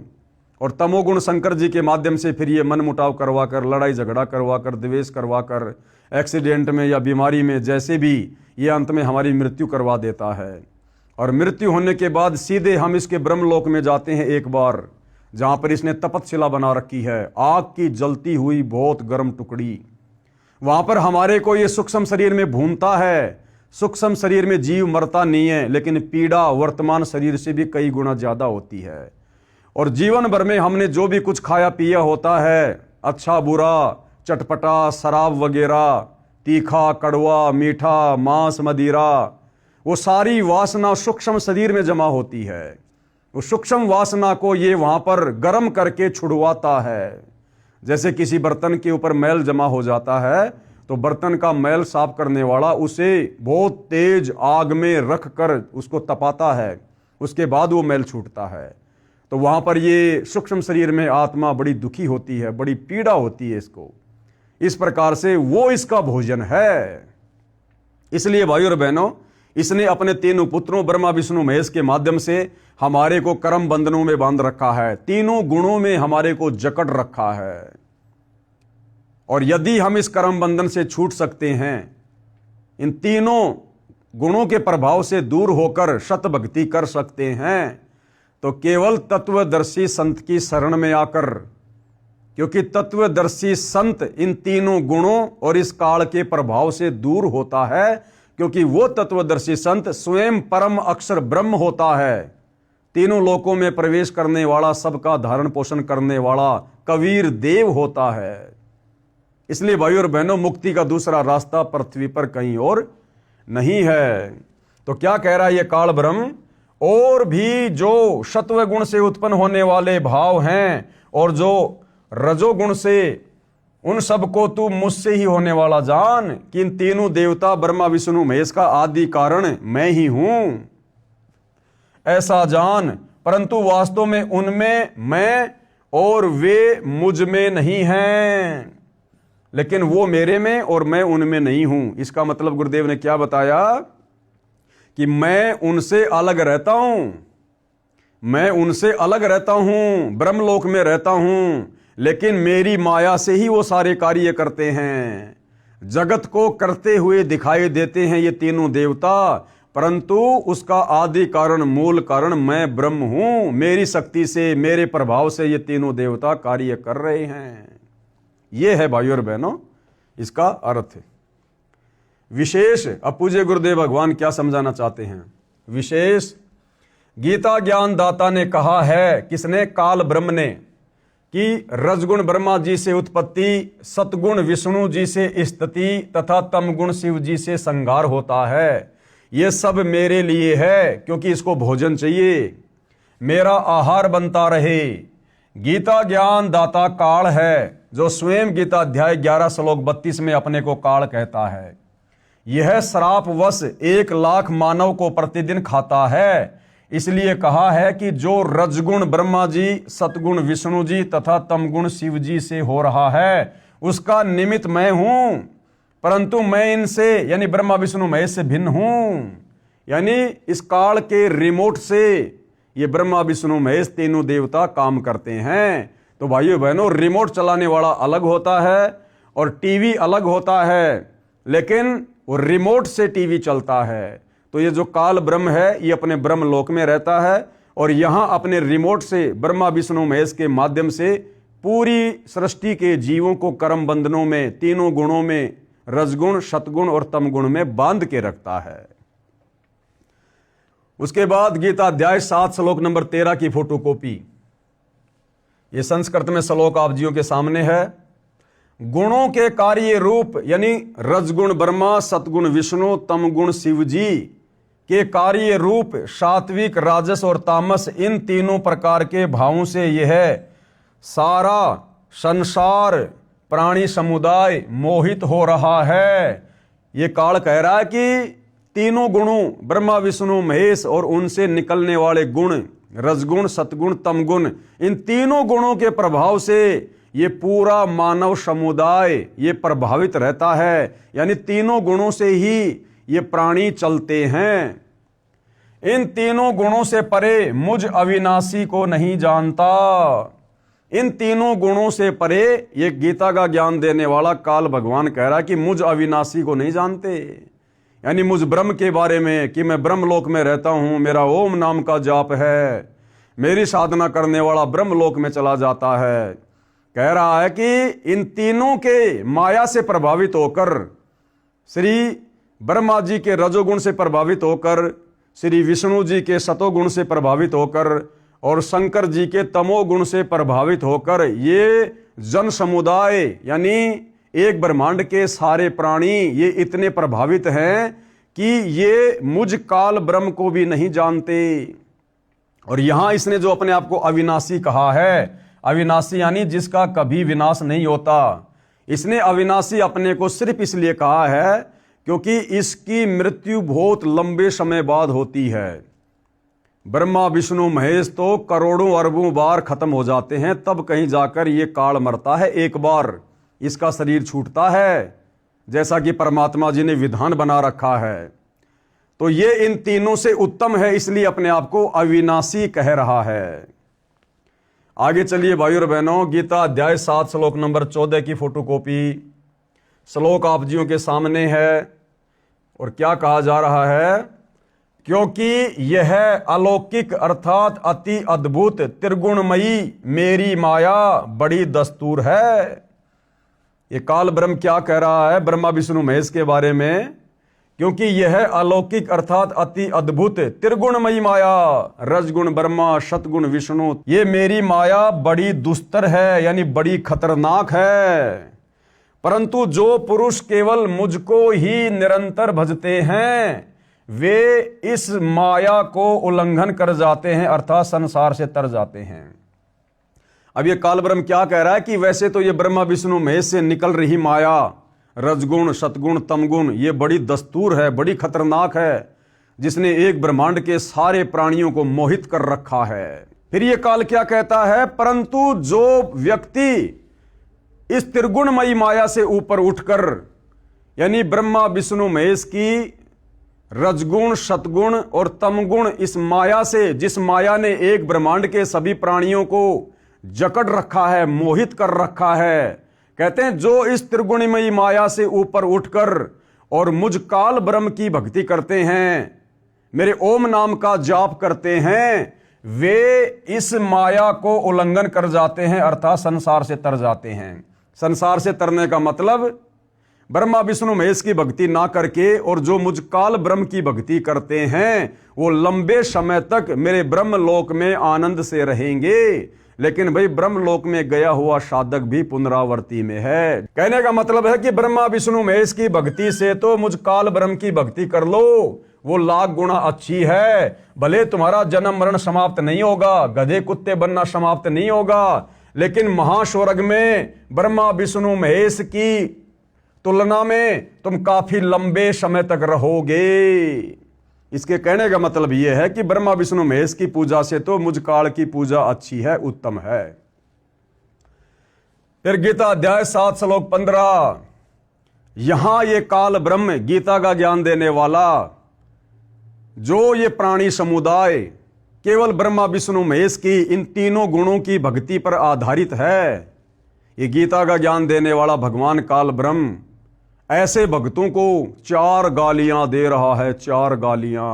और तमोगुण शंकर जी के माध्यम से फिर ये मन मुटाव करवा कर, लड़ाई झगड़ा करवा कर, द्वेष करवा कर, एक्सीडेंट में या बीमारी में जैसे भी ये अंत में हमारी मृत्यु करवा देता है। और मृत्यु होने के बाद सीधे हम इसके ब्रह्मलोक में जाते हैं एक बार, जहाँ पर इसने तपतशिला बना रखी है, आग की जलती हुई बहुत गर्म टुकड़ी। वहाँ पर हमारे को ये सूक्ष्म शरीर में भूनता है। सूक्ष्म शरीर में जीव मरता नहीं है, लेकिन पीड़ा वर्तमान शरीर से भी कई गुना ज़्यादा होती है। और जीवन भर में हमने जो भी कुछ खाया पिया होता है, अच्छा बुरा, चटपटा, शराब वगैरह, तीखा कड़वा मीठा, मांस मदिरा, वो सारी वासना सूक्ष्म शरीर में जमा होती है। वो सूक्ष्म वासना को ये वहाँ पर गर्म करके छुड़वाता है। जैसे किसी बर्तन के ऊपर मैल जमा हो जाता है, तो बर्तन का मैल साफ करने वाला उसे बहुत तेज आग में रख कर उसको तपाता है, उसके बाद वो मैल छूटता है। तो वहाँ पर ये सूक्ष्म शरीर में आत्मा बड़ी दुखी होती है, बड़ी पीड़ा होती है इसको। इस प्रकार से वो इसका भोजन है। इसलिए भाइयों और बहनों, इसने अपने तीनों पुत्रों ब्रह्मा विष्णु महेश के माध्यम से हमारे को कर्म बंधनों में बांध रखा है, तीनों गुणों में हमारे को जकड़ रखा है। और यदि हम इस कर्म बंधन से छूट सकते हैं, इन तीनों गुणों के प्रभाव से दूर होकर शत भक्ति कर सकते हैं, तो केवल तत्वदर्शी संत की शरण में आकर, क्योंकि तत्वदर्शी संत इन तीनों गुणों और इस काल के प्रभाव से दूर होता है, क्योंकि वो तत्वदर्शी संत स्वयं परम अक्षर ब्रह्म होता है, तीनों लोकों में प्रवेश करने वाला, सबका धारण पोषण करने वाला कबीर देव होता है। इसलिए भाइयों और बहनों, मुक्ति का दूसरा रास्ता पृथ्वी पर कहीं और नहीं है। तो क्या कह रहा है ये काल ब्रह्म? और भी जो सत्व गुण से उत्पन्न होने वाले भाव हैं और जो रजोगुण से, उन सबको तू मुझसे ही होने वाला जान कि इन तीनों देवता ब्रह्मा विष्णु महेश का आदि कारण मैं ही हूं, ऐसा जान। परंतु वास्तव में उनमें मैं और वे मुझ में नहीं हैं, लेकिन वो मेरे में और मैं उनमें नहीं हूं। इसका मतलब गुरुदेव ने क्या बताया कि मैं उनसे अलग रहता हूं, मैं उनसे अलग रहता हूं, ब्रह्मलोक में रहता हूं, लेकिन मेरी माया से ही वो सारे कार्य करते हैं। जगत को करते हुए दिखाई देते हैं ये तीनों देवता, परंतु उसका आदि कारण, मूल कारण मैं ब्रह्म हूं। मेरी शक्ति से, मेरे प्रभाव से ये तीनों देवता कार्य कर रहे हैं। ये है भाइयों और बहनों इसका अर्थ। विशेष अब पूज्य गुरुदेव भगवान क्या समझाना चाहते हैं? विशेष गीता ज्ञान दाता ने कहा है, किसने? काल ब्रह्म ने, कि रजगुण ब्रह्मा जी से उत्पत्ति, सतगुण विष्णु जी से स्थिति तथा तमगुण शिव जी से संहार होता है। ये सब मेरे लिए है, क्योंकि इसको भोजन चाहिए, मेरा आहार बनता रहे। गीता ज्ञान दाता काल है, जो स्वयं गीता अध्याय 11 श्लोक 32 में अपने को काल कहता है। यह श्रापवश 1 लाख मानव को प्रतिदिन खाता है। इसलिए कहा है कि जो रजगुण ब्रह्मा जी, सतगुण विष्णु जी तथा तमगुण शिव जी से हो रहा है, उसका निमित्त मैं हूं, परंतु मैं इनसे यानी ब्रह्मा विष्णु महेश से भिन्न हूं। यानी इस काल के रिमोट से ये ब्रह्मा विष्णु महेश तीनों देवता काम करते हैं। तो भाइयों बहनों, रिमोट चलाने वाला अलग होता है और टीवी अलग होता है, लेकिन वो रिमोट से टीवी चलता है। तो ये जो काल ब्रह्म है, ये अपने ब्रह्म लोक में रहता है और यहाँ अपने रिमोट से ब्रह्मा विष्णु महेश के माध्यम से पूरी सृष्टि के जीवों को कर्म बंधनों में, तीनों गुणों में, रजगुण, सतगुण और तमगुण में बांध के रखता है। उसके बाद गीता अध्याय 7 श्लोक नंबर 13 की फोटोकॉपी, ये संस्कृत में श्लोक आप जियों के सामने है। गुणों के कार्य रूप यानी रजगुण ब्रह्मा, सतगुण विष्णु, तमगुण शिव जी के कार्य रूप सात्विक, राजस और तामस, इन तीनों प्रकार के भावों से यह सारा संसार, प्राणी समुदाय मोहित हो रहा है। ये काल कह रहा है कि तीनों गुणों ब्रह्मा विष्णु महेश और उनसे निकलने वाले गुण, रजगुण, सतगुण, तमगुण, इन तीनों गुणों के प्रभाव से ये पूरा मानव समुदाय ये प्रभावित रहता है। यानी तीनों गुणों से ही ये प्राणी चलते हैं। इन तीनों गुणों से परे मुझ अविनाशी को नहीं जानता। इन तीनों गुणों से परे ये गीता का ज्ञान देने वाला काल भगवान कह रहा है कि मुझ अविनाशी को नहीं जानते, यानी मुझ ब्रह्म के बारे में कि मैं ब्रह्मलोक में रहता हूं, मेरा ओम नाम का जाप है, मेरी साधना करने वाला ब्रह्मलोक में चला जाता है। कह रहा है कि इन तीनों के माया से प्रभावित होकर, श्री ब्रह्मा जी के रजोगुण से प्रभावित होकर, श्री विष्णु जी के सतोगुण से प्रभावित होकर और शंकर जी के तमोगुण से प्रभावित होकर ये जन समुदाय यानी एक ब्रह्मांड के सारे प्राणी ये इतने प्रभावित हैं कि ये मुझ काल ब्रह्म को भी नहीं जानते। और यहां इसने जो अपने आप को अविनाशी कहा है, अविनाशी यानी जिसका कभी विनाश नहीं होता, इसने अविनाशी अपने को सिर्फ इसलिए कहा है क्योंकि इसकी मृत्यु बहुत लंबे समय बाद होती है। ब्रह्मा विष्णु महेश तो करोड़ों अरबों बार खत्म हो जाते हैं, तब कहीं जाकर ये काल मरता है, एक बार इसका शरीर छूटता है, जैसा कि परमात्मा जी ने विधान बना रखा है। तो ये इन तीनों से उत्तम है, इसलिए अपने आप को अविनाशी कह रहा है। आगे चलिए भाइयों और बहनों, गीता अध्याय 7 श्लोक नंबर 14 की फोटोकॉपी श्लोक आप जियों के सामने है। और क्या कहा जा रहा है? क्योंकि यह अलौकिक अर्थात अति अद्भुत त्रिगुणमयी मेरी माया बड़ी दस्तूर है। ये काल ब्रह्म क्या कह रहा है ब्रह्मा विष्णु महेश के बारे में? क्योंकि यह अलौकिक अर्थात अति अद्भुत त्रिगुणमयी माया, रजगुण ब्रह्मा सतगुण विष्णु, ये मेरी माया बड़ी दुस्तर है, यानी बड़ी खतरनाक है। परंतु जो पुरुष केवल मुझको ही निरंतर भजते हैं वे इस माया को उल्लंघन कर जाते हैं, अर्थात संसार से तर जाते हैं। अब ये काल ब्रह्म क्या कह रहा है कि वैसे तो ये ब्रह्मा विष्णु महेश से निकल रही माया, रजगुण सतगुण तमगुण, ये बड़ी दस्तूर है, बड़ी खतरनाक है, जिसने एक ब्रह्मांड के सारे प्राणियों को मोहित कर रखा है। फिर ये काल क्या कहता है? परंतु जो व्यक्ति इस त्रिगुणमयी माया से ऊपर उठकर, यानी ब्रह्मा विष्णु महेश की रजगुण सतगुण और तमगुण इस माया से, जिस माया ने एक ब्रह्मांड के सभी प्राणियों को जकड़ रखा है, मोहित कर रखा है, कहते हैं जो इस त्रिगुणमयी माया से ऊपर उठकर और मुझ काल ब्रह्म की भक्ति करते हैं, मेरे ओम नाम का जाप करते हैं, वे इस माया को उल्लंघन कर जाते हैं, अर्थात संसार से तर जाते हैं। संसार से तरने का मतलब ब्रह्मा विष्णु महेश की भक्ति ना करके और जो मुझ काल ब्रह्म की भक्ति करते हैं वो लंबे समय तक मेरे ब्रह्म लोक में आनंद से रहेंगे। लेकिन भाई ब्रह्म लोक में गया हुआ साधक भी पुनरावृत्ति में है। कहने का मतलब है कि ब्रह्मा विष्णु महेश की भक्ति से तो मुझ काल ब्रह्म की भक्ति कर लो, वो लाख गुना अच्छी है। भले तुम्हारा जन्म मरण समाप्त नहीं होगा, गधे कुत्ते बनना समाप्त नहीं होगा, लेकिन महास्वर्ग में ब्रह्मा विष्णु महेश की तुलना में तुम काफी लंबे समय तक रहोगे। इसके कहने का मतलब यह है कि ब्रह्मा विष्णु महेश की पूजा से तो मुझ काल की पूजा अच्छी है, उत्तम है। फिर गीता अध्याय 7 श्लोक 15, यहां ये काल ब्रह्म गीता का ज्ञान देने वाला, जो ये प्राणी समुदाय केवल ब्रह्मा विष्णु महेश की इन तीनों गुणों की भक्ति पर आधारित है, ये गीता का ज्ञान देने वाला भगवान काल ब्रह्म ऐसे भक्तों को 4 गालियां दे रहा है, 4 गालियां,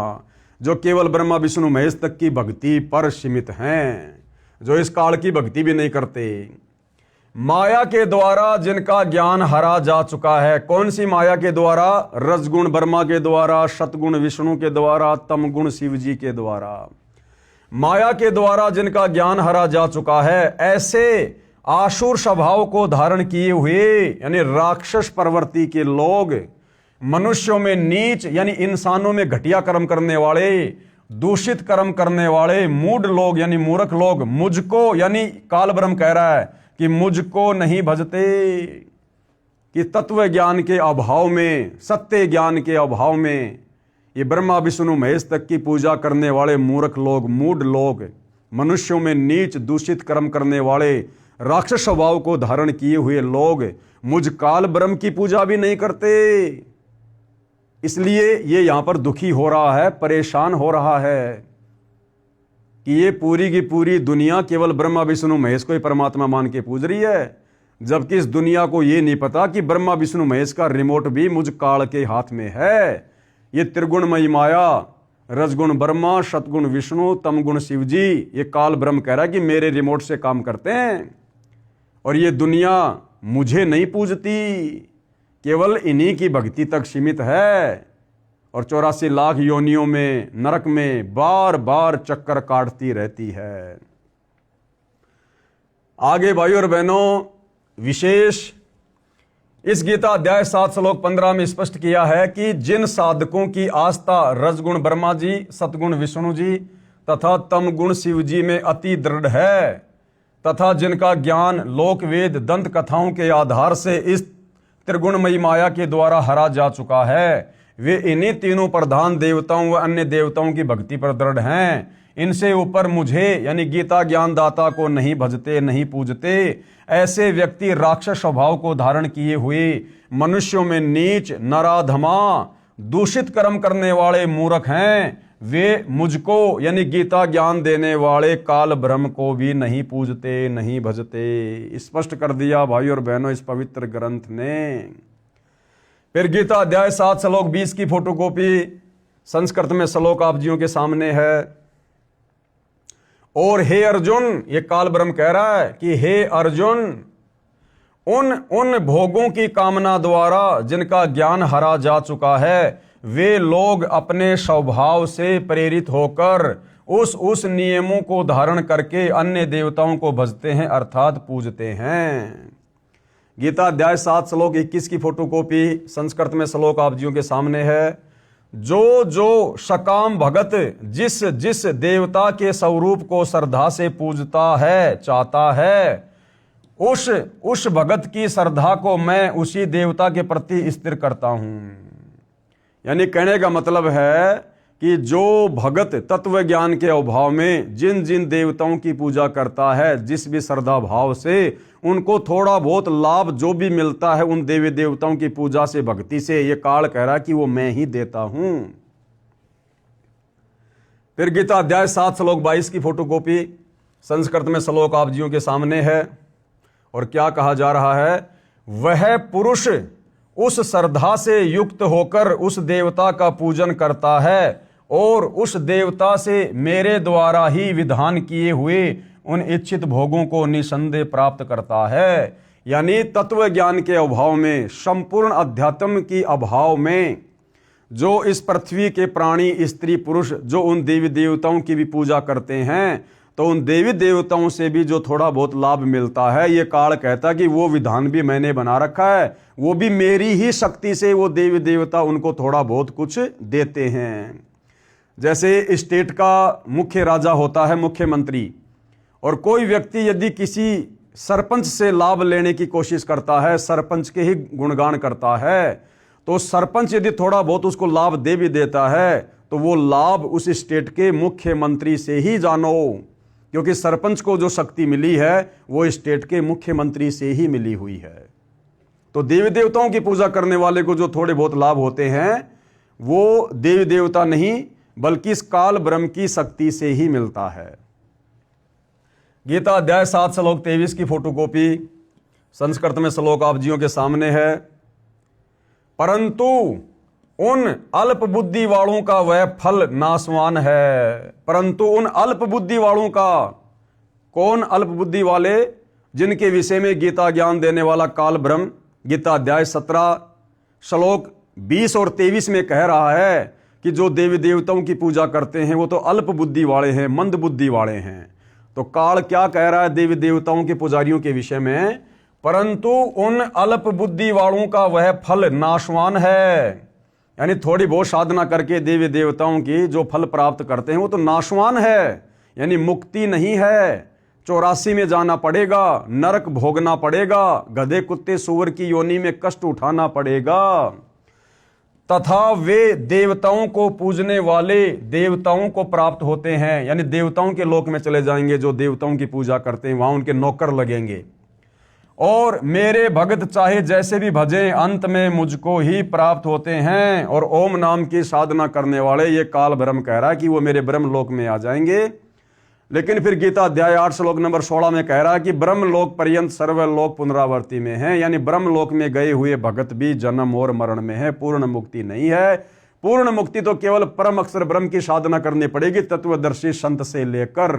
जो केवल ब्रह्मा विष्णु महेश तक की भक्ति पर सीमित हैं, जो इस काल की भक्ति भी नहीं करते। माया के द्वारा जिनका ज्ञान हरा जा चुका है, कौन सी माया के द्वारा? रजगुण ब्रह्मा के द्वारा, सतगुण विष्णु के द्वारा, तमगुण शिव जी के द्वारा। माया के द्वारा जिनका ज्ञान हरा जा चुका है, ऐसे आसुर स्वभाव को धारण किए हुए यानी राक्षस प्रवृत्ति के लोग, मनुष्यों में नीच यानी इंसानों में घटिया कर्म करने वाले, दूषित कर्म करने वाले, मूढ़ लोग यानी मूर्ख लोग, मुझको यानी काल ब्रह्म कह रहा है कि मुझको नहीं भजते, कि तत्व ज्ञान के अभाव में, सत्य ज्ञान के अभाव में ये ब्रह्मा विष्णु महेश तक की पूजा करने वाले मूर्ख लोग, मूढ़ लोग, मनुष्यों में नीच दूषित कर्म करने वाले, राक्षस स्वभाव को धारण किए हुए लोग मुझ काल ब्रह्म की पूजा भी नहीं करते। इसलिए ये यहाँ पर दुखी हो रहा है, परेशान हो रहा है कि ये पूरी की पूरी दुनिया केवल ब्रह्मा विष्णु महेश को ही परमात्मा मान के पूज रही है, जबकि इस दुनिया को ये नहीं पता कि ब्रह्मा विष्णु महेश का रिमोट भी मुझ काल के हाथ में है। ये त्रिगुणमयी माया, रजगुण ब्रह्मा, सतगुण विष्णु, तमगुण शिव जी, ये काल ब्रह्म कह रहा है कि मेरे रिमोट से काम करते हैं और ये दुनिया मुझे नहीं पूजती, केवल इन्हीं की भक्ति तक सीमित है और 84 लाख योनियों में नरक में बार बार चक्कर काटती रहती है। आगे भाइयों और बहनों, विशेष इस गीता अध्याय 7 श्लोक 15 में स्पष्ट किया है कि जिन साधकों की आस्था रजगुण ब्रह्मा जी, सतगुण विष्णु जी तथा तमगुण शिव जी में अति दृढ़ है तथा जिनका ज्ञान लोक वेद दंत कथाओं के आधार से इस त्रिगुणमयी माया के द्वारा हरा जा चुका है, वे इन्हीं तीनों प्रधान देवताओं व अन्य देवताओं की भक्ति पर दृढ़ हैं। इनसे ऊपर मुझे यानी गीता ज्ञानदाता को नहीं भजते, नहीं पूजते। ऐसे व्यक्ति राक्षस स्वभाव को धारण किए हुए मनुष्यों में नीच, नराधमा, दूषित कर्म करने वाले मूर्ख हैं। वे मुझको यानी गीता ज्ञान देने वाले काल ब्रह्म को भी नहीं पूजते, नहीं भजते। स्पष्ट कर दिया भाई और बहनों इस पवित्र ग्रंथ ने। फिर गीता अध्याय 7 श्लोक 20 की फोटोकॉपी संस्कृत में श्लोक आप जियों के सामने है। और हे अर्जुन, ये काल ब्रह्म कह रहा है कि हे अर्जुन, उन भोगों की कामना द्वारा जिनका ज्ञान हरा जा चुका है, वे लोग अपने स्वभाव से प्रेरित होकर उस नियमों को धारण करके अन्य देवताओं को भजते हैं अर्थात पूजते हैं। गीता अध्याय 7 श्लोक 21 की फोटोकॉपी संस्कृत में श्लोक आप जियों के सामने है। जो सकाम भगत जिस जिस देवता के स्वरूप को श्रद्धा से पूजता है, चाहता है, उस भगत की श्रद्धा को मैं उसी देवता के प्रति स्थिर करता हूं। यानी कहने का मतलब है कि जो भगत तत्व ज्ञान के अभाव में जिन जिन देवताओं की पूजा करता है, जिस भी श्रद्धा भाव से, उनको थोड़ा बहुत लाभ जो भी मिलता है उन देवी देवताओं की पूजा से, भक्ति से, ये काल कह रहा है कि वो मैं ही देता हूं। फिर गीता अध्याय 7 श्लोक 22 की फोटोकॉपी संस्कृत में श्लोक आप जियों के सामने है। और क्या कहा जा रहा है? वह पुरुष उस श्रद्धा से युक्त होकर उस देवता का पूजन करता है और उस देवता से मेरे द्वारा ही विधान किए हुए उन इच्छित भोगों को निसंदेह प्राप्त करता है। यानी तत्व ज्ञान के अभाव में, संपूर्ण अध्यात्म की अभाव में जो इस पृथ्वी के प्राणी, स्त्री, पुरुष जो उन देवी देवताओं की भी पूजा करते हैं, तो उन देवी देवताओं से भी जो थोड़ा बहुत लाभ मिलता है, ये काल कहता है कि वो विधान भी मैंने बना रखा है, वो भी मेरी ही शक्ति से वो देवी देवता उनको थोड़ा बहुत कुछ देते हैं। जैसे स्टेट का मुख्य राजा होता है, मुख्यमंत्री, और कोई व्यक्ति यदि किसी सरपंच से लाभ लेने की कोशिश करता है, सरपंच के ही गुणगान करता है, तो सरपंच यदि थोड़ा बहुत उसको लाभ दे भी देता है, तो वो लाभ उस स्टेट के मुख्यमंत्री से ही जानो, क्योंकि सरपंच को जो शक्ति मिली है वो स्टेट के मुख्यमंत्री से ही मिली हुई है। तो देवी देवताओं की पूजा करने वाले को जो थोड़े बहुत लाभ होते हैं, वो देवी देवता नहीं बल्कि इस काल ब्रह्म की शक्ति से ही मिलता है। गीता अध्याय 7 श्लोक 23 की फोटोकॉपी संस्कृत में श्लोक आप जियों के सामने है। परंतु उन अल्प बुद्धि वालों का वह फल नाशवान है। परंतु उन अल्प बुद्धि वालों का, कौन अल्प बुद्धि वाले? जिनके विषय में गीता ज्ञान देने वाला काल ब्रह्म गीता अध्याय 17 श्लोक 20 और 23 में कह रहा है कि जो देवी देवताओं की पूजा करते हैं वो तो अल्प बुद्धि वाले हैं, मंद बुद्धि वाले हैं। तो काल क्या कह रहा है देवी देवताओं के पुजारियों के विषय में? परंतु उन अल्प बुद्धि वालों का वह फल नाशवान है। यानी थोड़ी बहुत साधना करके देवी देवताओं की जो फल प्राप्त करते हैं वो तो नाशवान है, यानी मुक्ति नहीं है। 84 में जाना पड़ेगा, नरक भोगना पड़ेगा, गधे कुत्ते सूअर की योनि में कष्ट उठाना पड़ेगा। तथा वे देवताओं को पूजने वाले देवताओं को प्राप्त होते हैं, यानी देवताओं के लोक में चले जाएंगे। जो देवताओं की पूजा करते हैं वहां उनके नौकर लगेंगे। और मेरे भगत चाहे जैसे भी भजें अंत में मुझको ही प्राप्त होते हैं। और ओम नाम की साधना करने वाले, ये काल ब्रह्म कह रहा है कि वो मेरे ब्रह्म लोक में आ जाएंगे। लेकिन फिर गीता अध्याय 8 श्लोक नंबर 16 में कह रहा है कि ब्रह्म लोक पर्यंत सर्वलोक पुनरावर्ती में है, यानी ब्रह्म लोक में गए हुए भगत भी जन्म और मरण में है, पूर्ण मुक्ति नहीं है। पूर्ण मुक्ति तो केवल परम अक्षर ब्रह्म की साधना करनी पड़ेगी, तत्वदर्शी संत से लेकर।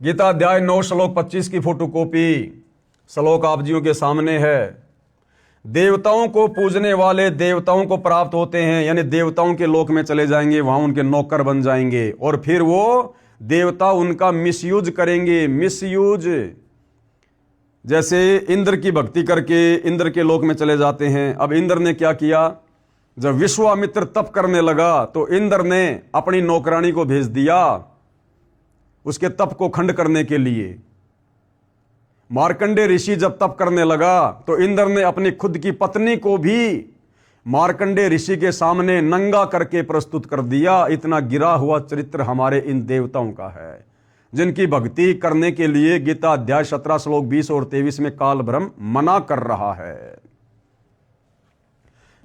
गीता अध्याय 9 श्लोक 25 की फोटोकॉपी श्लोक आप जियों के सामने है। देवताओं को पूजने वाले देवताओं को प्राप्त होते हैं, यानी देवताओं के लोक में चले जाएंगे, वहां उनके नौकर बन जाएंगे और फिर वो देवता उनका मिसयूज करेंगे। मिसयूज जैसे इंद्र की भक्ति करके इंद्र के लोक में चले जाते हैं। अब इंद्र ने क्या किया, जब विश्वामित्र तप करने लगा तो इंद्र ने अपनी नौकरानी को भेज दिया उसके तप को खंड करने के लिए। मार्कंडे ऋषि जब तप करने लगा तो इंद्र ने अपनी खुद की पत्नी को भी मार्कंडे ऋषि के सामने नंगा करके प्रस्तुत कर दिया। इतना गिरा हुआ चरित्र हमारे इन देवताओं का है, जिनकी भक्ति करने के लिए गीता अध्याय 17 श्लोक 20 और 23 में काल ब्रह्म मना कर रहा है।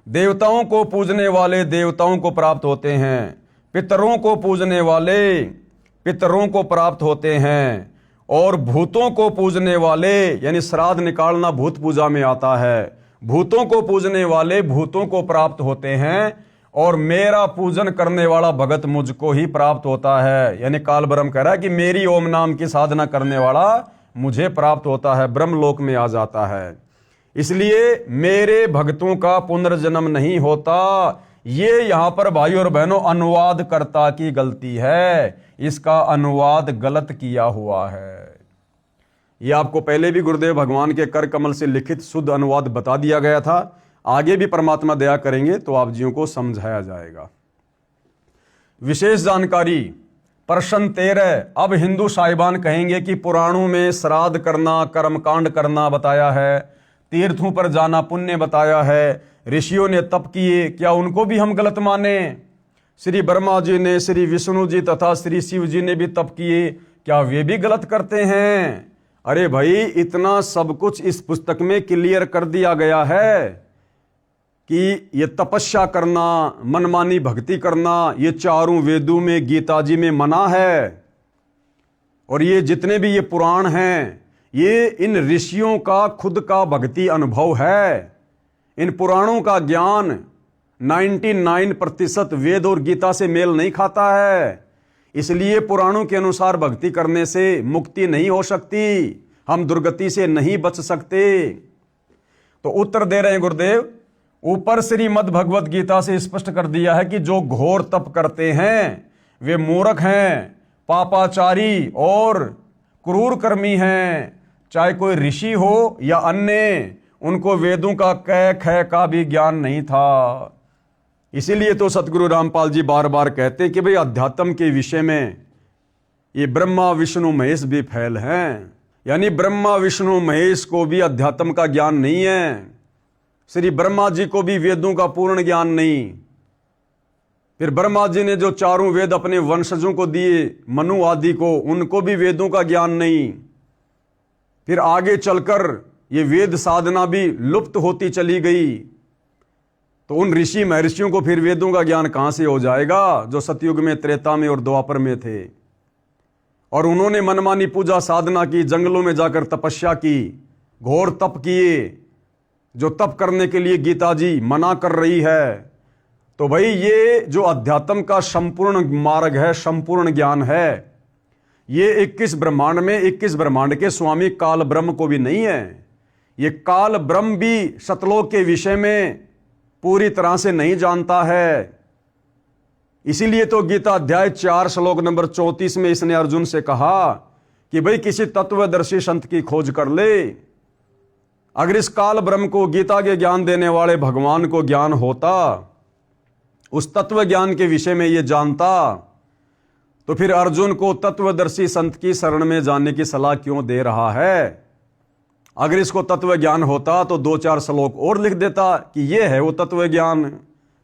देवताओं को पूजने वाले देवताओं को प्राप्त होते हैं, पितरों को पूजने वाले पितरों को प्राप्त होते हैं, और भूतों को पूजने वाले, यानी श्राद्ध निकालना भूत पूजा में आता है, भूतों को पूजने वाले भूतों को प्राप्त होते हैं, और मेरा पूजन करने वाला भगत मुझको ही प्राप्त होता है। यानी काल ब्रह्म कह रहा है कि मेरी ओम नाम की साधना करने वाला मुझे प्राप्त होता है, ब्रह्मलोक में आ जाता है। इसलिए मेरे भक्तों का पुनर्जन्म नहीं होता। ये यहां पर भाई और बहनों अनुवादकर्ता की गलती है, इसका अनुवाद गलत किया हुआ है। ये आपको पहले भी गुरुदेव भगवान के कर कमल से लिखित शुद्ध अनुवाद बता दिया गया था, आगे भी परमात्मा दया करेंगे तो आप जियों को समझाया जाएगा। विशेष जानकारी प्रश्न 13। अब हिंदू साहिबान कहेंगे कि पुराणों में श्राद्ध करना, कर्मकांड करना बताया है, तीर्थों पर जाना पुण्य बताया है, ऋषियों ने तप किए, क्या उनको भी हम गलत माने? श्री ब्रह्मा जी ने, श्री विष्णु जी तथा श्री शिव जी ने भी तप किए, क्या वे भी गलत करते हैं? अरे भाई, इतना सब कुछ इस पुस्तक में क्लियर कर दिया गया है कि ये तपस्या करना, मनमानी भक्ति करना, ये चारों वेदों में, गीता जी में मना है। और ये जितने भी ये पुराण हैं, ये इन ऋषियों का खुद का भक्ति अनुभव है। इन पुराणों का ज्ञान 99% वेद और गीता से मेल नहीं खाता है। इसलिए पुराणों के अनुसार भक्ति करने से मुक्ति नहीं हो सकती, हम दुर्गति से नहीं बच सकते। तो उत्तर दे रहे हैं गुरुदेव, ऊपर श्रीमद् भगवत गीता से स्पष्ट कर दिया है कि जो घोर तप करते हैं वे मूर्ख हैं, पापाचारी और क्रूर कर्मी हैं। चाहे कोई ऋषि हो या अन्य, उनको वेदों का कै ख का भी ज्ञान नहीं था। इसीलिए तो सतगुरु रामपाल जी बार बार कहते हैं कि भाई अध्यात्म के विषय में ये ब्रह्मा विष्णु महेश भी फैल हैं, यानी ब्रह्मा विष्णु महेश को भी अध्यात्म का ज्ञान नहीं है। श्री ब्रह्मा जी को भी वेदों का पूर्ण ज्ञान नहीं। फिर ब्रह्मा जी ने जो चारों वेद अपने वंशजों को दिए, मनु आदि को, उनको भी वेदों का ज्ञान नहीं। फिर आगे चलकर ये वेद साधना भी लुप्त होती चली गई, तो उन ऋषि महर्षियों को फिर वेदों का ज्ञान कहां से हो जाएगा, जो सतयुग में, त्रेता में और द्वापर में थे। और उन्होंने मनमानी पूजा साधना की, जंगलों में जाकर तपस्या की, घोर तप किए, जो तप करने के लिए गीता जी मना कर रही है। तो भाई ये जो अध्यात्म का संपूर्ण मार्ग है, संपूर्ण ज्ञान है, ये 21 ब्रह्मांड में 21 ब्रह्मांड के स्वामी काल ब्रह्म को भी नहीं है। ये काल ब्रह्म भी सतलोक के विषय में पूरी तरह से नहीं जानता है। इसीलिए तो गीता अध्याय 4 श्लोक नंबर 34 में इसने अर्जुन से कहा कि भाई किसी तत्वदर्शी संत की खोज कर ले। अगर इस काल ब्रह्म को, गीता के ज्ञान देने वाले भगवान को ज्ञान होता, उस तत्व ज्ञान के विषय में ये जानता, तो फिर अर्जुन को तत्वदर्शी संत की शरण में जाने की सलाह क्यों दे रहा है? अगर इसको तत्व ज्ञान होता तो 2-4 श्लोक और लिख देता कि ये है वो तत्व ज्ञान।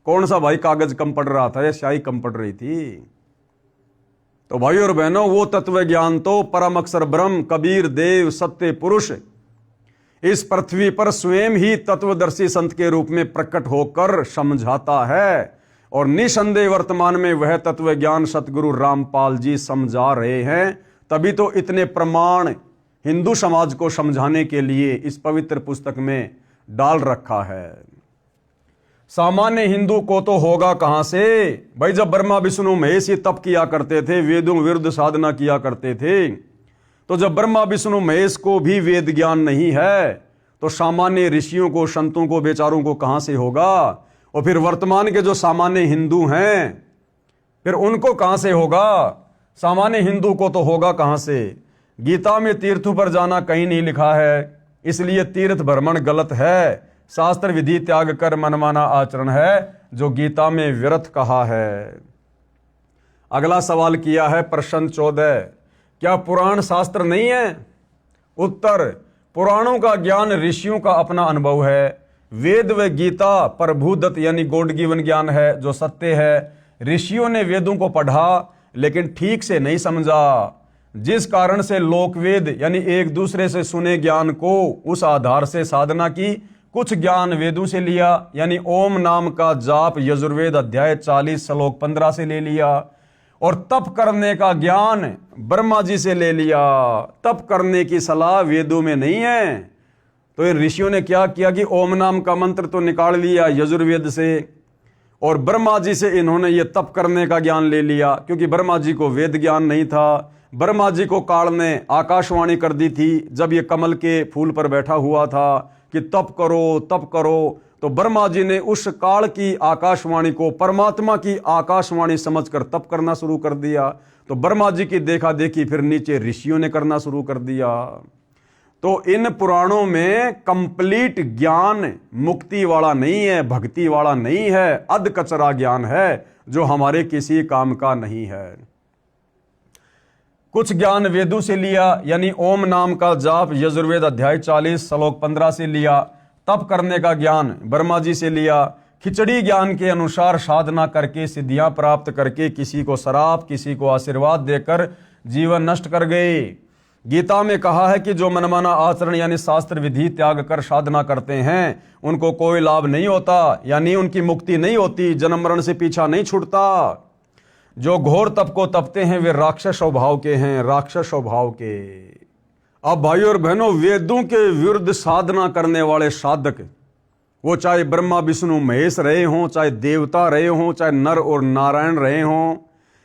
कौन सा भाई कागज कम पड़ रहा था या स्याही कम पड़ रही थी? तो भाई और बहनों, वो तत्व ज्ञान तो परम अक्षर ब्रह्म, कबीर देव, सत्य पुरुष इस पृथ्वी पर स्वयं ही तत्वदर्शी संत के रूप में प्रकट होकर समझाता है और निसंदेह वर्तमान में वह तत्व ज्ञान सतगुरु रामपाल जी समझा रहे हैं। तभी तो इतने प्रमाण हिंदू समाज को समझाने के लिए इस पवित्र पुस्तक में डाल रखा है। सामान्य हिंदू को तो होगा कहां से भाई, जब ब्रह्मा विष्णु महेश ही तप किया करते थे, वेदों विरुद्ध साधना किया करते थे, तो जब ब्रह्मा विष्णु महेश को भी वेद ज्ञान नहीं है तो सामान्य ऋषियों को, संतों को, बेचारों को कहां से होगा। और फिर वर्तमान के जो सामान्य हिंदू हैं फिर उनको कहां से होगा। सामान्य हिंदू को तो होगा कहां से। गीता में तीर्थों पर जाना कहीं नहीं लिखा है, इसलिए तीर्थ भ्रमण गलत है। शास्त्र विधि त्याग कर मनमाना आचरण है जो गीता में व्यर्थ कहा है। अगला सवाल किया है प्रश्न 14, क्या पुराण शास्त्र नहीं है। उत्तर, पुराणों का ज्ञान ऋषियों का अपना अनुभव है। वेद व गीता प्रभुदत्त यानी गॉड गिवन ज्ञान है जो सत्य है। ऋषियों ने वेदों को पढ़ा लेकिन ठीक से नहीं समझा, जिस कारण से लोकवेद यानी एक दूसरे से सुने ज्ञान को उस आधार से साधना की। कुछ ज्ञान वेदों से लिया, यानी ओम नाम का जाप यजुर्वेद अध्याय 40 श्लोक 15 से ले लिया, और तप करने का ज्ञान ब्रह्मा जी से ले लिया। तप करने की सलाह वेदों में नहीं है। तो इन ऋषियों ने क्या किया कि ओम नाम का मंत्र तो निकाल लिया यजुर्वेद से, और ब्रह्मा जी से इन्होंने ये तप करने का ज्ञान ले लिया, क्योंकि ब्रह्मा जी को वेद ज्ञान नहीं था। ब्रह्मा जी को काल ने आकाशवाणी कर दी थी जब ये कमल के फूल पर बैठा हुआ था कि तप करो तप करो, तो ब्रह्मा जी ने उस काल की आकाशवाणी को परमात्मा की आकाशवाणी समझकर तप करना शुरू कर दिया। तो ब्रह्मा जी की देखा देखी फिर नीचे ऋषियों ने करना शुरू कर दिया। तो इन पुराणों में कंप्लीट ज्ञान मुक्ति वाला नहीं है, भक्ति वाला नहीं है, अध कचरा ज्ञान है जो हमारे किसी काम का नहीं है। कुछ ज्ञान वेदों से लिया, यानी ओम नाम का जाप यजुर्वेद अध्याय 40 श्लोक 15 से लिया। तप करने का ज्ञान ब्रह्मा जी से लिया। खिचड़ी ज्ञान के अनुसार साधना करके सिद्धियां प्राप्त करके किसी को श्राप किसी को आशीर्वाद देकर जीवन नष्ट कर गए। गीता में कहा है कि जो मनमाना आचरण यानी शास्त्र विधि त्याग कर साधना करते हैं उनको कोई लाभ नहीं होता, यानी उनकी मुक्ति नहीं होती, जन्म मरण से पीछा नहीं छूटता। जो घोर तप को तपते हैं वे राक्षस स्वभाव के हैं, राक्षस स्वभाव के। अब भाइयों और बहनों, वेदों के विरुद्ध साधना करने वाले साधक, वो चाहे ब्रह्मा विष्णु महेश रहे हों, चाहे देवता रहे हों, चाहे नर और नारायण रहे हों,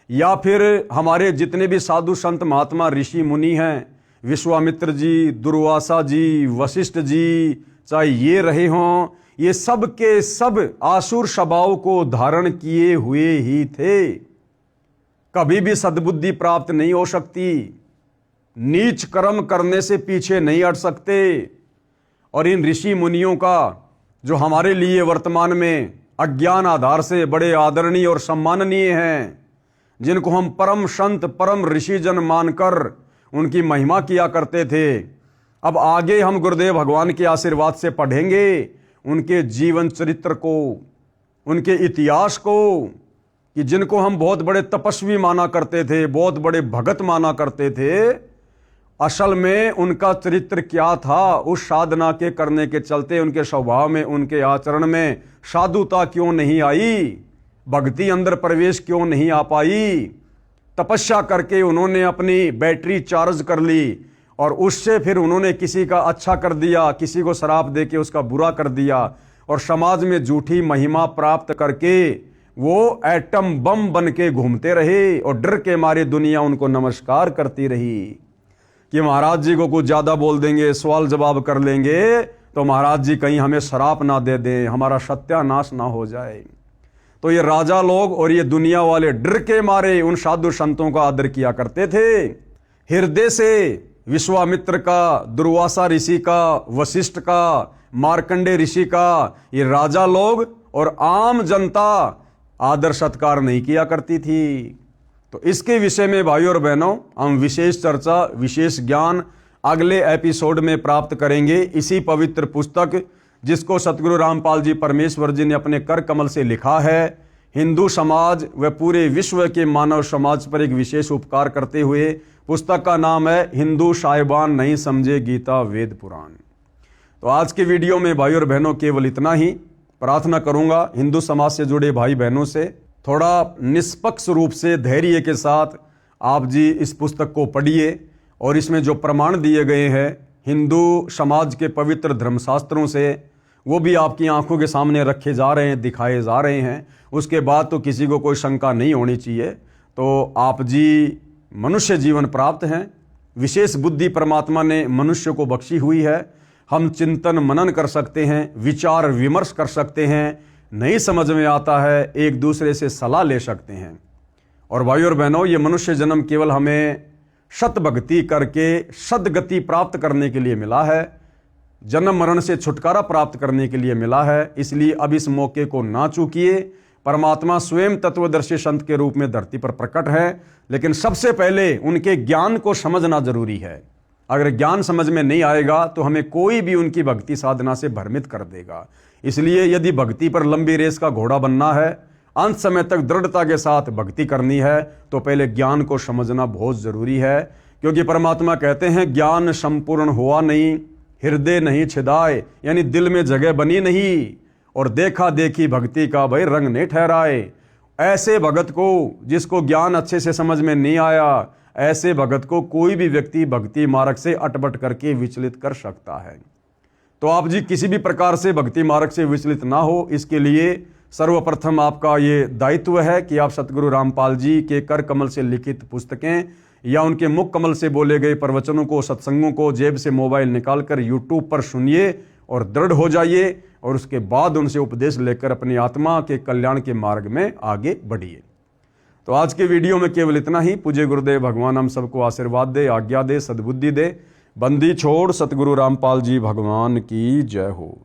या फिर हमारे जितने भी साधु संत महात्मा ऋषि मुनि हैं, विश्वामित्र जी, दुर्वासा जी, वशिष्ठ जी, चाहे ये रहे हों, ये सब के सब आसुर स्वभाव को धारण किए हुए ही थे। कभी भी सद्बुद्धि प्राप्त नहीं हो सकती, नीच कर्म करने से पीछे नहीं हट सकते। और इन ऋषि मुनियों का जो हमारे लिए वर्तमान में अज्ञान आधार से बड़े आदरणीय और सम्माननीय हैं, जिनको हम परम संत परम ऋषिजन मानकर उनकी महिमा किया करते थे, अब आगे हम गुरुदेव भगवान के आशीर्वाद से पढ़ेंगे उनके जीवन चरित्र को, उनके इतिहास को, कि जिनको हम बहुत बड़े तपस्वी माना करते थे, बहुत बड़े भगत माना करते थे, असल में उनका चरित्र क्या था। उस साधना के करने के चलते उनके स्वभाव में, उनके आचरण में साधुता क्यों नहीं आई, भक्ति अंदर प्रवेश क्यों नहीं आ पाई। तपस्या करके उन्होंने अपनी बैटरी चार्ज कर ली और उससे फिर उन्होंने किसी का अच्छा कर दिया, किसी को शराब देके उसका बुरा कर दिया, और समाज में झूठी महिमा प्राप्त करके वो एटम बम बन के घूमते रहे, और डर के मारे दुनिया उनको नमस्कार करती रही कि महाराज जी को कुछ ज्यादा बोल देंगे, सवाल जवाब कर लेंगे तो महाराज जी कहीं हमें श्राप ना दे दें, हमारा सत्यानाश ना हो जाए। तो ये राजा लोग और ये दुनिया वाले डर के मारे उन साधु संतों का आदर किया करते थे। हृदय से विश्वामित्र का, दुर्वासा ऋषि का, वशिष्ठ का, मार्कंडे ऋषि का, ये राजा लोग और आम जनता आदर सत्कार नहीं किया करती थी। तो इसके विषय में भाइयों और बहनों हम विशेष चर्चा, विशेष ज्ञान अगले एपिसोड में प्राप्त करेंगे। इसी पवित्र पुस्तक जिसको सतगुरु रामपाल जी परमेश्वर जी ने अपने कर कमल से लिखा है, हिंदू समाज व पूरे विश्व के मानव समाज पर एक विशेष उपकार करते हुए, पुस्तक का नाम है हिंदू साहिबान नहीं समझे गीता वेद पुराण। तो आज के वीडियो में भाई और बहनों केवल इतना ही। प्रार्थना करूंगा हिंदू समाज से जुड़े भाई बहनों से थोड़ा निष्पक्ष रूप से धैर्य के साथ आप जी इस पुस्तक को पढ़िए और इसमें जो प्रमाण दिए गए हैं हिंदू समाज के पवित्र धर्मशास्त्रों से, वो भी आपकी आंखों के सामने रखे जा रहे हैं, दिखाए जा रहे हैं। उसके बाद तो किसी को कोई शंका नहीं होनी चाहिए। तो आप जी मनुष्य जीवन प्राप्त हैं, विशेष बुद्धि परमात्मा ने मनुष्य को बख्शी हुई है। हम चिंतन मनन कर सकते हैं, विचार विमर्श कर सकते हैं, नहीं समझ में आता है एक दूसरे से सलाह ले सकते हैं। और भाई और बहनों, ये मनुष्य जन्म केवल हमें शत भक्ति करके सदगति प्राप्त करने के लिए मिला है, जन्म मरण से छुटकारा प्राप्त करने के लिए मिला है। इसलिए अब इस मौके को ना चूकिए। परमात्मा स्वयं तत्वदर्शी संत के रूप में धरती पर प्रकट है, लेकिन सबसे पहले उनके ज्ञान को समझना जरूरी है। अगर ज्ञान समझ में नहीं आएगा तो हमें कोई भी उनकी भक्ति साधना से भ्रमित कर देगा। इसलिए यदि भक्ति पर लंबी रेस का घोड़ा बनना है, अंत समय तक दृढ़ता के साथ भक्ति करनी है, तो पहले ज्ञान को समझना बहुत जरूरी है। क्योंकि परमात्मा कहते हैं ज्ञान संपूर्ण हुआ नहीं, हृदय नहीं छिदाए, यानी दिल में जगह बनी नहीं, और देखा देखी भक्ति का भाई रंग नहीं ठहराए। ऐसे भगत को जिसको ज्ञान अच्छे से समझ में नहीं आया, ऐसे भगत को कोई भी व्यक्ति भक्ति मार्ग से अटपट करके विचलित कर सकता है। तो आप जी किसी भी प्रकार से भक्ति मार्ग से विचलित ना हो, इसके लिए सर्वप्रथम आपका ये दायित्व है कि आप सतगुरु रामपाल जी के कर कमल से लिखित पुस्तकें या उनके मुख कमल से बोले गए प्रवचनों को, सत्संगों को जेब से मोबाइल निकालकर यूट्यूब पर सुनिए और दृढ़ हो जाइए, और उसके बाद उनसे उपदेश लेकर अपनी आत्मा के कल्याण के मार्ग में आगे बढ़िए। तो आज के वीडियो में केवल इतना ही। पूज्य गुरुदेव भगवान हम सबको आशीर्वाद दे, आज्ञा दे, सद्बुद्धि दे। बंदी छोड़ सतगुरु रामपाल जी भगवान की जय हो।